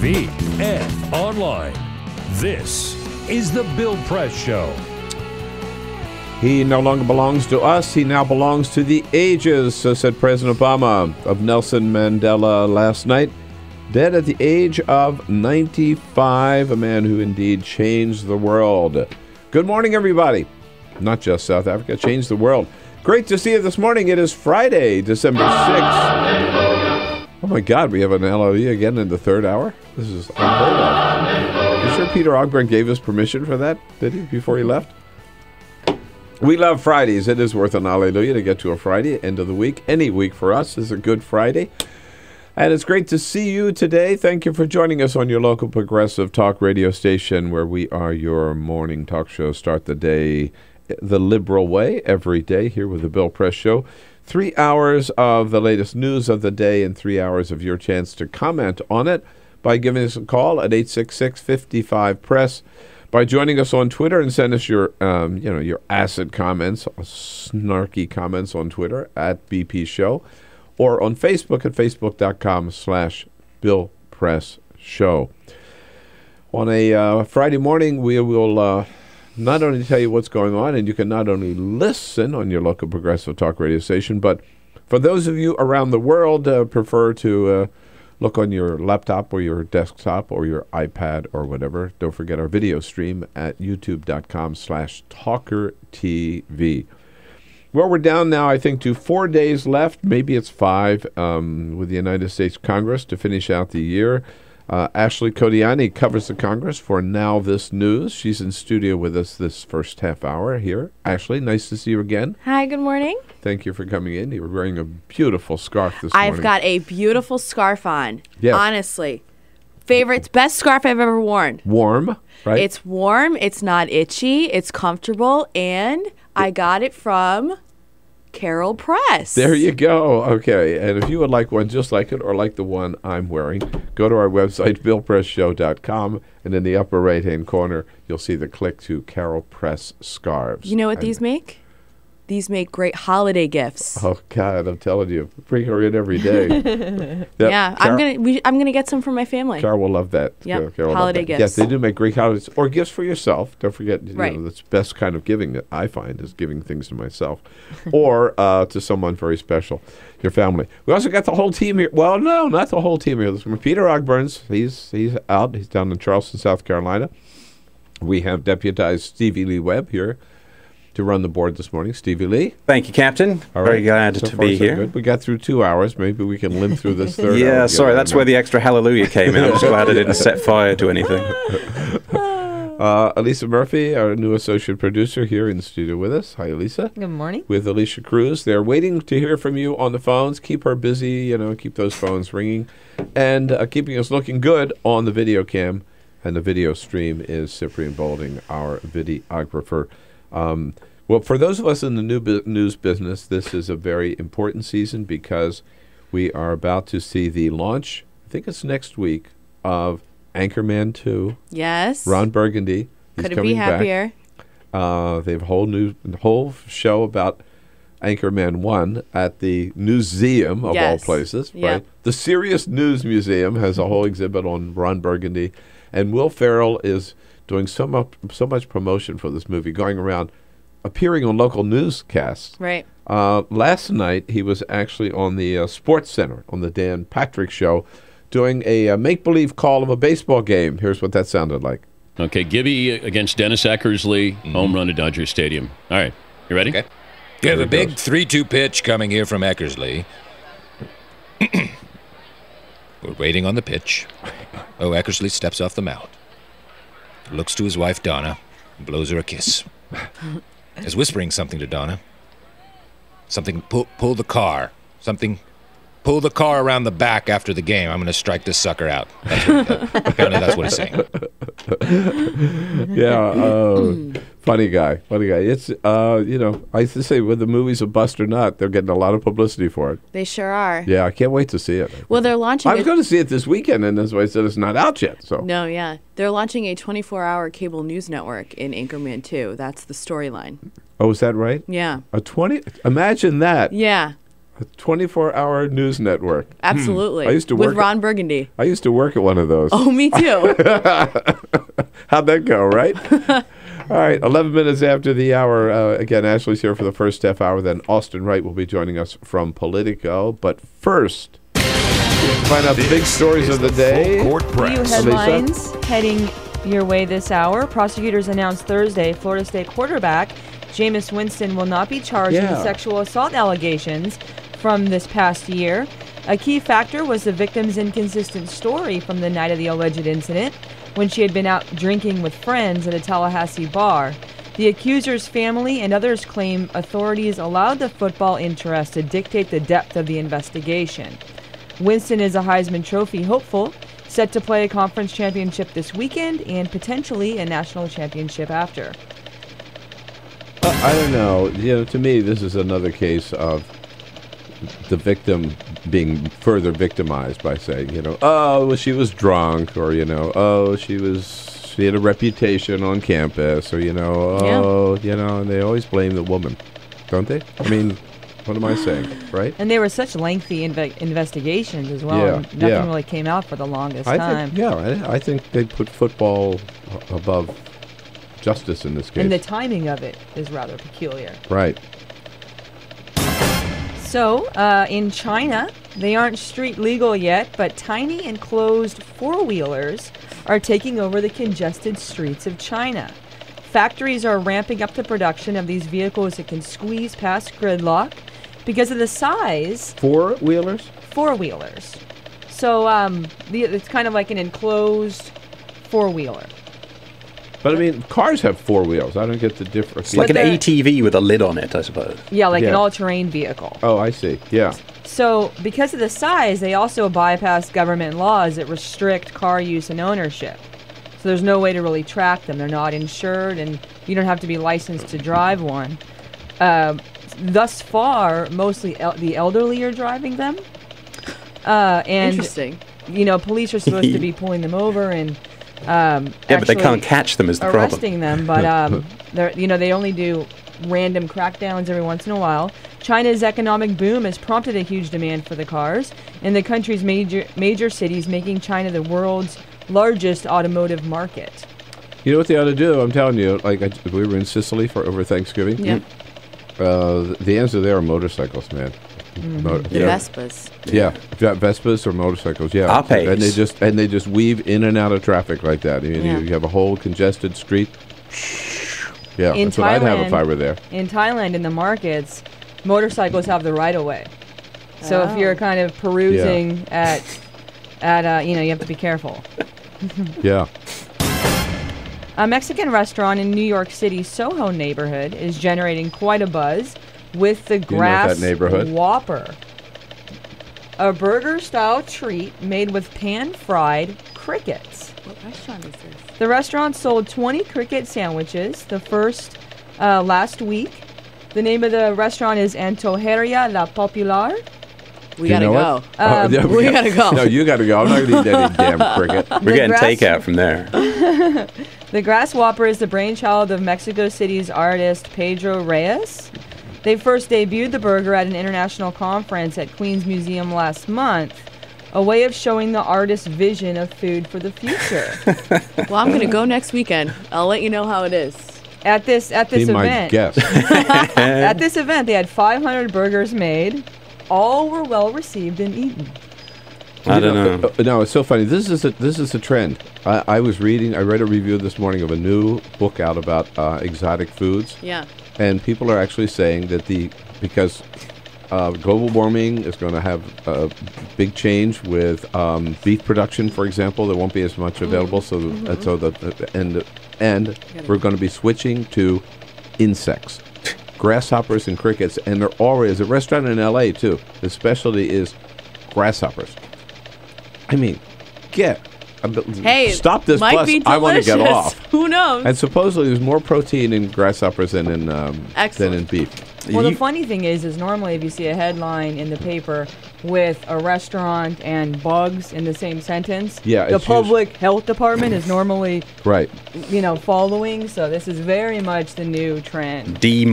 C: TV and online. This is the Bill Press Show.
A: He no longer belongs to us. He now belongs to the ages, so said President Obama of Nelson Mandela last night. Dead at the age of 95, a man who indeed changed the world. Good morning, everybody. Not just South Africa, changed the world. Great to see you this morning. It is Friday, December 6th. Oh my God, we have an LOE again in the third hour? This is unheard of. You sure Peter Ogburn gave us permission for that, did he, before he left? We love Fridays. It is worth an hallelujah to get to a Friday, end of the week. Any week for us is a good Friday. And it's great to see you today. Thank you for joining us on your local progressive talk radio station, where we are your morning talk show. Start the day the liberal way every day here with the Bill Press Show. 3 hours of the latest news of the day and 3 hours of your chance to comment on it by giving us a call at 866-55-PRESS. By joining us on Twitter and send us your, your acid comments, snarky comments on Twitter at BP Show, or on Facebook at facebook.com/Bill Press Show. On a Friday morning, we will not only tell you what's going on, and you can not only listen on your local progressive talk radio station, but for those of you around the world prefer to look on your laptop or your desktop or your iPad or whatever, don't forget our video stream at youtube.com/TawkrTV. Well, we're down now, I think, to 4 days left. Maybe it's 5 with the United States Congress to finish out the year. Ashley Codianni covers the Congress for Now This News. She's in studio with us this first half hour here. Ashley, nice to see you again.
T: Hi, good morning.
A: Thank you for coming in. You're wearing a beautiful scarf this morning.
T: I've got a beautiful scarf on.
A: Yes.
T: Honestly. Best scarf I've ever worn.
A: Warm, right?
T: It's warm, it's not itchy, it's comfortable, and I got it from Carol Press.
A: There you go. Okay. And if you would like one just like it or like the one I'm wearing, go to our website, BillPressShow.com, and in the upper right-hand corner, you'll see the click to Carol Press scarves.
T: You know what these make? These make great holiday gifts.
A: Oh God, I'm telling you, bring her in every day.
T: Yeah, I'm gonna get some for my family.
A: Carol will love that.
T: Yep,
A: Carol will love
T: holiday
A: that.
T: gifts.
A: Yes, they do make great holidays or gifts for yourself. Don't forget,
T: Right.
A: that's the best kind of giving that I find is giving things to myself, or to someone very special, your family. We also got the whole team here. Well, no, not the whole team here. This morning. Peter Ogburns, he's out. He's down in Charleston, South Carolina. We have deputized Stevie Lee Webb here to run the board this morning. Stevie Lee.
D: Thank you, Captain.
A: All
D: Very
A: right.
D: glad
A: So
D: to
A: far,
D: be
A: so
D: here.
A: good. We got through 2 hours. Maybe we can limp through this third hour.
D: Yeah, sorry, that's where the extra hallelujah came in. I'm just glad I didn't
A: Yeah.
D: set fire to anything.
A: Elisa Murphy, our new associate producer here in the studio with us. Hi, Elisa.
E: Good morning.
A: With Alicia Cruz. They're waiting to hear from you on the phones. Keep her busy, keep those phones ringing. And keeping us looking good on the video cam. And the video stream is Cyprian Bolding, our videographer. Well, for those of us in the news business, this is a very important season because we are about to see the launch, I think it's next week, of Anchorman 2.
T: Yes.
A: Ron Burgundy.
T: Couldn't be happier.
A: They have a whole show about Anchorman 1 at the Newseum of all places.
T: Yep.
A: Right? The Serious News Museum has a whole exhibit on Ron Burgundy. And Will Ferrell is doing so much promotion for this movie, going around appearing on local newscasts.
T: Right.
A: Last night, he was actually on the Sports Center, on the Dan Patrick Show, doing a make-believe call of a baseball game. Here's what that sounded like.
F: Okay, Gibby against Dennis Eckersley, home run at Dodger Stadium. All right, you ready?
G: Okay. You have a big 3-2 pitch coming here from Eckersley. We're waiting on the pitch. Oh, Eckersley steps off the mound. Looks to his wife, Donna, and blows her a kiss. Is whispering something to Donna. Something, pull the car. Something, pull the car around the back after the game. I'm going to strike this sucker out. Apparently that's what he's saying.
A: Yeah, funny guy. It's, I used to say whether the movie's a bust or not, they're getting a lot of publicity for it.
T: They sure are.
A: Yeah, I can't wait to see it.
T: Well, they're launching.
A: I was going to see it this weekend, and that's why I said it's not out yet. So
T: No, yeah. They're launching a 24-hour cable news network in Anchorman 2. That's the storyline.
A: Oh, is that right?
T: Yeah.
A: Imagine that.
T: Yeah.
A: A 24-hour news network.
T: Absolutely.
A: I used to work
T: with Ron Burgundy.
A: I used to work at one of those.
T: Oh, me too.
A: How'd that go, right? All right, 11 minutes after the hour. Again, Ashley's here for the first half hour. Then Austin Wright will be joining us from Politico. But first, find out the big stories of the day.
E: Few headlines heading your way this hour. Prosecutors announced Thursday Florida State quarterback Jameis Winston will not be charged with sexual assault allegations from this past year. A key factor was the victim's inconsistent story from the night of the alleged incident, when she had been out drinking with friends at a Tallahassee bar. The accuser's family and others claim authorities allowed the football interest to dictate the depth of the investigation. Winston is a Heisman Trophy hopeful, set to play a conference championship this weekend and potentially a national championship after.
A: I don't know. To me, this is another case of the victim being further victimized by saying, oh, well, she was drunk, or, oh, she had a reputation on campus, or, and they always blame the woman, don't they? I mean, what am I saying, right?
E: And they were such lengthy investigations as well.
A: Yeah,
E: and nothing really came out for the longest time.
A: I think they put football above justice in this case.
E: And the timing of it is rather peculiar.
A: Right.
E: So, in China, they aren't street legal yet, but tiny enclosed four-wheelers are taking over the congested streets of China. Factories are ramping up the production of these vehicles that can squeeze past gridlock because of the size.
A: Four-wheelers?
E: Four-wheelers. So it's kind of like an enclosed four-wheeler.
A: But I mean, cars have four wheels. I don't get the difference.
D: It's like an ATV with a lid on it, I suppose.
E: Yeah, like an all-terrain vehicle.
A: Oh, I see. Yeah.
E: So because of the size, they also bypass government laws that restrict car use and ownership. So there's no way to really track them. They're not insured, and you don't have to be licensed to drive one. Thus far, mostly the elderly are driving them. And
T: Interesting.
E: Police are supposed to be pulling them over and
D: but they can't catch them is the
E: arresting
D: problem.
E: them. But they only do random crackdowns every once in a while. China's economic boom has prompted a huge demand for the cars in the country's major cities, making China the world's largest automotive market.
A: You know what they ought to do? I'm telling you, we were in Sicily over Thanksgiving.
E: Yeah.
A: The answer there are motorcycles, man.
T: The Vespas.
A: Yeah, Vespas or motorcycles. Yeah,
D: Apes.
A: and they just weave in and out of traffic like that. You have a whole congested street. Yeah, that's what I'd have if I were there.
E: In Thailand, in the markets, motorcycles have the right of way. So if you're kind of perusing at you have to be careful.
A: Yeah.
E: A Mexican restaurant in New York City's Soho neighborhood is generating quite a buzz with the Grass Whopper, a burger-style treat made with pan-fried crickets.
T: What restaurant is this?
E: The restaurant sold 20 cricket sandwiches, the first last week. The name of the restaurant is Antojeria La Popular.
T: We gotta go.
E: We gotta go.
A: No, you gotta go. I'm not gonna eat any damn cricket.
D: We're getting takeout from there.
E: The Grass Whopper is the brainchild of Mexico City's artist Pedro Reyes. They first debuted the burger at an international conference at Queens Museum last month, a way of showing the artist's vision of food for the future.
T: Well, I'm going to go next weekend. I'll let you know how it is.
E: At this event.
A: My guest.
E: At this event, they had 500 burgers made. All were well received and eaten.
D: I don't know.
A: No, it's so funny. This is a trend. I read a review this morning of a new book out about exotic foods.
T: Yeah.
A: And people are actually saying that because global warming is going to have a big change with beef production, for example. There won't be as much available, and we're going to be switching to insects, grasshoppers and crickets. And there already is a restaurant in L.A. too. The specialty is grasshoppers. I mean, stop this bus. I want to get off.
T: Who knows?
A: And supposedly there's more protein in grasshoppers than in beef.
E: Well, the funny thing is normally if you see a headline in the paper with a restaurant and bugs in the same sentence, the public health department is normally following. So this is very much the new trend.
D: D-.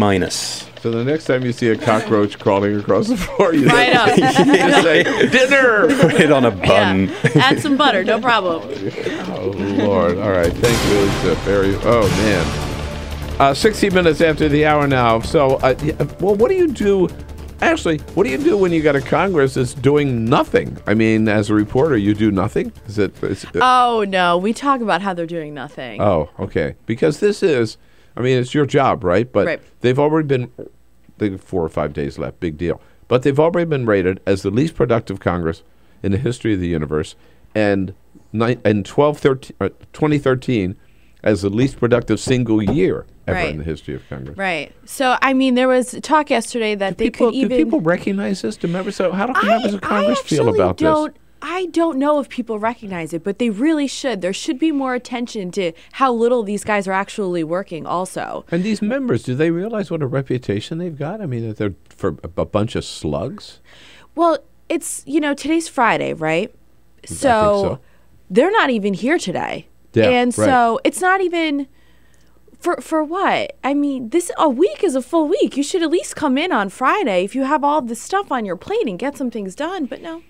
A: So the next time you see a cockroach crawling across the floor, you
T: up.
A: just say, dinner!
D: Put it on a bun.
T: Yeah. Add some butter, no problem.
A: Oh, Lord. All right. Thank you. Oh, man. 16 minutes after the hour now. So, what do you do? Actually, what do you do when you got a Congress that's doing nothing? I mean, as a reporter, you do nothing?
T: Oh, no. We talk about how they're doing nothing.
A: Oh, okay. Because it's your job, right? But they've already been, 4 or 5 days left, big deal. But they've already been rated as the least productive Congress in the history of the universe, and 2013 as the least productive single year ever in the history of Congress.
T: Right. So, I mean, there was talk yesterday that do
A: people recognize this? How do members of Congress feel about this?
T: I don't know if people recognize it, but they really should. There should be more attention to how little these guys are actually working also.
A: And these members, do they realize what a reputation they've got? I mean, that they're for a bunch of slugs?
T: Well, it's, today's Friday, right?
A: I think so.
T: They're not even here today.
A: Yeah,
T: and so it's not even for what? I mean, a week is a full week. You should at least come in on Friday if you have all this stuff on your plate and get some things done, but no.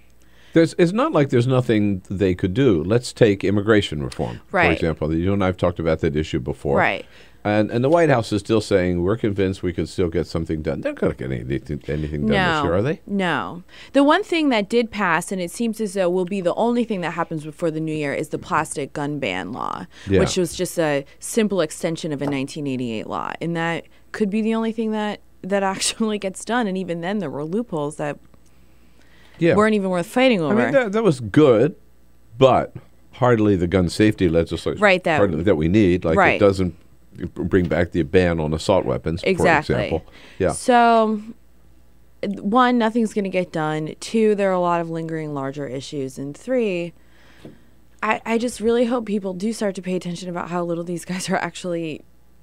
A: It's not like there's nothing they could do. Let's take immigration reform, for example. You and I have talked about that issue before.
T: Right.
A: And the White House is still saying we're convinced we could still get something done. They're not going to get anything done this year, are they?
T: No. The one thing that did pass, and it seems as though will be the only thing that happens before the new year, is the plastic gun ban law, which was just a simple extension of a 1988 law. And that could be the only thing that actually gets done. And even then, there were loopholes that weren't even worth fighting over.
A: I mean, that was good, but hardly the gun safety legislation that we need. Like it doesn't bring back the ban on assault weapons, for example. Yeah.
T: So, one, nothing's going to get done. Two, there are a lot of lingering larger issues. And three, I just really hope people do start to pay attention about how little these guys are actually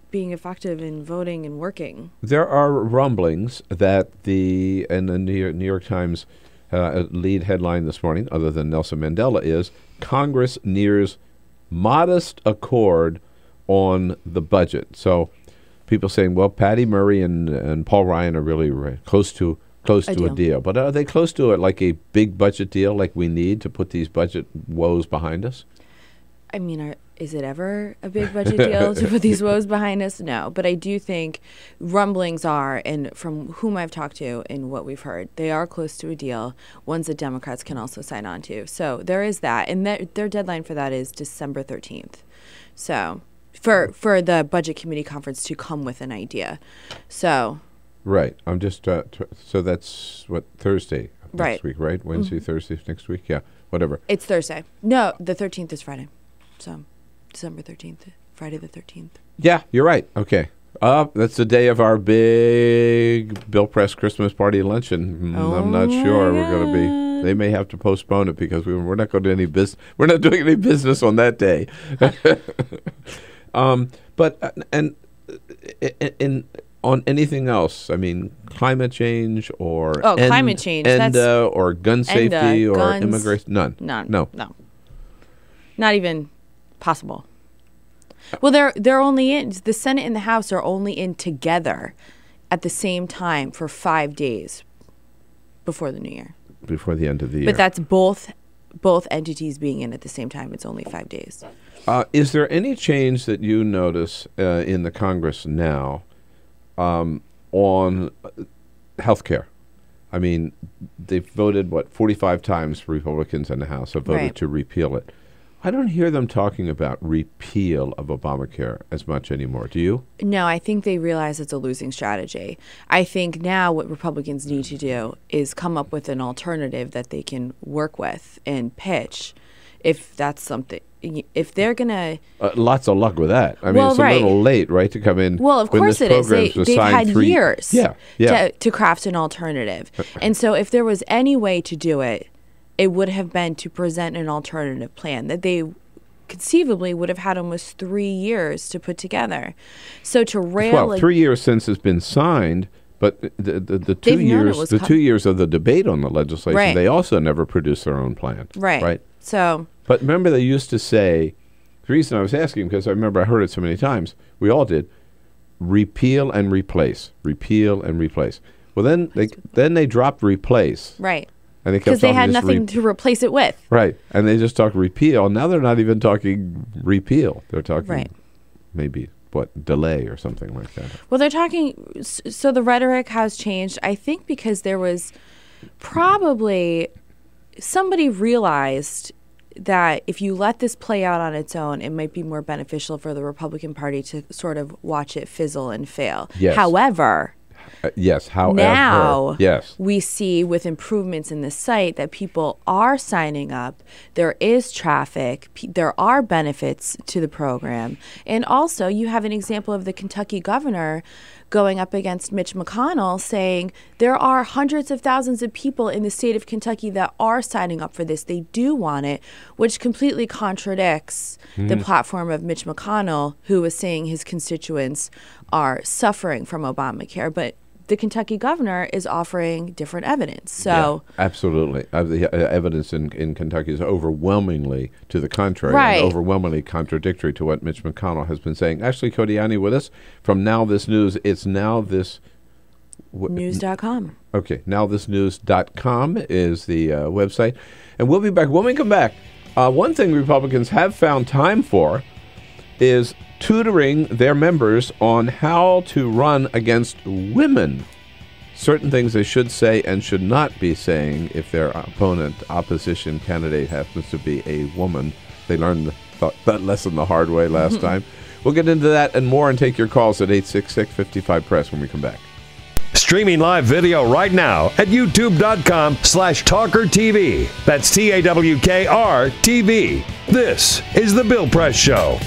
T: being effective in voting and working.
A: There are rumblings that the New York Times lead headline this morning, other than Nelson Mandela, is Congress nears modest accord on the budget. So people saying, well, Patty Murray and Paul Ryan are really close to a deal. But are they close to it like a big budget deal like we need to put these budget woes behind us?
T: I mean, is it ever a big budget deal to put these woes behind us? No. But I do think rumblings are, and from whom I've talked to and what we've heard, they are close to a deal, ones that Democrats can also sign on to. So there is that. And their deadline for that is December 13th. So for the Budget Committee Conference to come with an idea. So...
A: Right. I'm just so that's what Thursday next week, right? Wednesday, Thursday next week. Yeah, whatever.
T: It's Thursday. No, the 13th is Friday. So December 13th, Friday the 13th.
A: Yeah, you're right. Okay. That's the day of our big Bill Press Christmas party luncheon. I'm not sure we're going to be. They may have to postpone it because we're not going to do any business. We're not doing any business on that day. On anything else, I mean, climate change or
T: climate change,
A: or gun safety or
T: guns,
A: immigration, none.
T: No, not even possible. Well, they're only in the Senate and the House are only in together at the same time for 5 days before the new year.
A: Before the end of the year.
T: But that's both entities being in at the same time. It's only 5 days.
A: Is there any change that you notice in the Congress now? On health care? I mean, they've voted, 45 times, Republicans in the House have voted to repeal it. I don't hear them talking about repeal of Obamacare as much anymore. Do you?
T: No, I think they realize it's a losing strategy. I think now what Republicans need to do is come up with an alternative that they can work with and pitch if that's something. If they're going to...
A: lots of luck with that. I mean, it's a little late, right, to come in.
T: Well, of course it is. They've had years to craft an alternative. And so if there was any way to do it, it would have been to present an alternative plan that they conceivably would have had almost 3 years to put together. So to rail...
A: Well, 3 years since it's been signed, but the 2 years the 2 years of the debate on the legislation, they also never produced their own plan.
T: Right. So...
A: But remember, they used to say, the reason I was asking, because I remember I heard it so many times, we all did, repeal and replace, repeal and replace. Well, then they dropped replace.
T: Right.
A: And
T: because they had nothing to replace it with.
A: Right. And they just talked repeal. Now they're not even talking repeal. They're talking maybe, delay or something like that.
T: Well, they're talking, so the rhetoric has changed, I think, because there was probably somebody realized that if you let this play out on its own, it might be more beneficial for the Republican Party to sort of watch it fizzle and fail.
A: Yes.
T: However,
A: now
T: we see with improvements in the site that people are signing up. There is traffic. There are benefits to the program. And also you have an example of the Kentucky governor going up against Mitch McConnell saying there are hundreds of thousands of people in the state of Kentucky that are signing up for this. They do want it, which completely contradicts the platform of Mitch McConnell, who was saying his constituents are suffering from Obamacare. But the Kentucky governor is offering different evidence. So
A: absolutely. The evidence in Kentucky is overwhelmingly to the contrary, and overwhelmingly contradictory to what Mitch McConnell has been saying. Actually, Codianni with us from Now This News. It's Now This...
T: News.com.
A: Okay, nowthisnews.com is the website. And we'll be back. When we come back, one thing Republicans have found time for is tutoring their members on how to run against women. Certain things they should say and should not be saying if their opposition candidate happens to be a woman. They learned that lesson the hard way last time. We'll get into that and more and take your calls at 866-55-PRESS when we come back.
C: streaming live video right now at youtube.com/TawkrTV. That's TAWKR-TV. This is The Bill Press Show.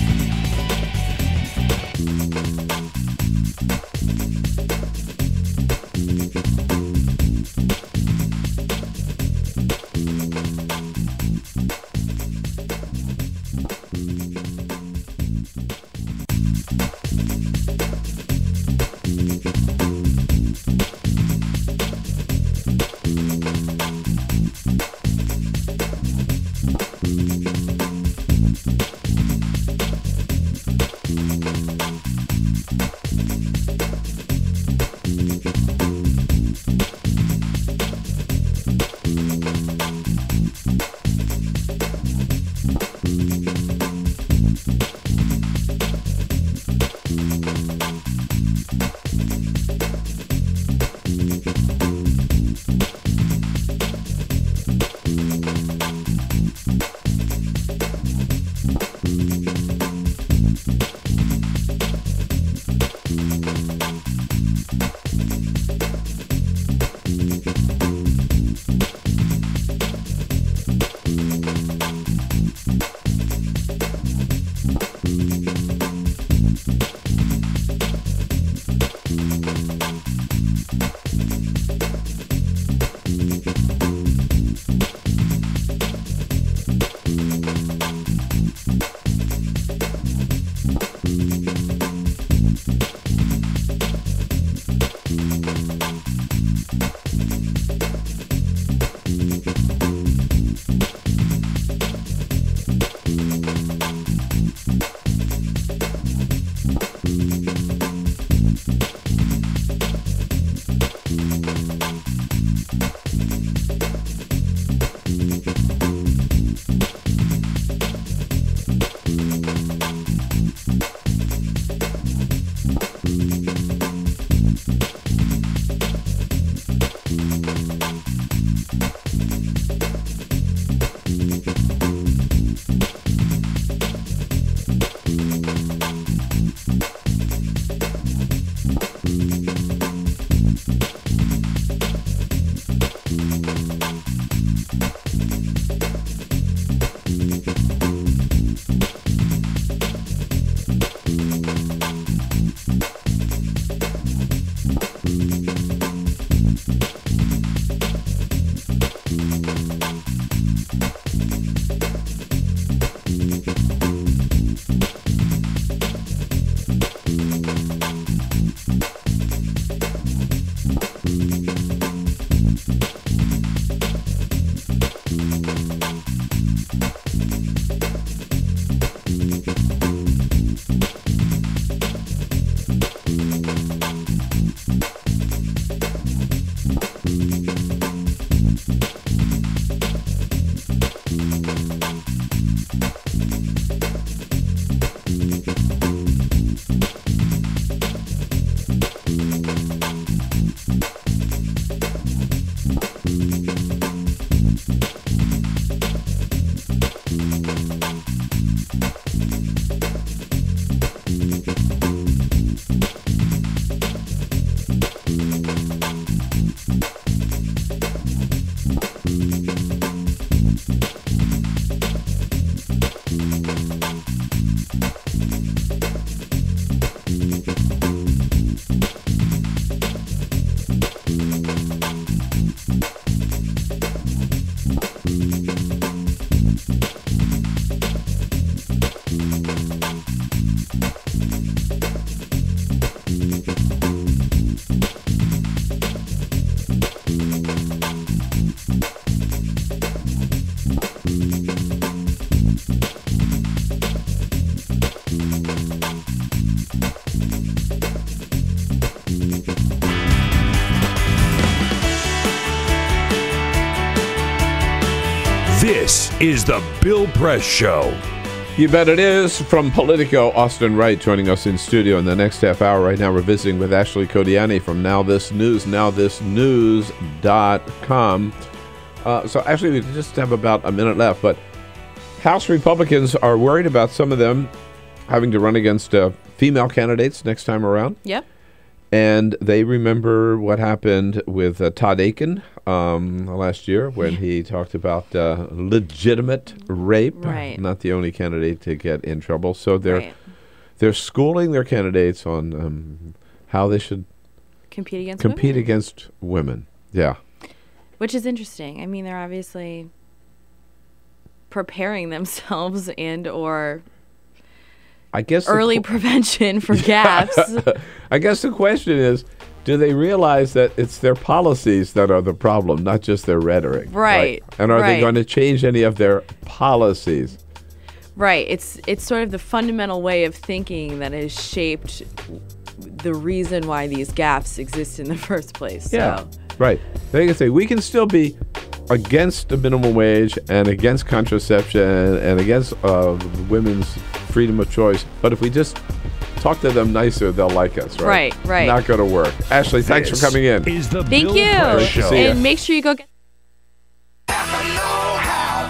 C: This is the Bill Press Show.
A: You bet it is. From Politico, Austin Wright joining us in studio in the next half hour. Right now we're visiting with Ashley Codianni from Now This News, nowthisnews.com. So actually we just have about a minute left, but House Republicans are worried about some of them having to run against female candidates next time around.
T: Yep.
A: And they remember what happened with Todd Aiken last year when he talked about legitimate rape.
T: Right.
A: Not the only candidate to get in trouble. So they're schooling their candidates on how they should
T: compete
A: against women. Yeah.
T: Which is interesting. I mean, they're obviously preparing themselves and or
A: I guess
T: early prevention for gaps.
A: I guess the question is, do they realize that it's their policies that are the problem, not just their rhetoric?
T: Right.
A: And are they going to change any of their policies?
T: Right. It's sort of the fundamental way of thinking that has shaped the reason why these gaps exist in the first place.
A: Yeah.
T: So.
A: Right. They can say we can still be against the minimum wage and against contraception and against women's freedom of choice, but if we just talk to them nicer, they'll like us, right?
T: Right.
A: Not going to work. Ashley, thanks for coming in.
T: Thank you. And make sure you go get.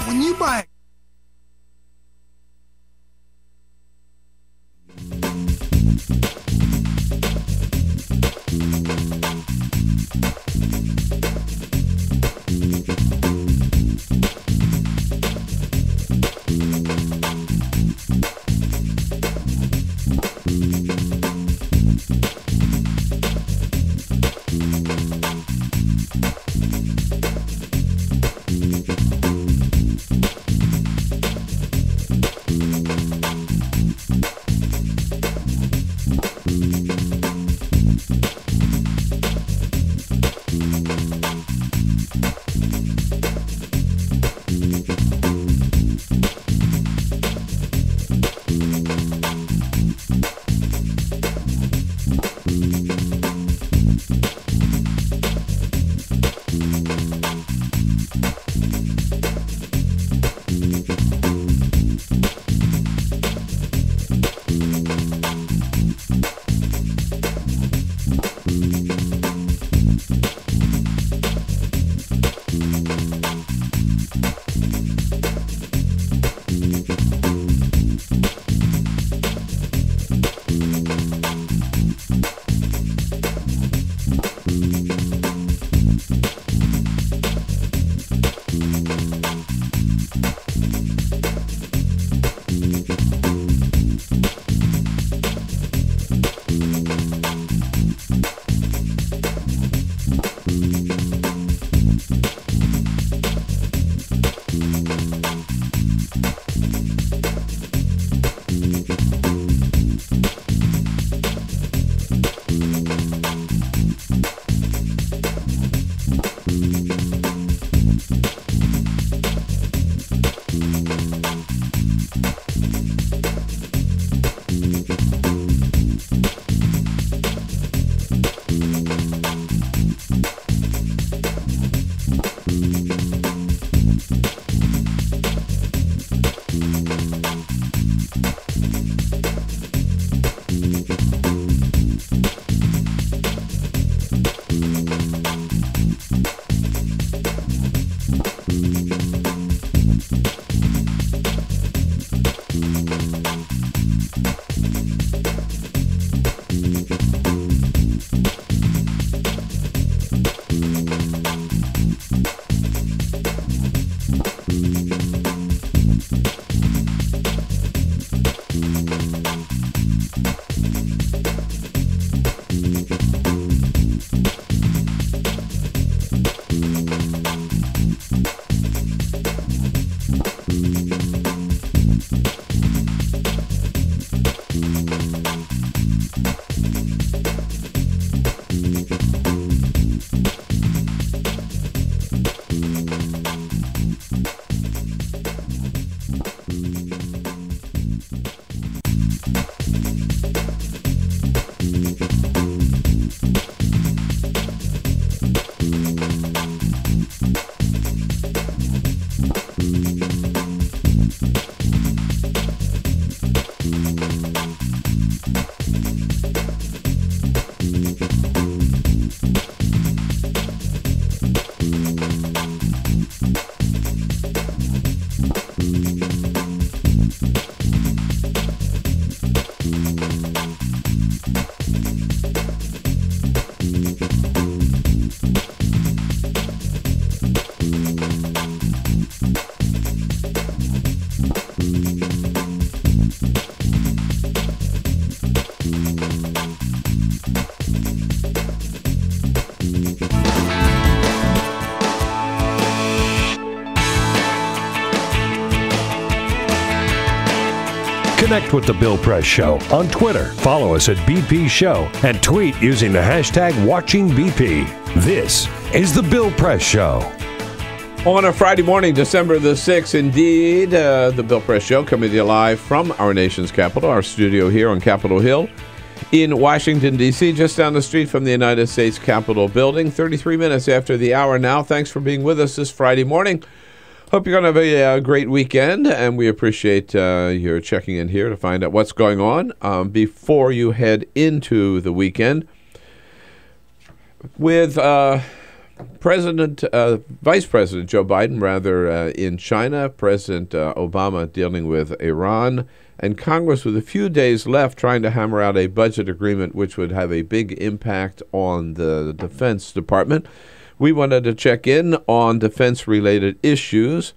U: When you buy.
C: Connect with The Bill Press Show on Twitter. Follow us at BP Show and tweet using the hashtag WatchingBP. This is The Bill Press Show.
A: On a Friday morning, December the 6th, indeed, The Bill Press Show coming to you live from our nation's capital, our studio here on Capitol Hill in Washington, D.C., just down the street from the United States Capitol building. 33 minutes after the hour now. Thanks for being with us this Friday morning. Hope you're going to have a great weekend, and we appreciate your checking in here to find out what's going on before you head into the weekend. With Vice President Joe Biden, in China, President Obama dealing with Iran, and Congress with a few days left trying to hammer out a budget agreement which would have a big impact on the Defense Department. We wanted to check in on defense-related issues.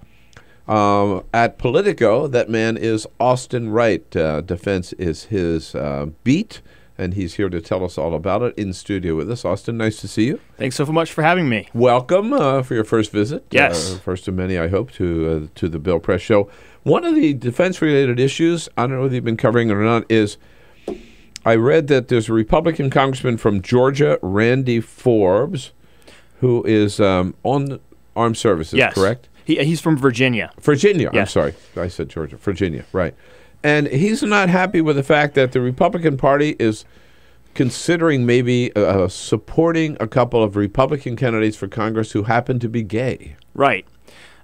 A: At Politico, that man is Austin Wright. Defense is his beat, and he's here to tell us all about it in studio with us. Austin, nice to see you.
U: Thanks so much for having me.
A: Welcome for your first visit.
U: Yes.
A: First of many, I hope, to the Bill Press Show. One of the defense-related issues, I don't know whether you've been covering it or not, is I read that there's a Republican congressman from Georgia, Randi Forbes, who is on armed services,
U: yes.
A: Correct?
U: He's from Virginia.
A: Virginia,
U: yes.
A: I'm sorry. I said Georgia. Virginia, right. And he's not happy with the fact that the Republican Party is considering maybe supporting a couple of Republican candidates for Congress who happen to be gay.
U: Right.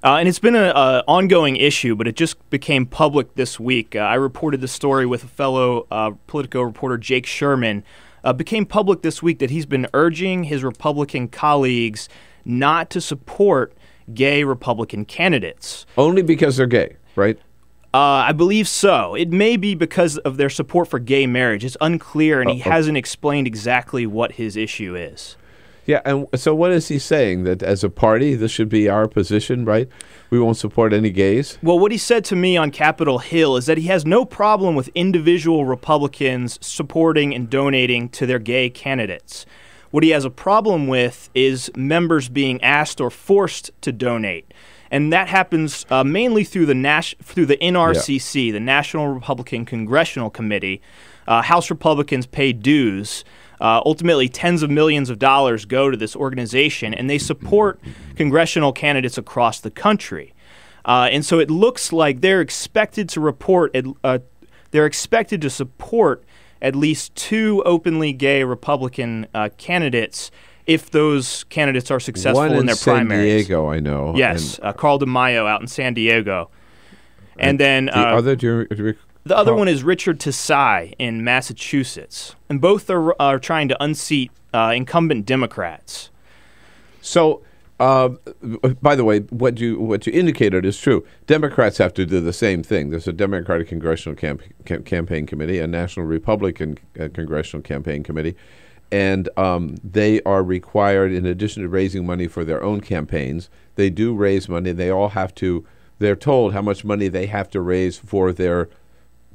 U: And it's been an ongoing issue, but it just became public this week. I reported the story with a fellow Politico reporter, Jake Sherman. Became public this week that he's been urging his Republican colleagues not to support gay Republican candidates.
A: Only because they're gay, right?
U: I believe so. It may be because of their support for gay marriage. It's unclear, and he hasn't explained exactly what his issue is.
A: Yeah, and so what is he saying? That as a party, this should be our position, right? We won't support any gays?
U: Well, what he said to me on Capitol Hill is that he has no problem with individual Republicans supporting and donating to their gay candidates. What he has a problem with is members being asked or forced to donate. And that happens mainly through the NRCC, the National Republican Congressional Committee. House Republicans pay dues. Ultimately, tens of millions of dollars go to this organization, and they support congressional candidates across the country. And so it looks like they're expected to support at least two openly gay Republican candidates if those candidates are successful in their primaries.
A: One in San Diego, I know.
U: Yes, Carl DeMaio out in San Diego. And then the other one is Richard Tassai in Massachusetts, and both are trying to unseat incumbent Democrats.
A: So, by the way, what you indicated is true. Democrats have to do the same thing. There's a Democratic Congressional Campaign Committee, a National Republican Congressional Campaign Committee, and they are required, in addition to raising money for their own campaigns, they do raise money. They're told how much money they have to raise for their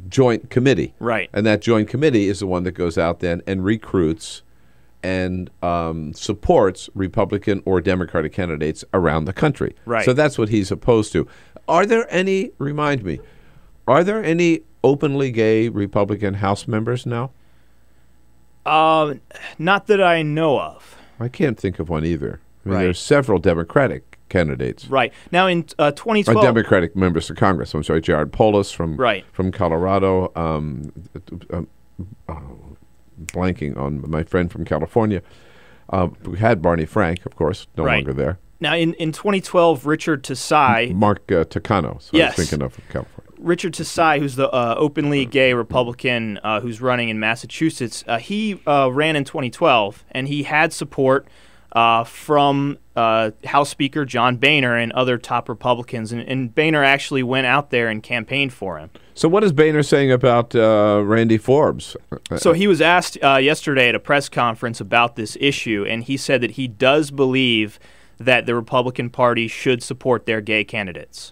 A: joint committee.
U: Right.
A: And that joint committee is the one that goes out then and recruits and supports Republican or Democratic candidates around the country.
U: Right.
A: So that's what he's opposed to. Are there any openly gay Republican House members now?
U: Not that I know of.
A: I can't think of one either. I mean,
U: Right.
A: There's several Democratic candidates.
U: Right. Now, in 2012...
A: Or Democratic members of Congress. I'm sorry, Jared Polis from Colorado. Blanking on my friend from California. We had Barney Frank, of course, no longer there.
U: Now, in 2012, Richard Tassai...
A: Mark Takano, so
U: yes.
A: I was thinking of California.
U: Richard Tassai, who's the openly gay Republican who's running in Massachusetts, he ran in 2012, and he had support from House Speaker John Boehner and other top Republicans, and Boehner actually went out there and campaigned for him.
A: So what is Boehner saying about Randi Forbes?
U: So he was asked yesterday at a press conference about this issue, and he said that he does believe that the Republican Party should support their gay candidates.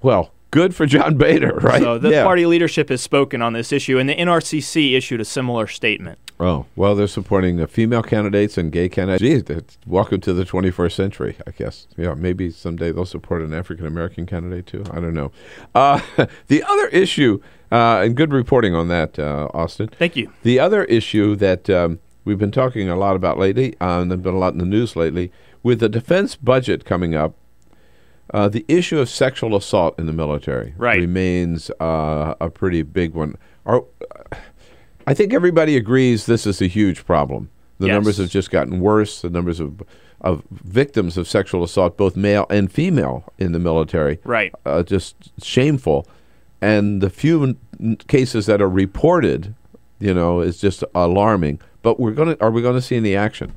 A: Well, good for John Boehner, right?
U: So the party leadership has spoken on this issue, and the NRCC issued a similar statement.
A: Oh, well, they're supporting the female candidates and gay candidates. Gee, welcome to the 21st century, I guess. Yeah, maybe someday they'll support an African-American candidate, too. I don't know. The other issue, and good reporting on that, Austin.
U: Thank you.
A: The other issue that we've been talking a lot about lately, and there's been a lot in the news lately, with the defense budget coming up, the issue of sexual assault in the military remains a pretty big one. I think everybody agrees this is a huge problem. The numbers have just gotten worse. The numbers of victims of sexual assault, both male and female, in the military, just shameful. And the few cases that are reported, is just alarming. But are we going to see any action?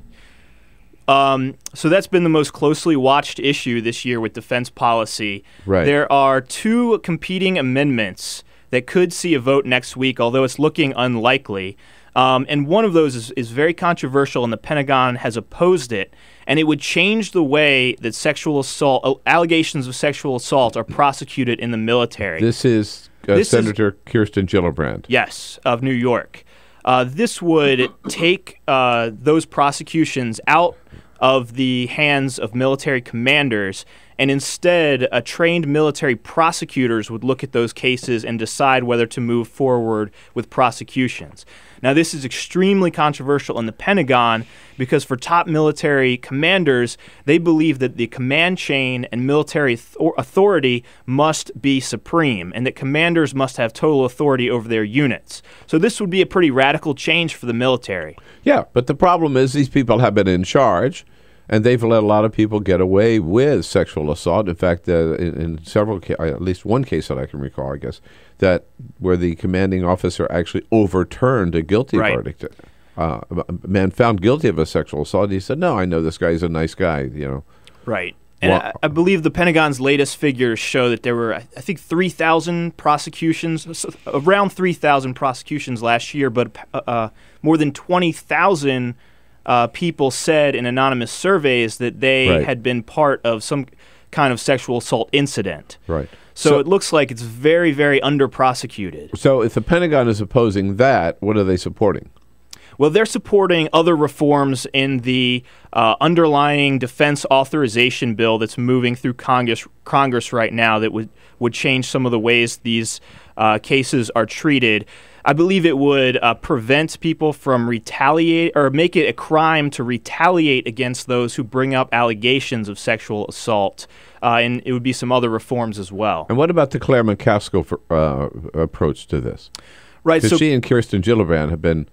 U: So that's been the most closely watched issue this year with defense policy.
A: Right.
U: There are two competing amendments that could see a vote next week, although it's looking unlikely. And one of those is very controversial, and the Pentagon has opposed it. And it would change the way that sexual assault, allegations of sexual assault, are prosecuted in the military.
A: This is Senator Kirsten Gillibrand.
U: Yes, of New York. This would take those prosecutions out of the hands of military commanders, and instead trained military prosecutors would look at those cases and decide whether to move forward with prosecutions. Now, this is extremely controversial in the Pentagon because for top military commanders, they believe that the command chain and military authority must be supreme and that commanders must have total authority over their units. So this would be a pretty radical change for the military.
A: Yeah, but the problem is these people have been in charge, and they've let a lot of people get away with sexual assault. In fact, in several cases, at least one case that I can recall, I guess, that where the commanding officer actually overturned a guilty verdict. A man found guilty of a sexual assault. He said, "No, I know this guy's a nice guy."
U: Right. And I believe the Pentagon's latest figures show that there were, I think, 3,000 prosecutions, around 3,000 prosecutions last year, but more than 20,000 people said in anonymous surveys that they had been part of some kind of sexual assault incident.
A: Right.
U: So it looks like it's very, very under-prosecuted.
A: So if the Pentagon is opposing that, what are they supporting?
U: Well, they're supporting other reforms in the underlying defense authorization bill that's moving through Congress right now that would change some of the ways these cases are treated. I believe it would prevent people from retaliate or make it a crime to retaliate against those who bring up allegations of sexual assault. And it would be some other reforms as well.
A: And what about the Claire McCaskill approach to this?
U: Right.
A: Because she and Kirsten Gillibrand have been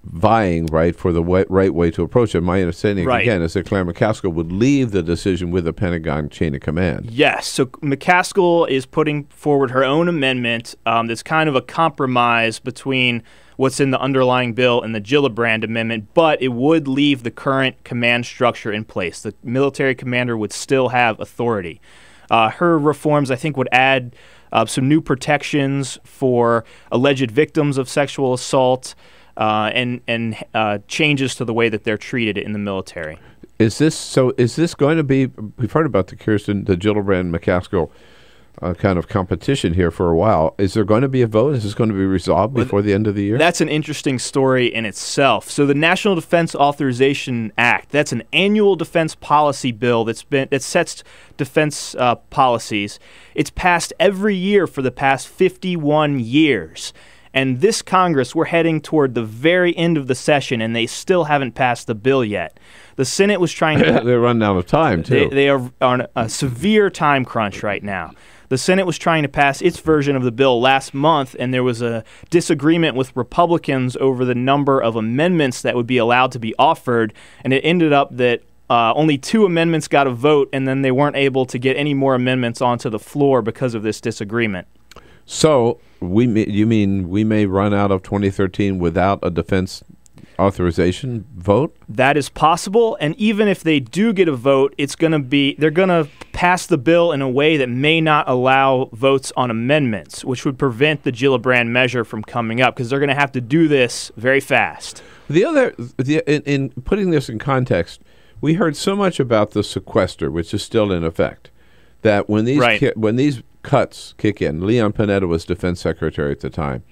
A: vying, for the right way to approach it. My understanding, again, is that Claire McCaskill would leave the decision with the Pentagon chain of command.
U: Yes. So McCaskill is putting forward her own amendment that's kind of a compromise between what's in the underlying bill and the Gillibrand amendment, but it would leave the current command structure in place. The military commander would still have authority. Her reforms, I think, would add some new protections for alleged victims of sexual assault, and changes to the way that they're treated in the military.
A: Is this going to be? We've heard about the Gillibrand McCaskill kind of competition here for a while. Is there going to be a vote? Is this going to be resolved before the end of the year?
U: That's an interesting story in itself. So the National Defense Authorization Act, that's an annual defense policy bill that sets defense policies. It's passed every year for the past 51 years. And this Congress, we're heading toward the very end of the session, and they still haven't passed the bill yet. The Senate was trying to...
A: They're running out of time, too.
U: They are on a severe time crunch right now. The Senate was trying to pass its version of the bill last month, and there was a disagreement with Republicans over the number of amendments that would be allowed to be offered, and it ended up that only 2 amendments got a vote, and then they weren't able to get any more amendments onto the floor because of this disagreement.
A: So you mean we may run out of 2013 without a defense authorization vote?
U: That is possible, and even if they do get a vote, they're going to pass the bill in a way that may not allow votes on amendments, which would prevent the Gillibrand measure from coming up because they're going to have to do this very fast.
A: In putting this in context, we heard so much about the sequester, which is still in effect, that when these cuts kick in, Leon Panetta was defense secretary at the time,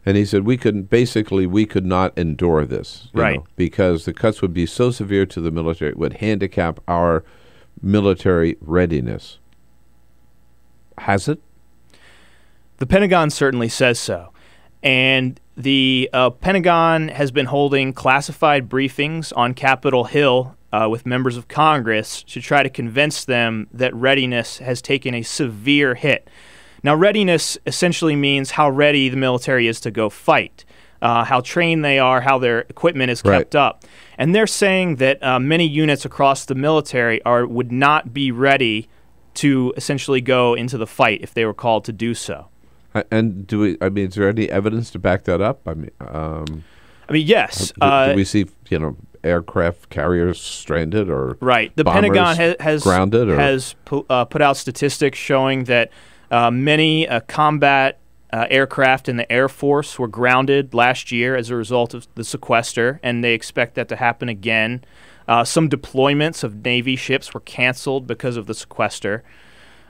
A: And he said we could not endure this,
U: right?
A: Because the cuts would be so severe to the military, it would handicap our military readiness. Has it?
U: The Pentagon certainly says so. And the Pentagon has been holding classified briefings on Capitol Hill with members of Congress to try to convince them that readiness has taken a severe hit. Now, readiness essentially means how ready the military is to go fight, how trained they are, how their equipment is kept up. And they're saying that many units across the military would not be ready to essentially go into the fight if they were called to do so.
A: And is there any evidence to back that up?
U: Yes.
A: Do we see, aircraft carriers stranded or
U: right? The Pentagon has
A: grounded or
U: has put out statistics showing that many combat aircraft in the Air Force were grounded last year as a result of the sequester, and they expect that to happen again. Some deployments of Navy ships were canceled because of the sequester.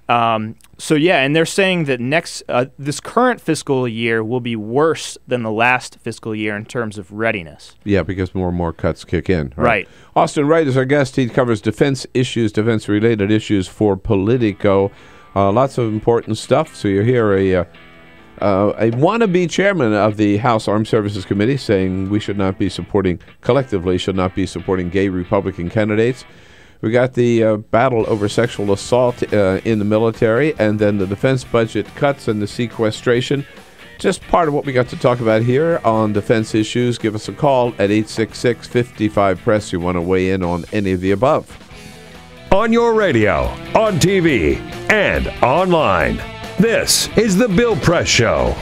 U: And they're saying that this current fiscal year will be worse than the last fiscal year in terms of readiness.
A: Yeah, because more and more cuts kick in.
U: Right.
A: Austin Wright is our guest. He covers defense-related issues for Politico. Lots of important stuff. So you hear a wannabe chairman of the House Armed Services Committee saying we collectively should not be supporting gay Republican candidates. We got the battle over sexual assault in the military, and then the defense budget cuts and the sequestration. Just part of what we got to talk about here on defense issues. Give us a call at 866-55-PRESS. You want to weigh in on any of the above.
C: On your radio, on TV, and online. This is The Bill Press Show.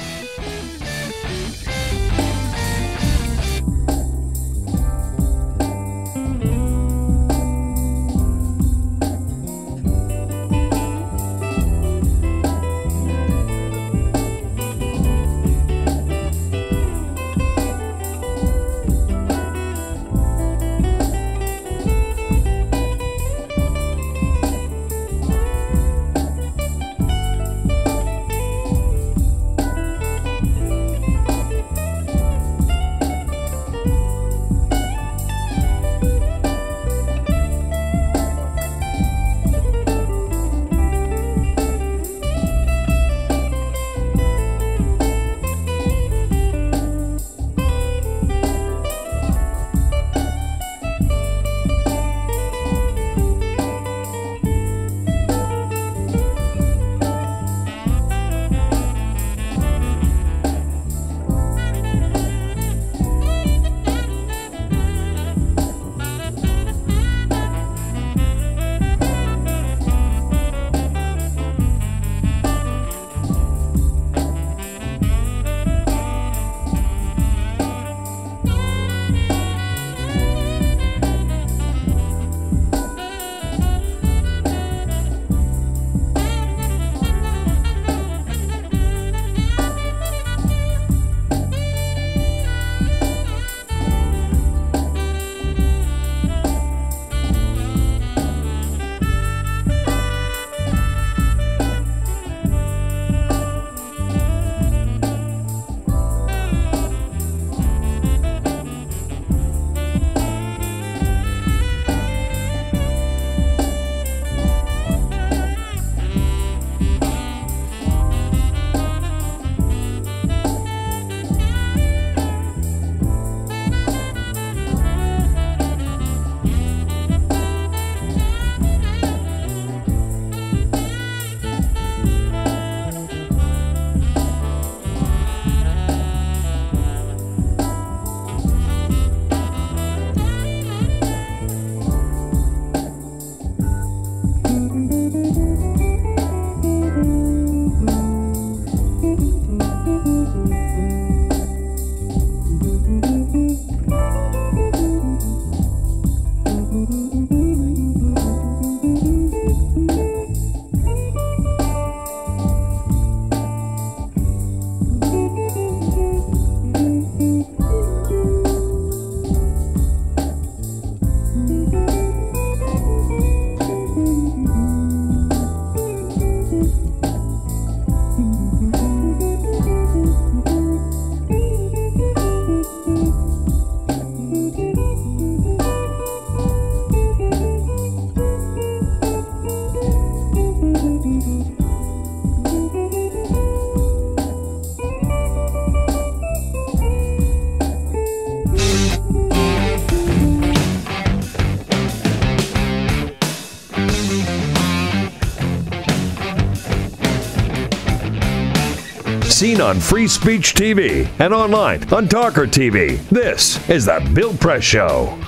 C: Seen on Free Speech TV and online on TawkrTV. This is the Bill Press Show.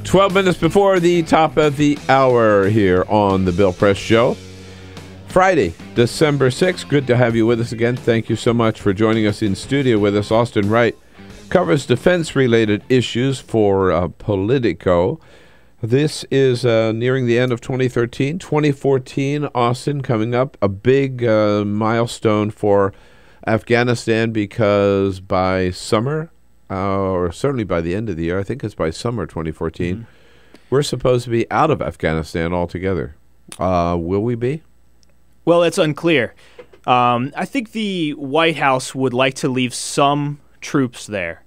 A: 12 minutes before the top of the hour here on the Bill Press Show. Friday, December 6th. Good to have you with us again. Thank you so much for joining us in studio with us. Austin Wright covers defense-related issues for Politico. This is nearing the end of 2013. 2014, Austin, coming up. A big milestone for Afghanistan because by summer, or certainly by the end of the year, I think it's by summer 2014, we're supposed to be out of Afghanistan altogether. Will we be?
U: Well, it's unclear. I think the White House would like to leave some troops there.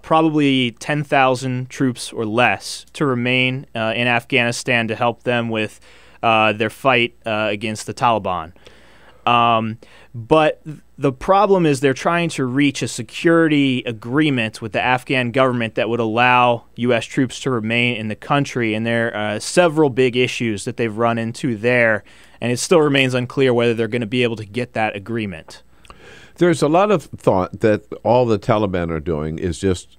U: Probably 10,000 troops or less to remain in Afghanistan to help them with their fight against the Taliban. But the problem is they're trying to reach a security agreement with the Afghan government that would allow U.S. troops to remain in the country, and there are several big issues that they've run into there, and it still remains unclear whether they're going to be able to get that agreement.
A: There's a lot of thought that all the Taliban are doing is just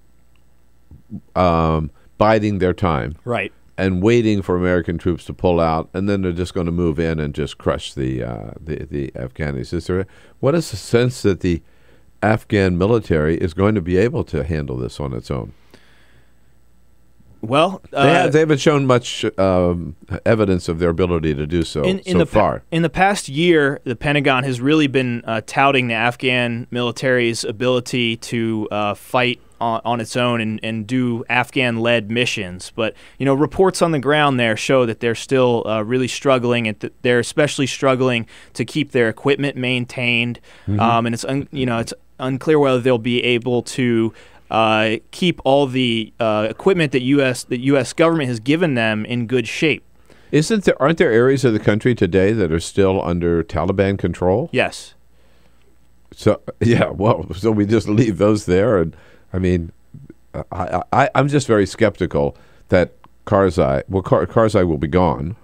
A: biding their time.
U: Right.
A: And waiting for American troops to pull out, and then they're just going to move in and just crush the Afghanis. What is the sense that the Afghan military is going to be able to handle this on its own?
U: Well,
A: they haven't shown much evidence of their ability to do so so far.
U: In the past year, the Pentagon has really been touting the Afghan military's ability to fight on its own and do Afghan-led missions. But, reports on the ground there show that they're still really struggling, and they're especially struggling to keep their equipment maintained. And it's unclear whether they'll be able to keep all the equipment that U.S. government has given them in good shape.
A: Aren't there areas of the country today that are still under Taliban control?
U: Yes.
A: So so we just leave those there, and I mean, I'm just very skeptical that Karzai will be gone,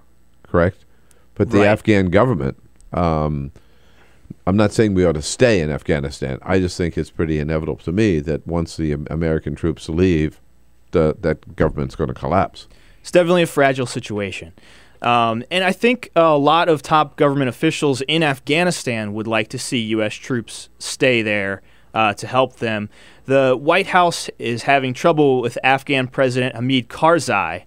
A: correct? But the Afghan government, I'm not saying we ought to stay in Afghanistan. I just think it's pretty inevitable to me that once the American troops leave, that government's going to collapse.
U: It's definitely a fragile situation. And I think a lot of top government officials in Afghanistan would like to see U.S. troops stay there to help them. The White House is having trouble with Afghan President Hamid Karzai.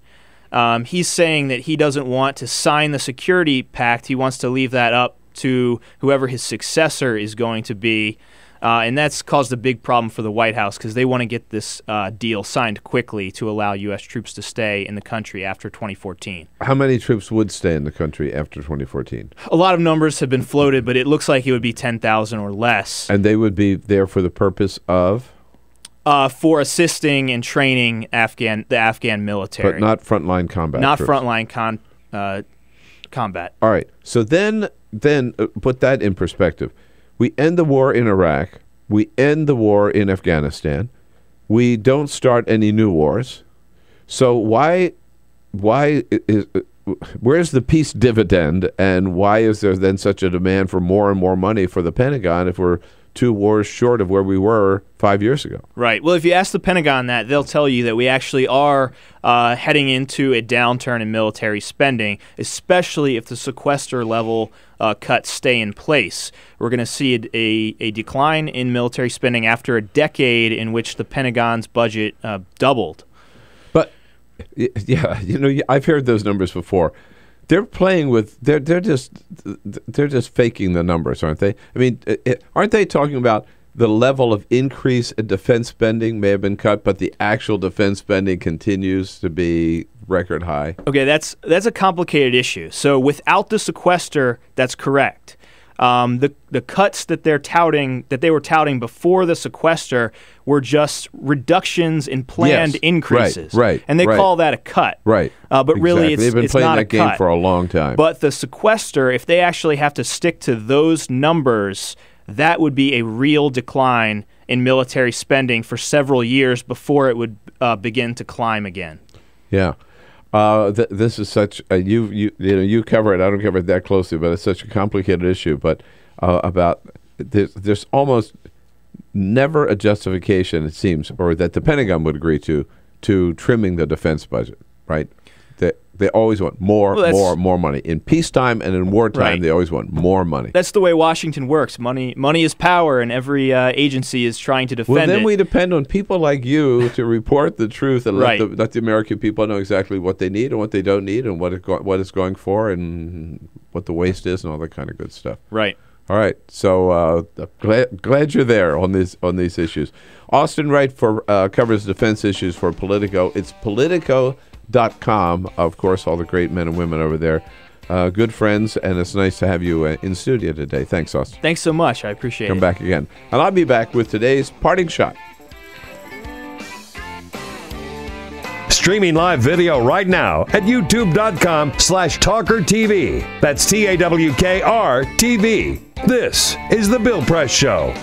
U: He's saying that he doesn't want to sign the security pact. He wants to leave that up to whoever his successor is going to be. And that's caused a big problem for the White House because they want to get this deal signed quickly to allow U.S. troops to stay in the country after 2014.
A: How many troops would stay in the country after 2014?
U: A lot of numbers have been floated, but it looks like it would be 10,000 or less.
A: And they would be there for the purpose of?
U: For assisting and training the Afghan military.
A: But not frontline combat
U: Not
A: troops.
U: frontline combat.
A: All right. So then put that in perspective. We end the war in Iraq. We end the war in Afghanistan. We don't start any new wars. So where's the peace dividend, and why is there then such a demand for more and more money for the Pentagon if we're 2 wars short of where we were 5 years ago?
U: Right. Well, if you ask the Pentagon that, they'll tell you that we actually are heading into a downturn in military spending, especially if the sequester level cuts stay in place. We're going to see a decline in military spending after a decade in which the Pentagon's budget doubled.
A: But yeah, I've heard those numbers before. They're playing with they're just faking the numbers, aren't they? I mean, aren't they talking about the level of increase in defense spending may have been cut, but the actual defense spending continues to be record high?
U: Okay, that's a complicated issue. So without the sequester, that's correct. The cuts that they were touting before the sequester were just reductions in planned increases.
A: Right.
U: And they call that a cut.
A: Right.
U: But really,
A: they've been
U: it's
A: playing
U: not
A: that
U: a
A: game
U: cut.
A: for a long time.
U: But the sequester, if they actually have to stick to those numbers, that would be a real decline in military spending for several years before it would begin to climb again.
A: Yeah. This is such you cover it. I don't cover it that closely, but it's such a complicated issue. But about there's almost never a justification, it seems, or that the Pentagon would agree to trimming the defense budget, right? They always want more money. In peacetime and in wartime, they always want more money.
U: That's the way Washington works. Money is power, and every agency is trying to defend it.
A: Well, then we depend on people like you to report the truth and let the American people know exactly what they need and what they don't need and what it's going for and what the waste is and all that kind of good stuff.
U: Right.
A: All right. So glad you're there on these issues. Austin Wright covers defense issues for Politico. It's Politico.com. Of course, all the great men and women over there. Good friends, and it's nice to have you in studio today. Thanks, Austin.
U: Thanks so much. I appreciate it.
A: Come back again. And I'll be back with today's parting shot.
C: Streaming live video right now at youtube.com/TawkrTV. That's TAWKR-TV. This is The Bill Press Show.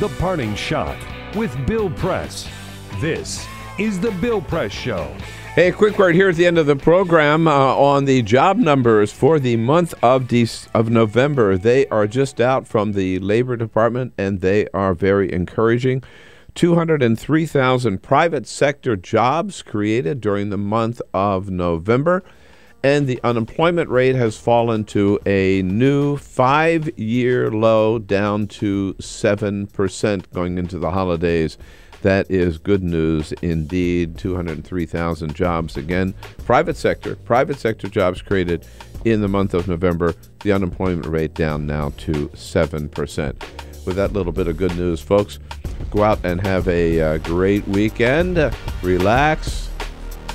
C: The Parting Shot with Bill Press. This is The Bill Press Show.
A: Hey, a quick word here at the end of the program on the job numbers for the month of November. They are just out from the Labor Department, and they are very encouraging. 203,000 private sector jobs created during the month of November. And the unemployment rate has fallen to a new 5-year low, down to 7% going into the holidays. That is good news indeed. 203,000 jobs again. Private sector jobs created in the month of November. The unemployment rate down now to 7%. With that little bit of good news, folks, go out and have a great weekend. Relax.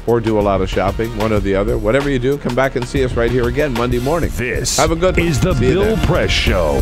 A: Or do a lot of shopping, one or the other. Whatever you do, come back and see us right here again Monday morning.
C: This
A: Have a good one.
C: is the Bill Press Show.